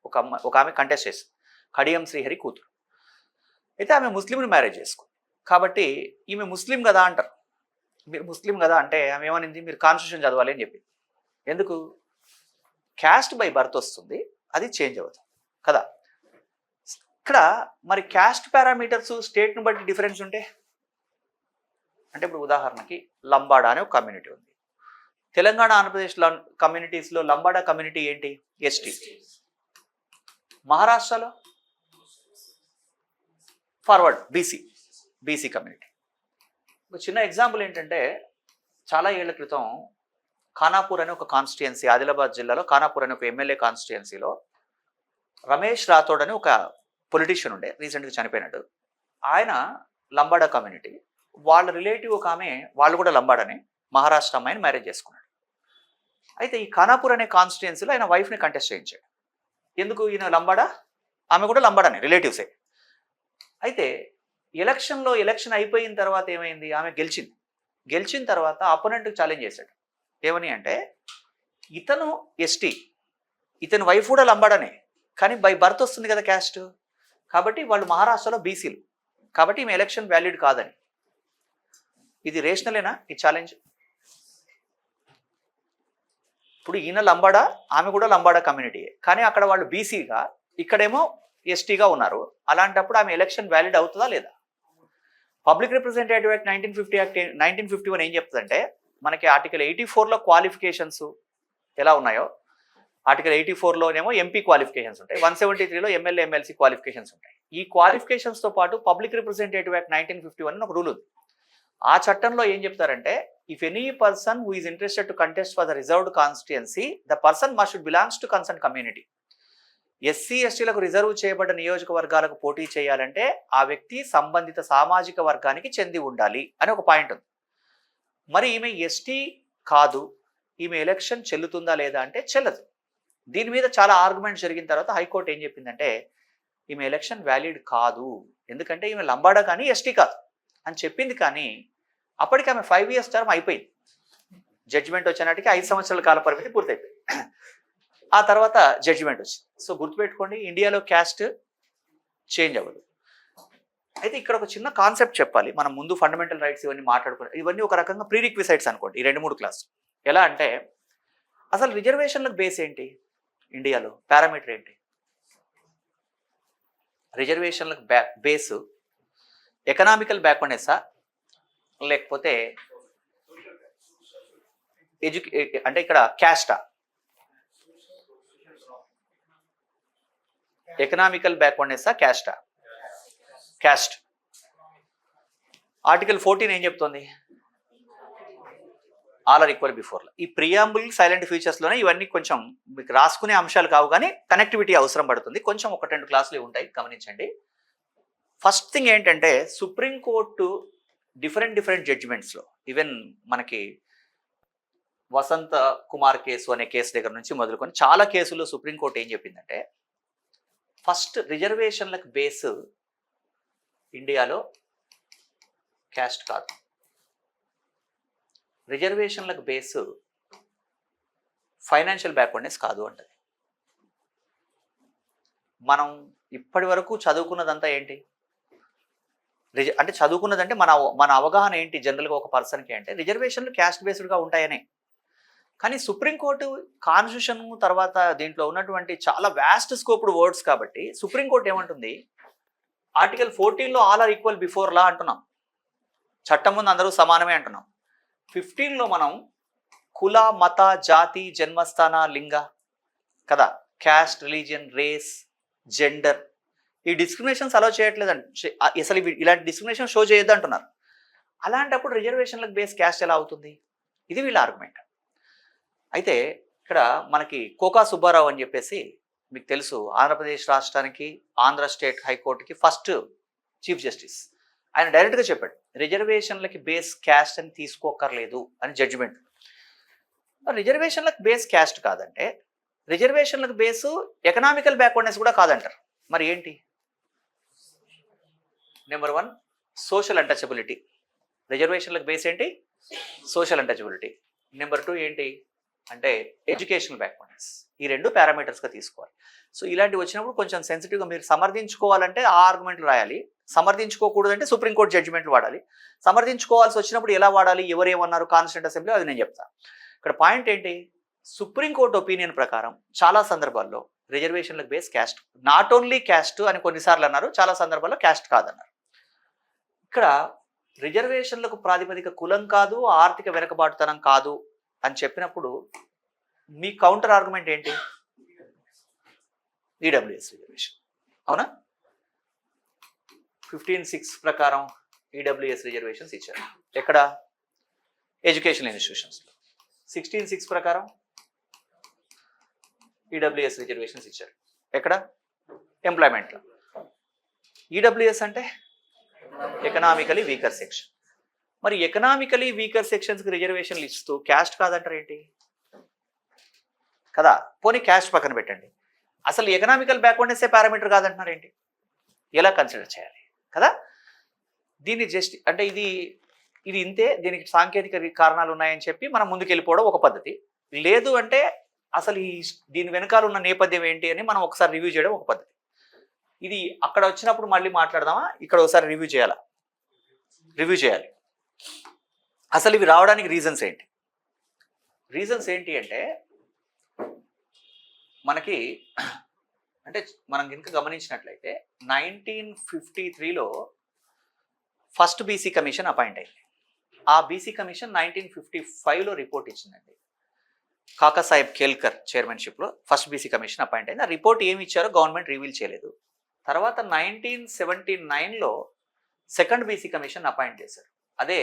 ఒక ఆమె కంటెస్ట్ చేసింది, కడియం శ్రీహరి కూతురు. అయితే ఆమె ముస్లింని మ్యారేజ్ చేసుకుంది. కాబట్టి ఈమె ముస్లిం కదా అంటారు. మీరు ముస్లిం కదా అంటే ఆమె ఏమనింది, మీరు కాన్స్టిట్యూషన్ చదవాలి అని చెప్పి. ఎందుకు? క్యాస్ట్ బై బర్త్ వస్తుంది, అది చేంజ్ అవ్వదు కదా. ఇక్కడ మరి క్యాస్ట్ పారామీటర్స్ స్టేట్ని బట్టి డిఫరెన్స్ ఉంటే, అంటే ఇప్పుడు ఉదాహరణకి లంబాడా అనే ఒక కమ్యూనిటీ ఉంది. తెలంగాణ ఆంధ్రప్రదేశ్లో కమ్యూనిటీస్లో లంబాడా కమ్యూనిటీ ఏంటి? ఎస్టీ. మహారాష్ట్రలో ఫార్వర్డ్ బీసీ కమ్యూనిటీ. ఒక చిన్న ఎగ్జాంపుల్ ఏంటంటే, చాలా ఏళ్ల క్రితం ఖానాపూర్ అనే ఒక కాన్స్టిట్యుయెన్సీ, ఆదిలాబాద్ జిల్లాలో ఖానాపూర్ అనే ఒక ఎమ్మెల్యే కాన్స్టిట్యుయెన్సీలో రమేష్ రాథోడ్ అని ఒక పొలిటీషియన్ ఉండే, రీసెంట్గా చనిపోయినాడు. ఆయన లంబాడా కమ్యూనిటీ. వాళ్ళ రిలేటివ్ ఒక ఆమె, వాళ్ళు కూడా లంబాడానే, మహారాష్ట్ర అమ్మాయిని మ్యారేజ్ చేసుకున్నాడు. అయితే ఈ ఖానాపూర్ అనే కాన్స్టిట్యుయెన్సీలో ఆయన వైఫ్ని కంటెస్ట్ చేయించాడు. ఎందుకు? ఈయన లంబాడా, ఆమె కూడా లంబాడానే, రిలేటివ్సే. అయితే ఎలక్షన్ అయిపోయిన తర్వాత ఏమైంది, ఆమె గెలిచిన తర్వాత అపోనెంట్కి ఛాలెంజ్ చేశాడు. ఏమని అంటే, ఇతను ఎస్టీ, ఇతని వైఫ్ కూడా లంబాడానే, కానీ బై బర్త్ వస్తుంది కదా క్యాస్ట్, కాబట్టి వాళ్ళు మహారాష్ట్రలో బీసీలు, కాబట్టి ఈమె ఎలక్షన్ వ్యాలిడ్ కాదని. ఇది రేషనలేనా ఈ ఛాలెంజ్? ఇప్పుడు ఈయన లంబాడా, ఆమె కూడా లంబాడా కమ్యూనిటీయే, కానీ అక్కడ వాళ్ళు బీసీగా, ఇక్కడేమో ఎస్టీగా ఉన్నారు. అలాంటప్పుడు ఆమె ఎలక్షన్ వ్యాలిడ్ అవుతుందా లేదా? పబ్లిక్ రిప్రజెంటేటివ్ యాక్ట్ 1950 1951 ఏం చెప్తుందంటే, మనకి ఆర్టికల్ 84లో క్వాలిఫికేషన్స్, ఎలా ఉన్నాయో ఆర్టికల్ 84లోనేమో ఎంపీ క్వాలిఫికేషన్స్ ఉంటాయి, 173లో ఎమ్మెల్యే ఎమ్మెల్సీ క్వాలిఫికేషన్స్ ఉంటాయి. ఈ క్వాలిఫికేషన్స్తో పాటు పబ్లిక్ రిప్రజెంటేటివ్ యాక్ట్ 1951 అని ఒక రూల్ ఉంది. ఆ చట్టంలో ఏం చెప్తారంటే, if any person who is interested to contest for the reserved constituency the person must belongs to concern community. SC ఎస్టీలకు రిజర్వ్ చేయబడ్డ నియోజకవర్గాలకు పోటీ చేయాలంటే ఆ వ్యక్తి సంబంధిత సామాజిక వర్గానికి చెంది ఉండాలి అని ఒక పాయింట్ ఉంది. మరి ఈమె ఎస్టీ కాదు, ఈమె ఎలక్షన్ చెల్లుతుందా లేదా అంటే చెల్లదు. దీని మీద చాలా ఆర్గ్యుమెంట్ జరిగిన తర్వాత హైకోర్టు ఏం చెప్పిందంటే, ఈమె ఎలక్షన్ వ్యాలిడ్ కాదు, ఎందుకంటే ఈమె లంబాడా కానీ ఎస్టీ కాదు అని చెప్పింది. కానీ అప్పటికి ఆమె 5 years టర్మ్ అయిపోయింది. జడ్జిమెంట్ వచ్చేనాటికి 5 సంవత్సరాల కాల పరిమితి పూర్తయిపోయింది. ఆ తర్వాత జడ్జిమెంట్ వచ్చింది. సో గుర్తుపెట్టుకోండి, ఇండియాలో క్యాస్ట్ చేంజ్ అవ్వదు. అయితే ఇక్కడ ఒక చిన్న కాన్సెప్ట్ చెప్పాలి. మనం ముందు ఫండమెంటల్ రైట్స్ ఇవన్నీ మాట్లాడుకున్నాం. ఇవన్నీ ఒక రకంగా ప్రీ రిక్విసైట్స్ అనుకోండి, ఈ 2-3 క్లాస్. ఎలా అంటే, అసలు రిజర్వేషన్లకు బేస్ ఏంటి ఇండియాలో, పారామీటర్ ఏంటి? రిజర్వేషన్లకు బేసు ఎకనామికల్ బ్యాక్వర్డ్నెస్సా, లేకపోతే అంటే ఇక్కడ క్యాస్టా? ఎకనామికల్ బ్యాక్వర్డ్నెస్సా, క్యాస్టా? క్యాస్ట్. ఆర్టికల్ 14 ఏం చెప్తోంది? All are equal before law. ఈ ప్రియాంబుల్ సైలెంట్ ఫీచర్స్లోనే ఇవన్నీ కొంచెం మీకు రాసుకునే అంశాలు కావు, కానీ కనెక్టివిటీ అవసరం పడుతుంది. కొంచెం 1-2 క్లాసులు ఉంటాయి, గమనించండి. ఫస్ట్ థింగ్ ఏంటంటే, సుప్రీంకోర్టు డిఫరెంట్ జడ్జిమెంట్స్లో, ఈవెన్ మనకి వసంత కుమార్ కేసు అనే కేసు దగ్గర నుంచి మొదలుకొని చాలా కేసుల్లో సుప్రీంకోర్టు ఏం చెప్పిందంటే, ఫస్ట్ రిజర్వేషన్లకు బేస్ ఇండియాలో క్యాస్ట్ కాదు, రిజర్వేషన్లకు బేస్ ఫైనాన్షియల్ బ్యాక్వర్డ్నెస్ కాదు అంటది. మనం ఇప్పటి వరకు చదువుకున్నదంతా ఏంటి అంటే, చదువుకున్నదంటే మన అవగాహన ఏంటి జనరల్గా ఒక పర్సన్కి అంటే, రిజర్వేషన్లు క్యాస్ట్ బేస్డ్గా ఉంటాయనే. కానీ సుప్రీంకోర్టు కాన్స్టిట్యూషన్ తర్వాత దీంట్లో ఉన్నటువంటి చాలా వ్యాస్ట్ స్కోప్డ్ వర్డ్స్ కాబట్టి సుప్రీంకోర్టు ఏమంటుంది, ఆర్టికల్ 14లో all are equal before law అంటున్నాం, చట్టం ముందు అందరూ సమానమే అంటున్నాం. 15లో మనం కుల, మత, జాతి, జన్మస్థాన, లింగ కదా, క్యాస్ట్, రిలీజియన్, రేస్, జెండర్, ఈ డిస్క్రిమినేషన్స్ అలో చేయట్లేదండి. అసలు ఇలాంటి డిస్క్రిమినేషన్ షో చేయొద్దు అంటున్నారు. అలాంటప్పుడు రిజర్వేషన్లకు బేస్ క్యాస్ట్ ఎలా అవుతుంది? ఇది వీళ్ళ ఆర్గ్యుమెంట్. అయితే ఇక్కడ మనకి కోకా సుబ్బారావు అని చెప్పేసి మీకు తెలుసు, ఆంధ్రప్రదేశ్ రాష్ట్రానికి ఆంధ్ర స్టేట్ హైకోర్టుకి ఫస్ట్ చీఫ్ జస్టిస్. ఆయన డైరెక్ట్గా చెప్పాడు, రిజర్వేషన్లకి బేస్ క్యాస్ట్ అని తీసుకోకర్లేదు అని జడ్జిమెంట్. రిజర్వేషన్లకు బేస్ క్యాస్ట్ కాదంటే, రిజర్వేషన్లకు బేసు ఎకనామికల్ బ్యాక్వర్డ్నెస్ కూడా కాదంటారు. మరి ఏంటి? Number 1 social untouchability. రిజర్వేషన్లకు బేస్ ఏంటి? Social untouchability. నెంబర్ 2 ఏంటి అంటే ఎడ్యుకేషనల్ బ్యాక్వర్డ్నెస్. ఈ 2 పారామీటర్స్గా తీసుకోవాలి. సో ఇలాంటివి వచ్చినప్పుడు కొంచెం సెన్సిటివ్గా మీరు సమర్థించుకోవాలంటే ఆ ఆర్గ్యుమెంట్లు రాయాలి, సమర్థించుకోకూడదంటే సుప్రీంకోర్టు జడ్జిమెంట్లు వాడాలి. సమర్థించుకోవాల్సి వచ్చినప్పుడు ఎలా వాడాలి, ఎవరేమన్నారు కాన్స్టిట్యూంట్ అసెంబ్లీ, అది నేను చెప్తాను. ఇక్కడ పాయింట్ ఏంటి, సుప్రీంకోర్టు ఒపీనియన్ ప్రకారం చాలా సందర్భాల్లో రిజర్వేషన్లకు base caste, not only caste అని కొన్నిసార్లు అన్నారు, చాలా సందర్భాల్లో క్యాస్ట్ కాదన్నారు. ఇక్కడ రిజర్వేషన్లకు ప్రాతిపదిక కులం కాదు, ఆర్థిక వెనుకబాటుతనం కాదు అని చెప్పినప్పుడు మీ కౌంటర్ ఆర్గ్యుమెంట్ ఏంటి? EWS reservation. అవునా? 15(6) ప్రకారం ఈడబ్ల్యూఎస్ రిజర్వేషన్స్ ఇచ్చారు. ఎక్కడ? ఎడ్యుకేషనల్ ఇన్స్టిట్యూషన్స్లో. 16(6) ప్రకారం ఈడబ్ల్యూఎస్ రిజర్వేషన్స్ ఇచ్చారు. ఎక్కడ? ఎంప్లాయ్మెంట్లో. ఈడబ్ల్యూఎస్ అంటే ఎకనామికలీ వీకర్ సెక్షన్. మరి ఎకనామికలీ వీకర్ సెక్షన్స్కి రిజర్వేషన్లు ఇస్తూ క్యాస్ట్ కాదంటారు ఏంటి కదా? పోనీ క్యాస్ట్ పక్కన పెట్టండి, అసలు ఎకనామికల్ బ్యాక్వర్డ్నెస్సే పారామీటర్ కాదంటున్నారు ఏంటి? ఎలా కన్సిడర్ చేయాలి కదా? దీన్ని జస్ట్ అంటే ఇది ఇంతే, దీనికి సాంకేతిక కారణాలు ఉన్నాయని చెప్పి మనం ముందుకు వెళ్ళిపోవడం ఒక పద్ధతి. లేదు అంటే అసలు దీని వెనకాల ఉన్న నేపథ్యం ఏంటి అని మనం ఒకసారి రివ్యూ చేయడం ఒక పద్ధతి. ఇది అక్కడ వచ్చినప్పుడు మళ్ళీ మాట్లాడదామా, ఇక్కడ ఒకసారి రివ్యూ చేయాలి. అసలు ఇవి రావడానికి రీజన్స్ ఏంటి? రీజన్స్ ఏంటి అంటే, మనకి అంటే మనం కనుక గమనించినట్లయితే 1953లో ఫస్ట్ బీసీ కమిషన్ అపాయింట్ అయింది. ఆ బీసీ కమిషన్ 1955లో రిపోర్ట్ ఇచ్చిందండి. కాకా సాహెబ్ కేల్కర్ చైర్మన్షిప్లో ఫస్ట్ బీసీ కమిషన్ అపాయింట్ అయింది. ఆ రిపోర్ట్ ఏమి ఇచ్చారో గవర్నమెంట్ రివీల్ చేయలేదు. తర్వాత 1979లో సెకండ్ బీసీ కమిషన్ అపాయింట్ చేశారు, అదే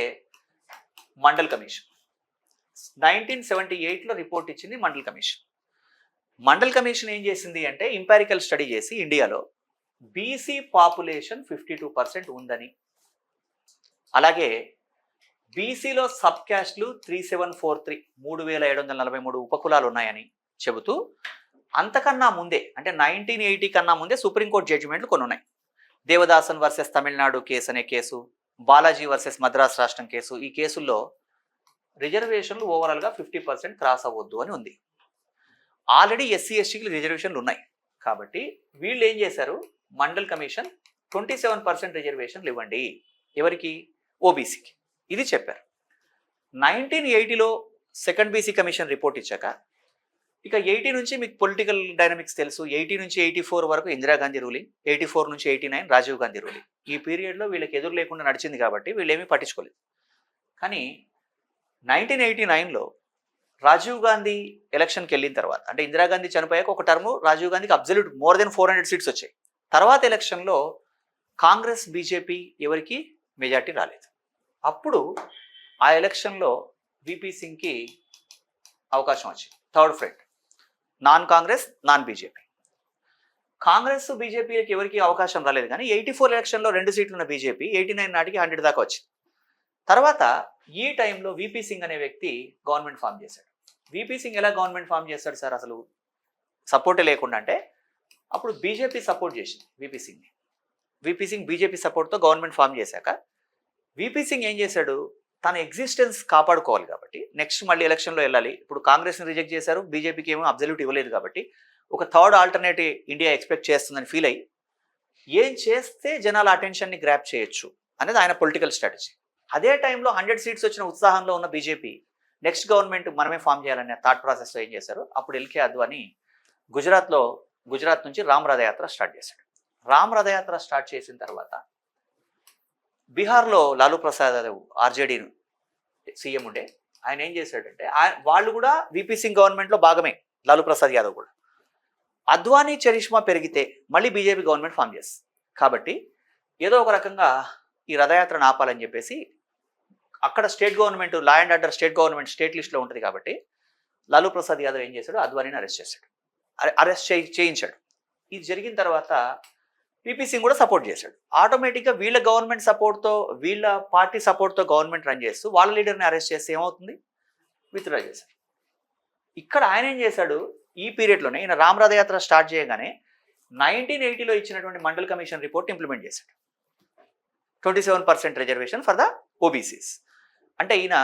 మండల్ కమిషన్. 1978లో రిపోర్ట్ ఇచ్చింది మండల్ కమిషన్. మండల్ కమిషన్ ఏం చేసింది అంటే ఇంపారికల్ స్టడీ చేసి ఇండియాలో బీసీ పాపులేషన్ 52% ఉందని, అలాగే బీసీలో సబ్ క్యాస్ట్లు 3743 3743 ఉపకులాలు ఉన్నాయని చెబుతూ, అంతకన్నా ముందే అంటే 1980 కన్నా ముందే సుప్రీంకోర్టు జడ్జిమెంట్లు కొన్ని ఉన్నాయి. దేవదాసన్ వర్సెస్ తమిళనాడు కేసు అనే కేసు, బాలాజీ వర్సెస్ మద్రాస్ రాష్ట్రం కేసు, ఈ కేసుల్లో రిజర్వేషన్లు ఓవరాల్గా 50% క్రాస్ అవ్వద్దు అని ఉంది. ఆల్రెడీ ఎస్సీ ఎస్టీకి రిజర్వేషన్లు ఉన్నాయి కాబట్టి వీళ్ళు ఏం చేశారు, మండల్ కమిషన్ 27% రిజర్వేషన్లు ఇవ్వండి. ఎవరికి? ఓబీసీకి. ఇది చెప్పారు. 1980లో సెకండ్ బీసీ కమిషన్ రిపోర్ట్ ఇచ్చాక ఇక 80 నుంచి మీకు పొలిటికల్ డైనమిక్స్ తెలుసు. 80 నుంచి 84 వరకు ఇందిరాగాంధీ రూలింగ్, 84 నుంచి 89 రాజీవ్ గాంధీ రూలింగ్. ఈ పీరియడ్లో వీళ్ళకి ఎదురు లేకుండా నడిచింది కాబట్టి వీళ్ళు ఏమీ పట్టించుకోలేదు. కానీ 1989లో రాజీవ్ గాంధీ ఎలక్షన్కి వెళ్ళిన తర్వాత, అంటే ఇందిరాగాంధీ చనిపోయాక ఒక టర్ము రాజీవ్ గాంధీకి అబ్జల్యూట్ మోర్ దెన్ 400 సీట్స్ వచ్చాయి. తర్వాత ఎలక్షన్లో కాంగ్రెస్ బీజేపీ ఎవరికి మెజార్టీ రాలేదు. అప్పుడు ఆ ఎలక్షన్లో విపి సింగ్కి అవకాశం వచ్చింది, third front, non Congress non BJP. Congress బీజేపీకి ఎవరికి అవకాశం రాలేదు. కానీ 84 ఎలక్షన్లో 2 సీట్లు ఉన్న బీజేపీ 89 నాటికి 100 దాకా వచ్చింది. తర్వాత ఈ టైంలో విపి సింగ్ అనే వ్యక్తి గవర్నమెంట్ ఫామ్ చేశాడు. విపి సింగ్ ఎలా గవర్నమెంట్ ఫామ్ చేస్తాడు సార్, అసలు సపోర్టే లేకుండా? అంటే అప్పుడు బీజేపీ సపోర్ట్ చేసింది విపి సింగ్ని. విపి సింగ్ బీజేపీ సపోర్ట్తో గవర్నమెంట్ ఫామ్ చేశాక విపి సింగ్ ఏం చేశాడు, తన ఎగ్జిస్టెన్స్ కాపాడుకోవాలి కాబట్టి నెక్స్ట్ మళ్ళీ ఎలక్షన్లో వెళ్ళాలి. ఇప్పుడు కాంగ్రెస్ని రిజెక్ట్ చేశారు, బీజేపీకి ఏమో అబ్జల్యూట్ ఇవ్వలేదు కాబట్టి ఒక థర్డ్ ఆల్టర్నేటివ్ ఇండియా ఎక్స్పెక్ట్ చేస్తుందని ఫీల్ అయ్యి ఏం చేస్తే జనాల అటెన్షన్ని గ్రాప్ చేయొచ్చు అనేది ఆయన పొలిటికల్ స్ట్రాటజీ. అదే టైంలో 100 సీట్స్ వచ్చిన ఉత్సాహంలో ఉన్న బీజేపీ నెక్స్ట్ గవర్నమెంట్ మనమే ఫామ్ చేయాలనే థాట్ ప్రాసెస్లో ఏం చేశారు, అప్పుడు ఎల్కే అద్వానీ గుజరాత్ నుంచి రామ్ రథయాత్ర స్టార్ట్ చేశాడు. రామ్ రథయాత్ర స్టార్ట్ చేసిన తర్వాత బీహార్లో లాలూ ప్రసాద్ యాదవ్ ఆర్జేడీ సీఎం ఉండే, ఆయన ఏం చేశాడంటే వాళ్ళు కూడా విపి సింగ్ గవర్నమెంట్లో భాగమే, లాలూ ప్రసాద్ యాదవ్ కూడా. అద్వానీ చరిష్మా పెరిగితే మళ్ళీ బీజేపీ గవర్నమెంట్ ఫామ్ చేస్తుంది కాబట్టి ఏదో ఒక రకంగా ఈ రథయాత్రను ఆపాలని చెప్పేసి అక్కడ state government, law and order state government state లిస్ట్లో ఉంటుంది కాబట్టి లాలూ ప్రసాద్ యాదవ్ ఏం చేశాడు, అద్వానీని అరెస్ట్ చేశాడు, చేయించాడు. ఇది జరిగిన తర్వాత విపి సింగ్ కూడా సపోర్ట్ చేశాడు. ఆటోమేటిక్గా వీళ్ళ గవర్నమెంట్ సపోర్ట్తో, వీళ్ళ పార్టీ సపోర్ట్తో గవర్నమెంట్ రన్ చేస్తూ వాళ్ళ లీడర్ని అరెస్ట్ చేస్తే ఏమవుతుంది, విత్డ్రా చేశారు. ఇక్కడ ఆయన ఏం చేశాడు, ఈ పీరియడ్లోనే ఈయన రామ్ రథయాత్ర స్టార్ట్ చేయగానే 1980లో ఇచ్చినటువంటి మండల్ కమిషన్ రిపోర్ట్ ఇంప్లిమెంట్ చేశాడు. 27% రిజర్వేషన్ ఫర్ ద ఓబీసీస్. అంటే ఈయన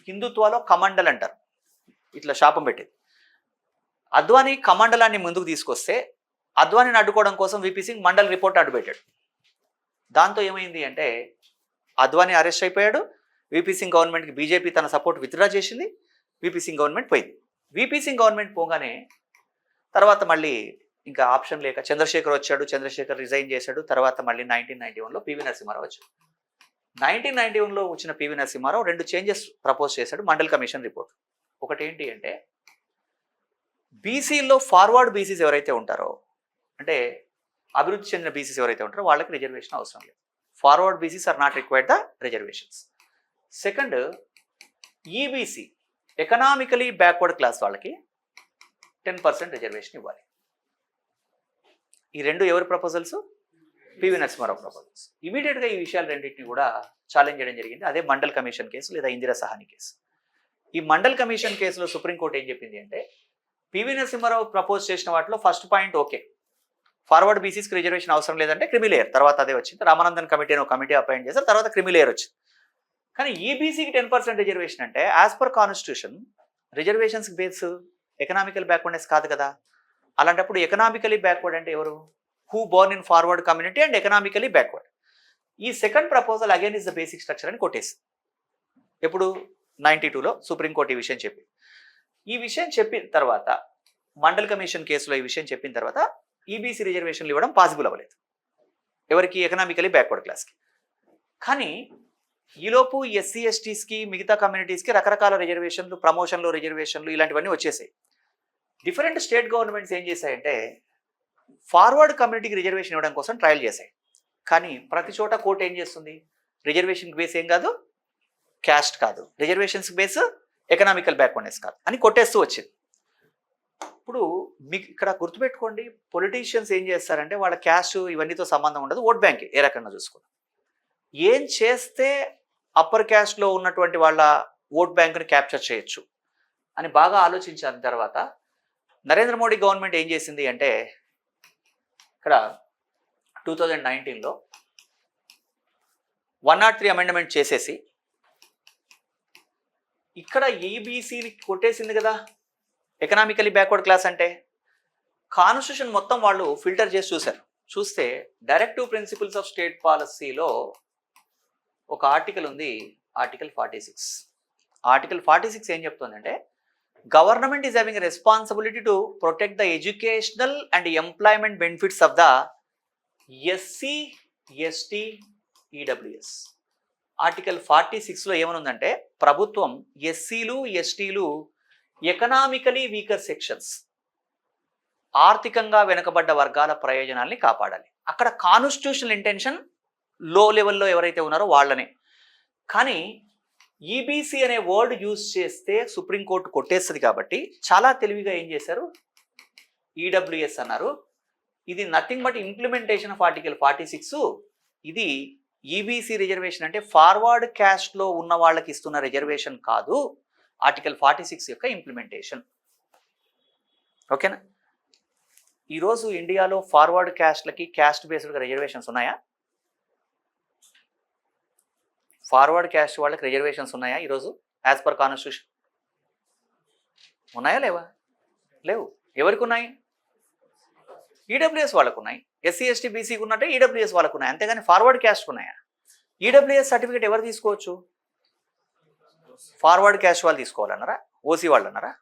హిందుత్వాలో కమండల్ అంటారు, ఇట్లా శాపం పెట్టేది. అద్వానీ కమండలాన్ని ముందుకు తీసుకొస్తే అద్వానీని అడ్డుకోవడం కోసం విపి సింగ్ మండల్ రిపోర్ట్ అడ్డుపెట్టాడు. దాంతో ఏమైంది అంటే అద్వానీ అరెస్ట్ అయిపోయాడు. విపి సింగ్ గవర్నమెంట్కి బీజేపీ తన సపోర్ట్ విత్డ్రా చేసింది, విపి సింగ్ గవర్నమెంట్ పోయింది. విపి సింగ్ గవర్నమెంట్ పోగానే తర్వాత మళ్ళీ ఇంకా ఆప్షన్ లేక చంద్రశేఖర్ వచ్చాడు, చంద్రశేఖర్ రిజైన్ చేశాడు. తర్వాత మళ్ళీ 1991లో పివి నరసింహారావు వచ్చాడు. 1991లో వచ్చిన పివి నరసింహారావు 2 చేంజెస్ ప్రపోజ్ చేశాడు మండల్ కమిషన్ రిపోర్ట్. ఒకటి ఏంటి అంటే బీసీలో ఫార్వర్డ్ బీసీస్ ఎవరైతే ఉంటారో, అంటే అభివృద్ధి చెందిన బీసీస్ ఎవరైతే ఉంటారో వాళ్ళకి రిజర్వేషన్ అవసరం లేదు. Forward BCs are not required the reservations. Second, EBC economically backward class వాళ్ళకి 10% రిజర్వేషన్ ఇవ్వాలి. ఈ 2 ఎవరి ప్రపోజల్స్? PV Narasimha Rao proposals. ఇమీడియట్గా ఈ విషయాలు రెండింటిని కూడా ఛాలెంజ్ చేయడం జరిగింది. అదే మండల్ కమిషన్ కేసు లేదా ఇందిరా సహాని కేసు. ఈ మండల్ కమిషన్ కేసులో సుప్రీంకోర్టు ఏం చెప్పింది అంటే పివి నరసింహారావు ప్రపోజ్ చేసిన వాటిలో ఫస్ట్ పాయింట్ ఓకే, ఫార్వర్డ్ బీసీస్కి రిజర్వేషన్ అవసరం లేదంటే క్రిమిలేయర్, తర్వాత అదే వచ్చింది. రామానందన్ కమిటీ అని ఒక కమిటీ అపాయింట్ చేశారు, తర్వాత క్రిమిలేయర్ వచ్చింది. కానీ ఈబీసీకి 10% రిజర్వేషన్ అంటే as per constitution reservations base economical backwardness కాదు కదా. అలాంటప్పుడు ఎకనామికలీ బ్యాక్వర్డ్ అంటే ఎవరు? Who born in forward community and economically backward. ఈ second proposal again is the basic structure అని కొట్టేసి ఎప్పుడు 92లో సుప్రీంకోర్టు ఈ విషయం చెప్పింది. ఈ విషయం చెప్పిన తర్వాత మండల్ కమిషన్ కేసులో ఈ విషయం చెప్పిన తర్వాత ఈబీసీ రిజర్వేషన్లు ఇవ్వడం పాసిబుల్ అవ్వలేదు ఎవరికి? ఎకనామికలీ బ్యాక్వర్డ్ క్లాస్కి. కానీ ఈలోపు ఎస్సీ ఎస్టీస్కి మిగతా కమ్యూనిటీస్కి రకరకాల రిజర్వేషన్లు, ప్రమోషన్లు, రిజర్వేషన్లు ఇలాంటివన్నీ వచ్చేసాయి. డిఫరెంట్ స్టేట్ గవర్నమెంట్స్ ఏం చేశాయంటే ఫార్వర్డ్ కమ్యూనిటీకి రిజర్వేషన్ ఇవ్వడం కోసం ట్రయల్ చేశాయి. కానీ ప్రతి చోట కోర్టు ఏం చేస్తుంది, రిజర్వేషన్ బేస్ ఏం కాదు, క్యాస్ట్ కాదు, రిజర్వేషన్స్ బేస్ ఎకనామికల్ బ్యాక్వర్డ్నెస్ కాదు అని కొట్టేస్తూ వచ్చింది. ఇప్పుడు మీకు ఇక్కడ గుర్తుపెట్టుకోండి, పొలిటీషియన్స్ ఏం చేస్తారంటే వాళ్ళ క్యాస్ట్ ఇవన్నీతో సంబంధం ఉండదు, ఓట్ బ్యాంక్ ఏ రకంగా చూసుకోండి. ఏం చేస్తే అప్పర్ క్యాస్ట్లో ఉన్నటువంటి వాళ్ళ ఓట్ బ్యాంక్ని క్యాప్చర్ చేయొచ్చు అని బాగా ఆలోచించిన తర్వాత నరేంద్ర మోడీ గవర్నమెంట్ ఏం చేసింది అంటే ఇక్కడ 2019లో 103 అమెండ్మెంట్ చేసేసి ఇక్కడ ఈబీసీని కొట్టేసింది కదా, ఎకనామికలీ బ్యాక్వర్డ్ క్లాస్ అంటే. కాన్స్టిట్యూషన్ మొత్తం వాళ్ళు ఫిల్టర్ చేసి చూశారు. చూస్తే డైరెక్టివ్ ప్రిన్సిపల్స్ ఆఫ్ స్టేట్ పాలసీలో ఒక ఆర్టికల్ ఉంది, ఆర్టికల్ 46. ఆర్టికల్ 46 ఏం చెప్తుందంటే government is having responsibility to protect the educational and employment benefits of the SC, ST, EWS. Article 46లో ఏమనుందంటే ప్రభుత్వం ఎస్సీలు, ఎస్టీలు, ఎకనామికలీ వీకర్ సెక్షన్స్, ఆర్థికంగా వెనుకబడ్డ వర్గాల ప్రయోజనాల్ని కాపాడాలి. అక్కడ కాన్స్టిట్యూషనల్ ఇంటెన్షన్ లో లెవెల్లో ఎవరైతే ఉన్నారో వాళ్ళనే. కానీ ఈబీసీ అనే వర్డ్ యూజ్ చేస్తే సుప్రీంకోర్టు కొట్టేస్తుంది కాబట్టి చాలా తెలివిగా ఏం చేశారు, ఈడబ్ల్యూఎస్ అన్నారు. ఇది nothing but implementation of article 46. ఇది ఈబీసీ రిజర్వేషన్ అంటే ఫార్వర్డ్ క్యాస్ట్లో ఉన్న వాళ్ళకి ఇస్తున్న రిజర్వేషన్ కాదు, ఆర్టికల్ 46 యొక్క ఇంప్లిమెంటేషన్. ఓకేనా? ఈరోజు ఇండియాలో ఫార్వర్డ్ క్యాస్ట్లకి క్యాస్ట్ బేస్డ్గా రిజర్వేషన్స్ ఉన్నాయా? ఫార్వర్డ్ క్యాస్ట్ వాళ్ళకి రిజర్వేషన్స్ ఉన్నాయా ఈరోజు యాజ్ పర్ కాన్స్టిట్యూషన్? ఉన్నాయా లేవా? లేవు. ఎవరికి ఉన్నాయి? ఈడబ్ల్యూఎస్ వాళ్ళకు ఉన్నాయి. ఎస్సీ, ఎస్టీ, బీసీకి ఉన్నట్టే ఈడబ్ల్యూఎస్ వాళ్ళకు ఉన్నాయి. అంతేగాని ఫార్వర్డ్ క్యాస్ట్ ఉన్నాయా? ఈడబ్ల్యూఎస్ సర్టిఫికేట్ ఎవరు తీసుకోవచ్చు? ఫార్వర్డ్ క్యాస్ట్ వాళ్ళు తీసుకోవాలన్నారా? ఓసీ వాళ్ళు అన్నారా?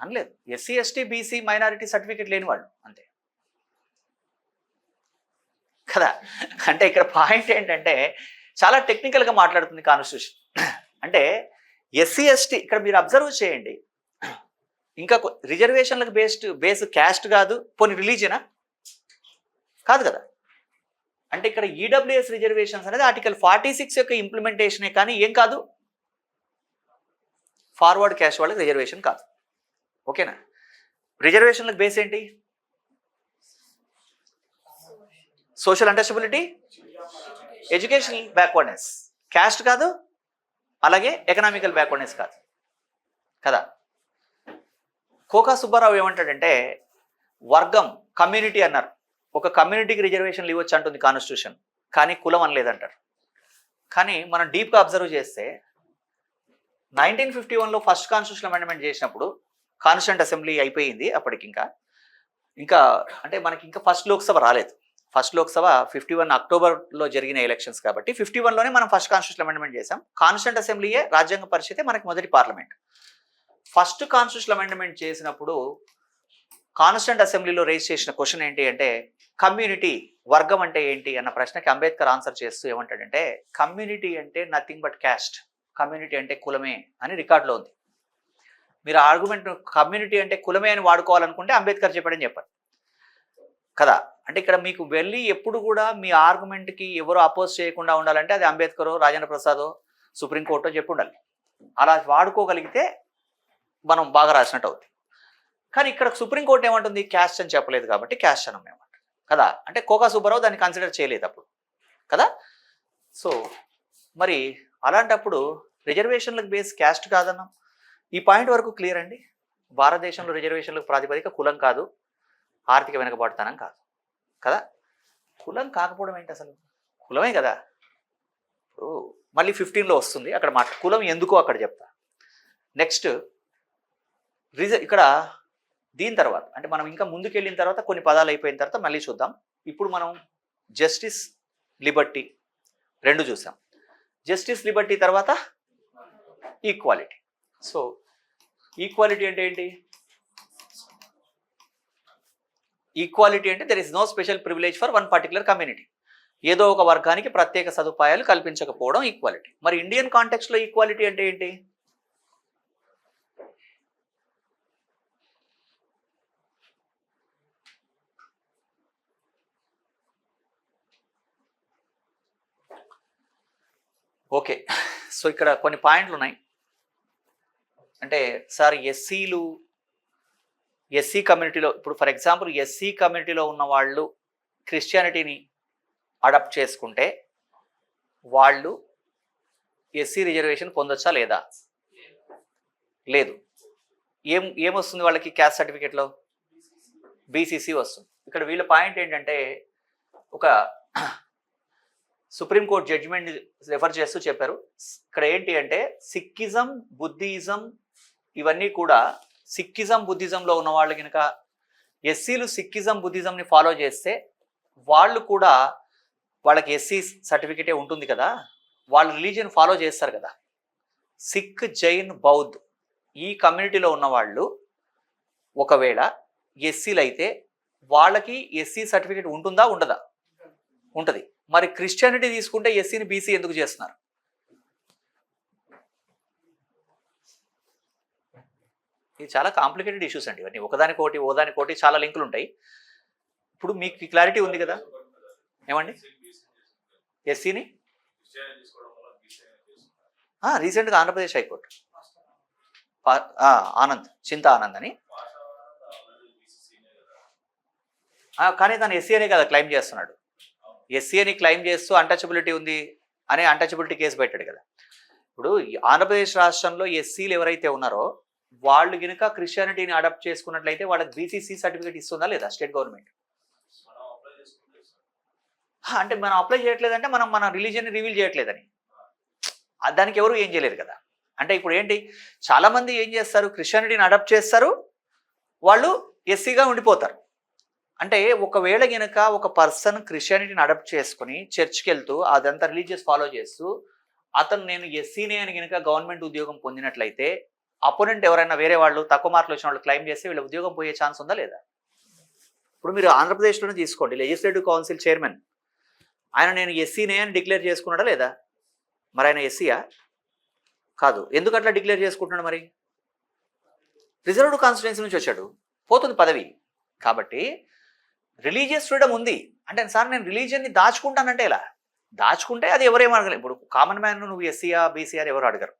అనలేదు. SC, ST, BC, minority certificate లేని వాళ్ళు అంతే కదా. అంటే ఇక్కడ పాయింట్ ఏంటంటే చాలా టెక్నికల్గా మాట్లాడుతుంది కాన్స్టిట్యూషన్. అంటే ఎస్సీ, ఎస్టీ ఇక్కడ మీరు అబ్జర్వ్ చేయండి, ఇంకా రిజర్వేషన్లకు బేస్ క్యాస్ట్ కాదు, పోనీ రిలీజియనా కాదు కదా. అంటే ఇక్కడ ఈడబ్ల్యూఎస్ రిజర్వేషన్స్ అనేది ఆర్టికల్ 46 యొక్క ఇంప్లిమెంటేషనే, కానీ ఏం కాదు, ఫార్వర్డ్ క్యాస్ట్ వాళ్ళకి రిజర్వేషన్ కాదు. ఓకేనా? రిజర్వేషన్లకు బేస్ ఏంటి? Social untouchability, educational backwardness. Caste కాదు, అలాగే ఎకనామికల్ బ్యాక్వర్డ్నెస్ కాదు కదా. కోకా సుబ్బారావు ఏమంటాడంటే వర్గం, కమ్యూనిటీ అన్నారు. ఒక కమ్యూనిటీకి రిజర్వేషన్లు ఇవ్వచ్చు అంటుంది కాన్స్టిట్యూషన్, కానీ కులం అనలేదంటారు. కానీ మనం డీప్గా అబ్జర్వ్ చేస్తే 1951లో ఫస్ట్ కాన్స్టిట్యూషన్ అమెండ్మెంట్ చేసినప్పుడు కాన్స్టిట్యూంట్ అసెంబ్లీ అయిపోయింది అప్పటికి. ఇంకా అంటే మనకి ఇంకా ఫస్ట్ లోక్సభ రాలేదు. ఫస్ట్ లోక్సభ 51 అక్టోబర్లో జరిగిన ఎలక్షన్స్ కాబట్టి 51లోనే మనం ఫస్ట్ కాన్స్టిట్యూషన్ అమెండ్మెంట్ చేసాం. కాన్స్టిట్యూంట్ అసెంబ్లీయే రాజ్యాంగ పరిషతే మనకి మొదటి పార్లమెంట్. ఫస్ట్ కాన్స్టిట్యూషన్ అమెండ్మెంట్ చేసినప్పుడు కాన్స్టిట్యూంట్ అసెంబ్లీలో రేజ్ చేసిన క్వశ్చన్ ఏంటి అంటే కమ్యూనిటీ, వర్గం అంటే ఏంటి అన్న ప్రశ్నకి అంబేద్కర్ ఆన్సర్ చేస్తూ ఏమంటాడంటే కమ్యూనిటీ అంటే నథింగ్ బట్ క్యాస్ట్, కమ్యూనిటీ అంటే కులమే అని రికార్డులో ఉంది. మీరు ఆర్గ్యుమెంట్ కమ్యూనిటీ అంటే కులమే అని వాడుకోవాలనుకుంటే అంబేద్కర్ చెప్పాడని చెప్పారు కదా. అంటే ఇక్కడ మీకు వెళ్ళి ఎప్పుడు కూడా మీ ఆర్గ్యుమెంట్కి ఎవరు అపోజ్ చేయకుండా ఉండాలంటే అది అంబేద్కరో, రాజేంద్ర ప్రసాదో, సుప్రీంకోర్టో చెప్పి ఉండాలి. అలా వాడుకోగలిగితే మనం బాగా రాసినట్టు అవుతుంది. కానీ ఇక్కడ సుప్రీంకోర్టు ఏమంటుంది, క్యాస్ట్ అని చెప్పలేదు కాబట్టి క్యాస్ట్ అనం ఏమంటారు కదా. అంటే కోకా సుబ్బారావు దాన్ని కన్సిడర్ చేయలేదు అప్పుడు కదా. సో మరి అలాంటప్పుడు రిజర్వేషన్లకు బేస్ క్యాస్ట్ కాదన్నాం. ఈ పాయింట్ వరకు క్లియర్ అండి. భారతదేశంలో రిజర్వేషన్లకు ప్రాతిపదిక కులం కాదు, ఆర్థిక వెనుకబాటుతనం కాదు కదా. కులం కాకపోవడం ఏంటి, అసలు కులమే కదా. మళ్ళీ 15లో వస్తుంది అక్కడ మాట, కులం ఎందుకో అక్కడ చెప్తా. నెక్స్ట్ ఇక్కడ దీని తర్వాత అంటే మనం ఇంకా ముందుకెళ్ళిన తర్వాత కొన్ని పదాలు అయిపోయిన తర్వాత మళ్ళీ చూద్దాం. ఇప్పుడు మనం జస్టిస్, లిబర్టీ రెండు చూసాం. జస్టిస్, లిబర్టీ తర్వాత ఈక్వాలిటీ. సో ఈక్వాలిటీ అంటే ఏంటి? ఈక్వాలిటీ అంటే there is no special privilege for one particular community. ఏదో ఒక వర్గానికి ప్రత్యేక సదుపాయాలు కల్పించకపోవడం ఈక్వాలిటీ. మరి ఇండియన్ కాంటెక్స్ట్లో ఈక్వాలిటీ అంటే ఏంటి? ఓకే, సో ఇక్కడ కొన్ని పాయింట్లు ఉన్నాయి. అంటే సార్ ఎస్సీ కమ్యూనిటీలో, ఇప్పుడు ఫర్ ఎగ్జాంపుల్ ఎస్సీ కమ్యూనిటీలో ఉన్న వాళ్ళు క్రిస్టియానిటీని అడాప్ట్ చేసుకుంటే వాళ్ళు ఎస్సీ రిజర్వేషన్ పొందొచ్చా లేదా? లేదు. ఏమొస్తుంది వాళ్ళకి క్యాస్ట్ సర్టిఫికేట్లో? బీసీసీ వస్తుంది. ఇక్కడ వీళ్ళ పాయింట్ ఏంటంటే, ఒక సుప్రీంకోర్టు జడ్జిమెంట్ రెఫర్ చేస్తూ చెప్పారు. ఇక్కడ ఏంటి అంటే సిక్కిజం, బుద్ధిజం ఇవన్నీ కూడా, సిక్కిజం బుద్ధిజంలో ఉన్న వాళ్ళు కనుక ఎస్సీలు సిక్కిజం బుద్ధిజంని ఫాలో చేస్తే వాళ్ళు కూడా, వాళ్ళకి ఎస్సీ సర్టిఫికేటే ఉంటుంది కదా, వాళ్ళు రిలీజియన్ ఫాలో చేస్తారు కదా. సిక్, జైన్, బౌద్ధ్ ఈ కమ్యూనిటీలో ఉన్న వాళ్ళు ఒకవేళ ఎస్సీలు అయితే వాళ్ళకి ఎస్సీ సర్టిఫికేట్ ఉంటుందా ఉండదా? ఉంటుంది. మరి క్రిస్టియానిటీ తీసుకుంటే ఎస్సీని బీసీ ఎందుకు చేస్తున్నారు? ఇది చాలా కాంప్లికేటెడ్ ఇష్యూస్ అండి ఇవన్నీ. ఒకదానికోటి చాలా లింకులు ఉంటాయి. ఇప్పుడు మీకు క్లారిటీ ఉంది కదా ఏమండి? ఎస్సీని రీసెంట్గా ఆంధ్రప్రదేశ్ హైకోర్టు చింతా ఆనంద్ అని, కానీ తను ఎస్సీ అనే కదా క్లెయిమ్ చేస్తున్నాడు. ఎస్సీ అని క్లెయిమ్ చేస్తూ అన్టచబిలిటీ ఉంది అనే అన్టచబిలిటీ కేసు పెట్టాడు కదా. ఇప్పుడు ఆంధ్రప్రదేశ్ రాష్ట్రంలో ఎస్సీలు ఎవరైతే ఉన్నారో వాళ్ళు కనుక క్రిస్టియానిటీని అడాప్ట్ చేసుకున్నట్లయితే వాళ్ళకి బీసీసీ సర్టిఫికేట్ ఇస్తుందా లేదా స్టేట్ గవర్నమెంట్? అంటే మనం అప్లై చేయట్లేదంటే మనం మన రిలీజియన్ని రివీల్ చేయట్లేదని, దానికి ఎవరు ఏం చేయలేరు కదా. అంటే ఇప్పుడు ఏంటి, చాలామంది ఏం చేస్తారు, క్రిస్టియానిటీని అడాప్ట్ చేస్తారు, వాళ్ళు ఎస్సీగా ఉండిపోతారు. అంటే ఒకవేళ కనుక ఒక పర్సన్ క్రిస్టియానిటీని అడాప్ట్ చేసుకుని చర్చ్కి వెళ్తూ అదంతా రిలీజియస్ ఫాలో చేస్తూ అతను నేను ఎస్సీనే అని కనుక గవర్నమెంట్ ఉద్యోగం పొందినట్లయితే అపోనెంట్ ఎవరైనా వేరే వాళ్ళు తక్కువ మార్కులు వచ్చిన వాళ్ళు క్లెయిమ్ చేస్తే వీళ్ళ ఉద్యోగం పోయే ఛాన్స్ ఉందా లేదా? ఇప్పుడు మీరు ఆంధ్రప్రదేశ్లోనే తీసుకోండి, లెజిస్లేటివ్ కౌన్సిల్ చైర్మన్ ఆయన నేను ఎస్సీనే అని డిక్లేర్ చేసుకున్నాడా లేదా? మరి ఆయన ఎస్సీయా? కాదు. ఎందుకు అట్లా డిక్లేర్ చేసుకుంటున్నాడు? మరి రిజర్వ్డ్ కాన్స్టిట్యుయెన్సీ నుంచి వచ్చాడు, పోతుంది పదవి. కాబట్టి రిలీజియస్ ఫ్రీడమ్ ఉంది. అంటే సార్ నేను రిలీజియన్ని దాచుకుంటానంటే ఎలా? దాచుకుంటే అది ఎవరేమో అడగలేదు. ఇప్పుడు కామన్ మ్యాన్ నువ్వు ఎస్సీఆ బీసీఆర్ ఎవరు అడగరు.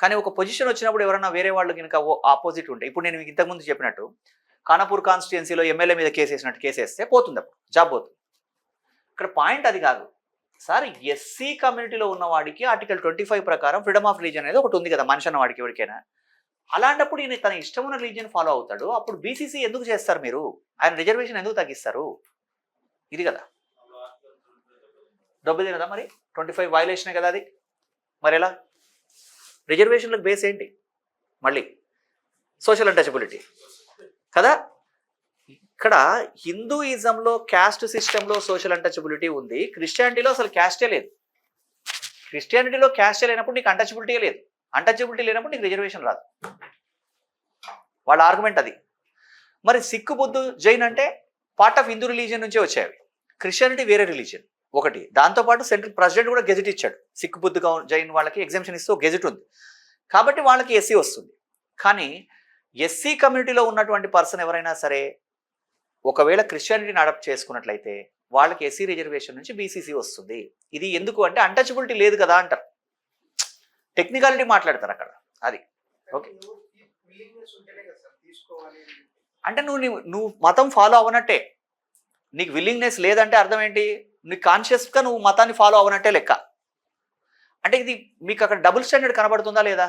కానీ ఒక పొజిషన్ వచ్చినప్పుడు ఎవరైనా వేరే వాళ్ళు కనుక ఆపోజిట్ ఉంటే, ఇప్పుడు నేను మీకు ఇంతకుముందు చెప్పినట్టు ఖానాపూర్ కాన్స్టిట్యుయెన్సీలో ఎమ్మెల్యే మీద కేసు వేస్తే పోతుంది, అప్పుడు జాబ్ పోతుంది. ఇక్కడ పాయింట్ అది కాదు సార్. ఎస్సీ కమ్యూనిటీలో ఉన్న వాడికి ఆర్టికల్ 25 ప్రకారం ఫ్రీడమ్ ఆఫ్ రిలీజియన్ అనేది ఒకటి ఉంది కదా మనిషి అన్న వాడికి ఎవరికైనా. అలాంటప్పుడు ఈయన తన ఇష్టమైన రిలీజియన్ ఫాలో అవుతాడు. అప్పుడు బీసీసీ ఎందుకు చేస్తారు మీరు? ఆయన రిజర్వేషన్ ఎందుకు తగ్గిస్తారు? ఇది కదా డబ్బుదే కదా. మరి 25 వైలేషనే కదా అది. మరి ఎలా? రిజర్వేషన్లకు బేస్ ఏంటి? మళ్ళీ సోషల్ అన్టచబిలిటీ కదా. ఇక్కడ హిందూయిజంలో క్యాస్ట్ సిస్టంలో సోషల్ అన్టచబిలిటీ ఉంది, క్రిస్టియానిటీలో అసలు క్యాస్టే లేదు. క్రిస్టియానిటీలో క్యాస్టే లేనప్పుడు నీకు అన్టచబిలిటీ లేదు, అన్టచబిలిటీ లేనప్పుడు నీకు రిజర్వేషన్ రాదు. వాళ్ళ ఆర్గ్యుమెంట్ అది. మరి సిక్, బుద్ధు, జైన్ అంటే పార్ట్ ఆఫ్ హిందూ రిలీజియన్ నుంచే వచ్చేవి. క్రిస్టియానిటీ వేరే రిలీజియన్ ఒకటి. దాంతోపాటు సెంట్రల్ ప్రెసిడెంట్ కూడా గెజెట్ ఇచ్చాడు. సిక్, బుద్ధు, జైన్ వాళ్ళకి ఎగ్జామ్షన్ ఇస్తూ గెజెట్ ఉంది కాబట్టి వాళ్ళకి ఎస్సీ వస్తుంది. కానీ ఎస్సీ కమ్యూనిటీలో ఉన్నటువంటి పర్సన్ ఎవరైనా సరే ఒకవేళ క్రిస్టియానిటీని అడాప్ట్ చేసుకున్నట్లయితే వాళ్ళకి ఎస్సీ రిజర్వేషన్ నుంచి బీసీసీ వస్తుంది. ఇది ఎందుకు అంటే అన్టచబిలిటీ లేదు కదా అంటారు, టెక్నికాలిటీ మాట్లాడతారు అక్కడ. అది ఓకే. అంటే నువ్వు మతం ఫాలో అవనట్టే. నీకు విల్లింగ్నెస్ లేదంటే అర్థం ఏంటి? నీకు కాన్షియస్గా నువ్వు మతాన్ని ఫాలో అవనట్టే లెక్క. అంటే ఇది మీకు అక్కడ డబుల్ స్టాండర్డ్ కనబడుతుందా లేదా?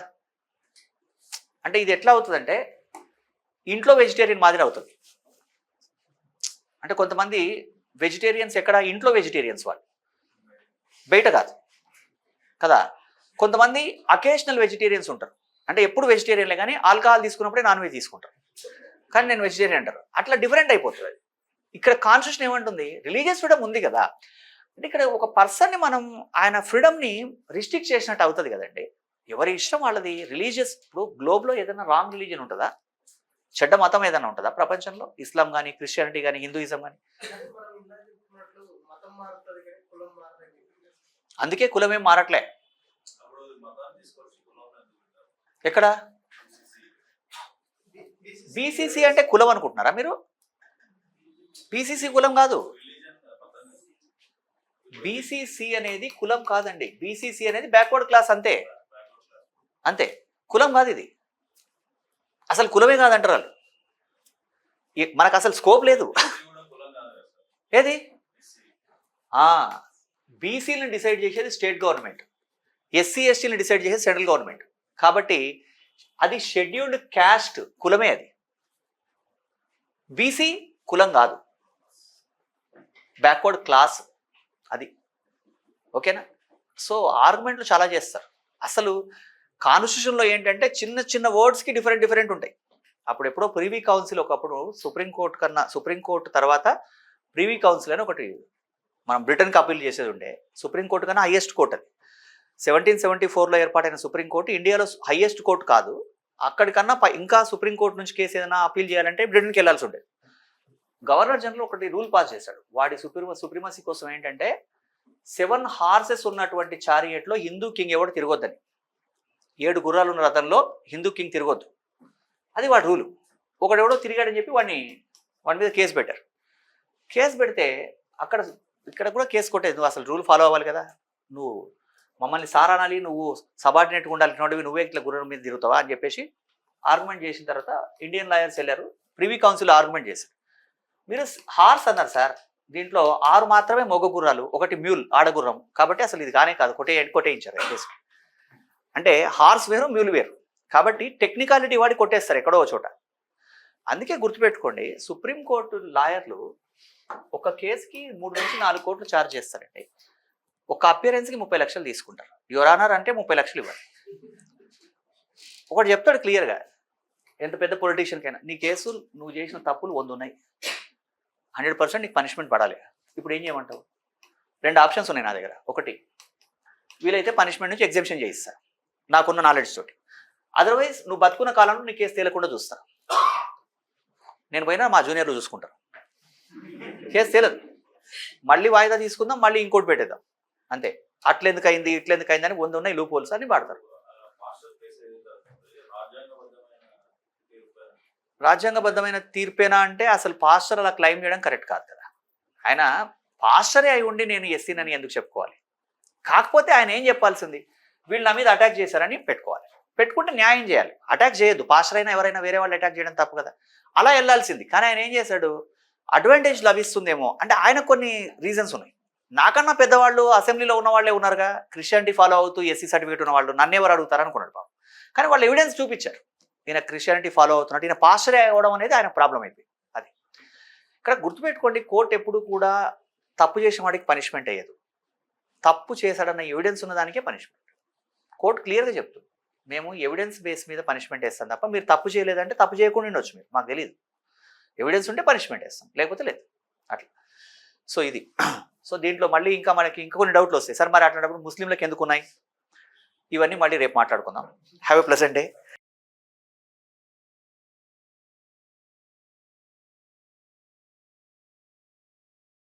అంటే ఇది ఎట్లా అవుతుందంటే ఇంట్లో వెజిటేరియన్ మాదిరి అవుతుంది. అంటే కొంతమంది వెజిటేరియన్స్ ఎక్కడ? ఇంట్లో వెజిటేరియన్స్ వాళ్ళు, బయట కాదు కదా. కొంతమంది అకేషనల్ వెజిటేరియన్స్ ఉంటారు, అంటే ఎప్పుడు వెజిటేరియన్లే కానీ ఆల్కహాల్ తీసుకున్నప్పుడే నాన్ వెజ్ తీసుకుంటారు, కానీ నేను వెజిటేరియన్ అంటారు. అట్లా డిఫరెంట్ అయిపోతుంది. ఇక్కడ కాన్స్టిట్యూషన్ ఏమంటుంది? రిలీజియస్ ఫ్రీడమ్ ఉంది కదా. అంటే ఇక్కడ ఒక పర్సన్ని మనం ఆయన ఫ్రీడమ్ని రిస్ట్రిక్ట్ చేసినట్టు అవుతుంది కదండి. ఎవరి ఇష్టం వాళ్ళది. రిలీజియస్ ఇప్పుడు గ్లోబ్లో ఏదైనా రాంగ్ రిలీజియన్ ఉంటుందా? చెడ్డ మతం ఏదైనా ఉంటుందా ప్రపంచంలో? ఇస్లాం కానీ, క్రిస్టియానిటీ కానీ, హిందూయిజం కానీ? అందుకే కులం ఏం మారట్లే. ఎక్కడ బీసీసీ అంటే కులం అనుకుంటున్నారా మీరు? బీసీసీ కులం కాదు. బీసీసీ అనేది కులం కాదండి. బీసీసీ అనేది బ్యాక్వర్డ్ క్లాస్, అంతే అంతే, కులం కాదు ఇది. అసలు కులమే కాదంటారు వాళ్ళు. మనకు అసలు స్కోప్ లేదు. ఏది బీసీలను డిసైడ్ చేసేది స్టేట్ గవర్నమెంట్, ఎస్సీ ఎస్టీని డిసైడ్ చేసేది సెంట్రల్ గవర్నమెంట్. కాబట్టి అది షెడ్యూల్డ్ క్యాస్ట్, కులమే అది. బీసీ కులం కాదు, బ్యాక్వర్డ్ క్లాస్ అది. ఓకేనా? సో ఆర్గ్యుమెంట్లు చాలా చేస్తారు. అసలు కాన్స్టిట్యూషన్లో ఏంటంటే చిన్న చిన్న వర్డ్స్కి డిఫరెంట్ ఉంటాయి. అప్పుడు ఎప్పుడో ప్రివీ కౌన్సిల్, ఒకప్పుడు సుప్రీంకోర్టు తర్వాత ప్రివీ కౌన్సిల్ అని ఒకటి మనం బ్రిటన్కి అప్పీల్ చేసేది ఉండే. సుప్రీంకోర్టు కన్నా హైయెస్ట్ కోర్టు అది. 1774లో ఏర్పాటైన సుప్రీంకోర్టు ఇండియాలో హైయెస్ట్ కోర్టు కాదు. అక్కడికన్నా ఇంకా సుప్రీంకోర్టు నుంచి కేసు ఏదైనా అప్పీల్ చేయాలంటే బ్రిటన్కి వెళ్ళాల్సి ఉండేది. గవర్నర్ జనరల్ ఒకటి రూల్ పాస్ చేశాడు. వాడి సుప్రీమసీ కోసం ఏంటంటే 7 హార్సెస్ ఉన్నటువంటి చారియట్లో హిందూ కింగ్ ఎవడు తిరగొద్దని. 7 గుర్రాలు ఉన్న రథంలో హిందూ కింగ్ తిరగొద్దు, అది వాడి రూలు. ఒకడెవడో తిరిగాడని చెప్పి వాడి మీద కేసు పెట్టారు. కేసు పెడితే ఇక్కడ కూడా కేసు కొట్టేది. నువ్వు అసలు రూల్ ఫాలో అవ్వాలి కదా, నువ్వు మమ్మల్ని సార్ అనాలి, నువ్వు సబార్డినేట్గా ఉండాలి, నువ్వే ఇట్లా గుర్రం మీద తిరుగుతావా అని చెప్పేసి ఆర్గ్యుమెంట్ చేసిన తర్వాత ఇండియన్ లాయర్స్ వెళ్ళారు, ప్రివీ కౌన్సిల్ ఆర్గ్యుమెంట్ చేశారు. మీరు హార్స్ అన్నారు సార్, దీంట్లో 6 మాత్రమే మగ గుర్రాలు, 1 మ్యూల్ ఆడగుర్రం, కాబట్టి అసలు ఇది కానే కాదు, కొట్టేయించారు కేసు. అంటే హార్స్ వేరు, మ్యూల్ వేరు. కాబట్టి టెక్నికాలిటీ వాడి కొట్టేస్తారు ఎక్కడో చోట. అందుకే గుర్తుపెట్టుకోండి, సుప్రీంకోర్టు లాయర్లు ఒక కేసుకి 3 నుంచి 4 కోట్లు ఛార్జ్ చేస్తారండి. ఒక అపియరెన్స్కి 30 లక్షలు తీసుకుంటారు. యువర్ ఆనర్ అంటే 30 లక్షలు ఇవ్వాలి. ఒకటి చెప్తాడు క్లియర్గా, ఎంత పెద్ద పొలిటీషియన్కైనా, నీ కేసు నువ్వు చేసిన తప్పులు 100 ఉన్నాయి, 100% నీకు పనిష్మెంట్ పడాలి. ఇప్పుడు ఏం చేయమంటావు? 2 ఆప్షన్స్ ఉన్నాయి నా దగ్గర. ఒకటి, వీలైతే పనిష్మెంట్ నుంచి ఎగ్జెంప్షన్ చేయిస్తా నాకున్న నాలెడ్జ్ తోటి. అదర్వైజ్ నువ్వు బతుకున్న కాలంలో నీ కేసు తేలకుండా చూస్తా. నేను పోయినా మా జూనియర్లు చూసుకుంటారు, కేసు తేలదు, మళ్ళీ వాయిదా తీసుకుందాం, మళ్ళీ ఇంకోటి పెట్టేద్దాం, అంతే. అట్లెందుకు అయింది, ఇట్లెందుకు అయింది అని 100 ఉన్నాయి లూప్ హోల్స్ అని వాడతారు. రాజ్యాంగబద్ధమైన తీర్పేనా అంటే అసలు పాస్టర్ అలా క్లెయిమ్ చేయడం కరెక్ట్ కాదు కదా. ఆయన పాస్టరే అయి ఉండి నేను ఎస్సీనని ఎందుకు చెప్పుకోవాలి? కాకపోతే ఆయన ఏం చెప్పాల్సింది, వీళ్ళు నా మీద అటాక్ చేశారని పెట్టుకోవాలి. పెట్టుకుంటే న్యాయం చేయాలి, అటాక్ చేయొద్దు. పాస్టర్ అయినా ఎవరైనా వేరే వాళ్ళు అటాక్ చేయడం తప్పు కదా, అలా వెళ్ళాల్సింది. కానీ ఆయన ఏం చేశాడు, అడ్వాంటేజ్ లభిస్తుందేమో అంటే ఆయన కొన్ని రీజన్స్ ఉన్నాయి. నాకన్నా పెద్దవాళ్ళు అసెంబ్లీలో ఉన్న వాళ్ళే ఉన్నారుగా, క్రిస్టియానిటీ ఫాలో అవుతూ ఎస్సీ సర్టిఫికేట్ ఉన్న వాళ్ళు, నన్ను ఎవరు అడుగుతారు అనుకున్నాడు బాబు. కానీ వాళ్ళు ఎవిడెన్స్ చూపించారు, ఈయన క్రిస్టియానిటీ ఫాలో అవుతున్నట్టు, ఈయన పాస్టరే అవ్వడం అనేది ఆయన ప్రాబ్లం అయిపోయింది. అది ఇక్కడ గుర్తుపెట్టుకోండి, కోర్టు ఎప్పుడు కూడా తప్పు చేసిన వాడికి పనిష్మెంట్ అయ్యేది, తప్పు చేశాడన్న ఎవిడెన్స్ ఉన్నదానికే పనిష్మెంట్. కోర్టు క్లియర్గా చెప్తుంది, మేము ఎవిడెన్స్ బేస్ మీద పనిష్మెంట్ వేస్తాం తప్ప మీరు తప్పు చేయలేదంటే తప్పు చేయకుండా ఉండొచ్చు, మీరు మాకు తెలియదు, ఎవిడెన్స్ ఉంటే పనిష్మెంట్ వేస్తాం, లేకపోతే లేదు, అట్లా. సో ఇది. సో దీంట్లో మళ్ళీ మనకి ఇంకా కొన్ని డౌట్లు వస్తాయి. సార్ మరి అట్లాంటప్పుడు ముస్లింలకు ఎందుకు ఉన్నాయి? ఇవన్నీ మళ్ళీ రేపు మాట్లాడుకుందాం. Have a pleasant day.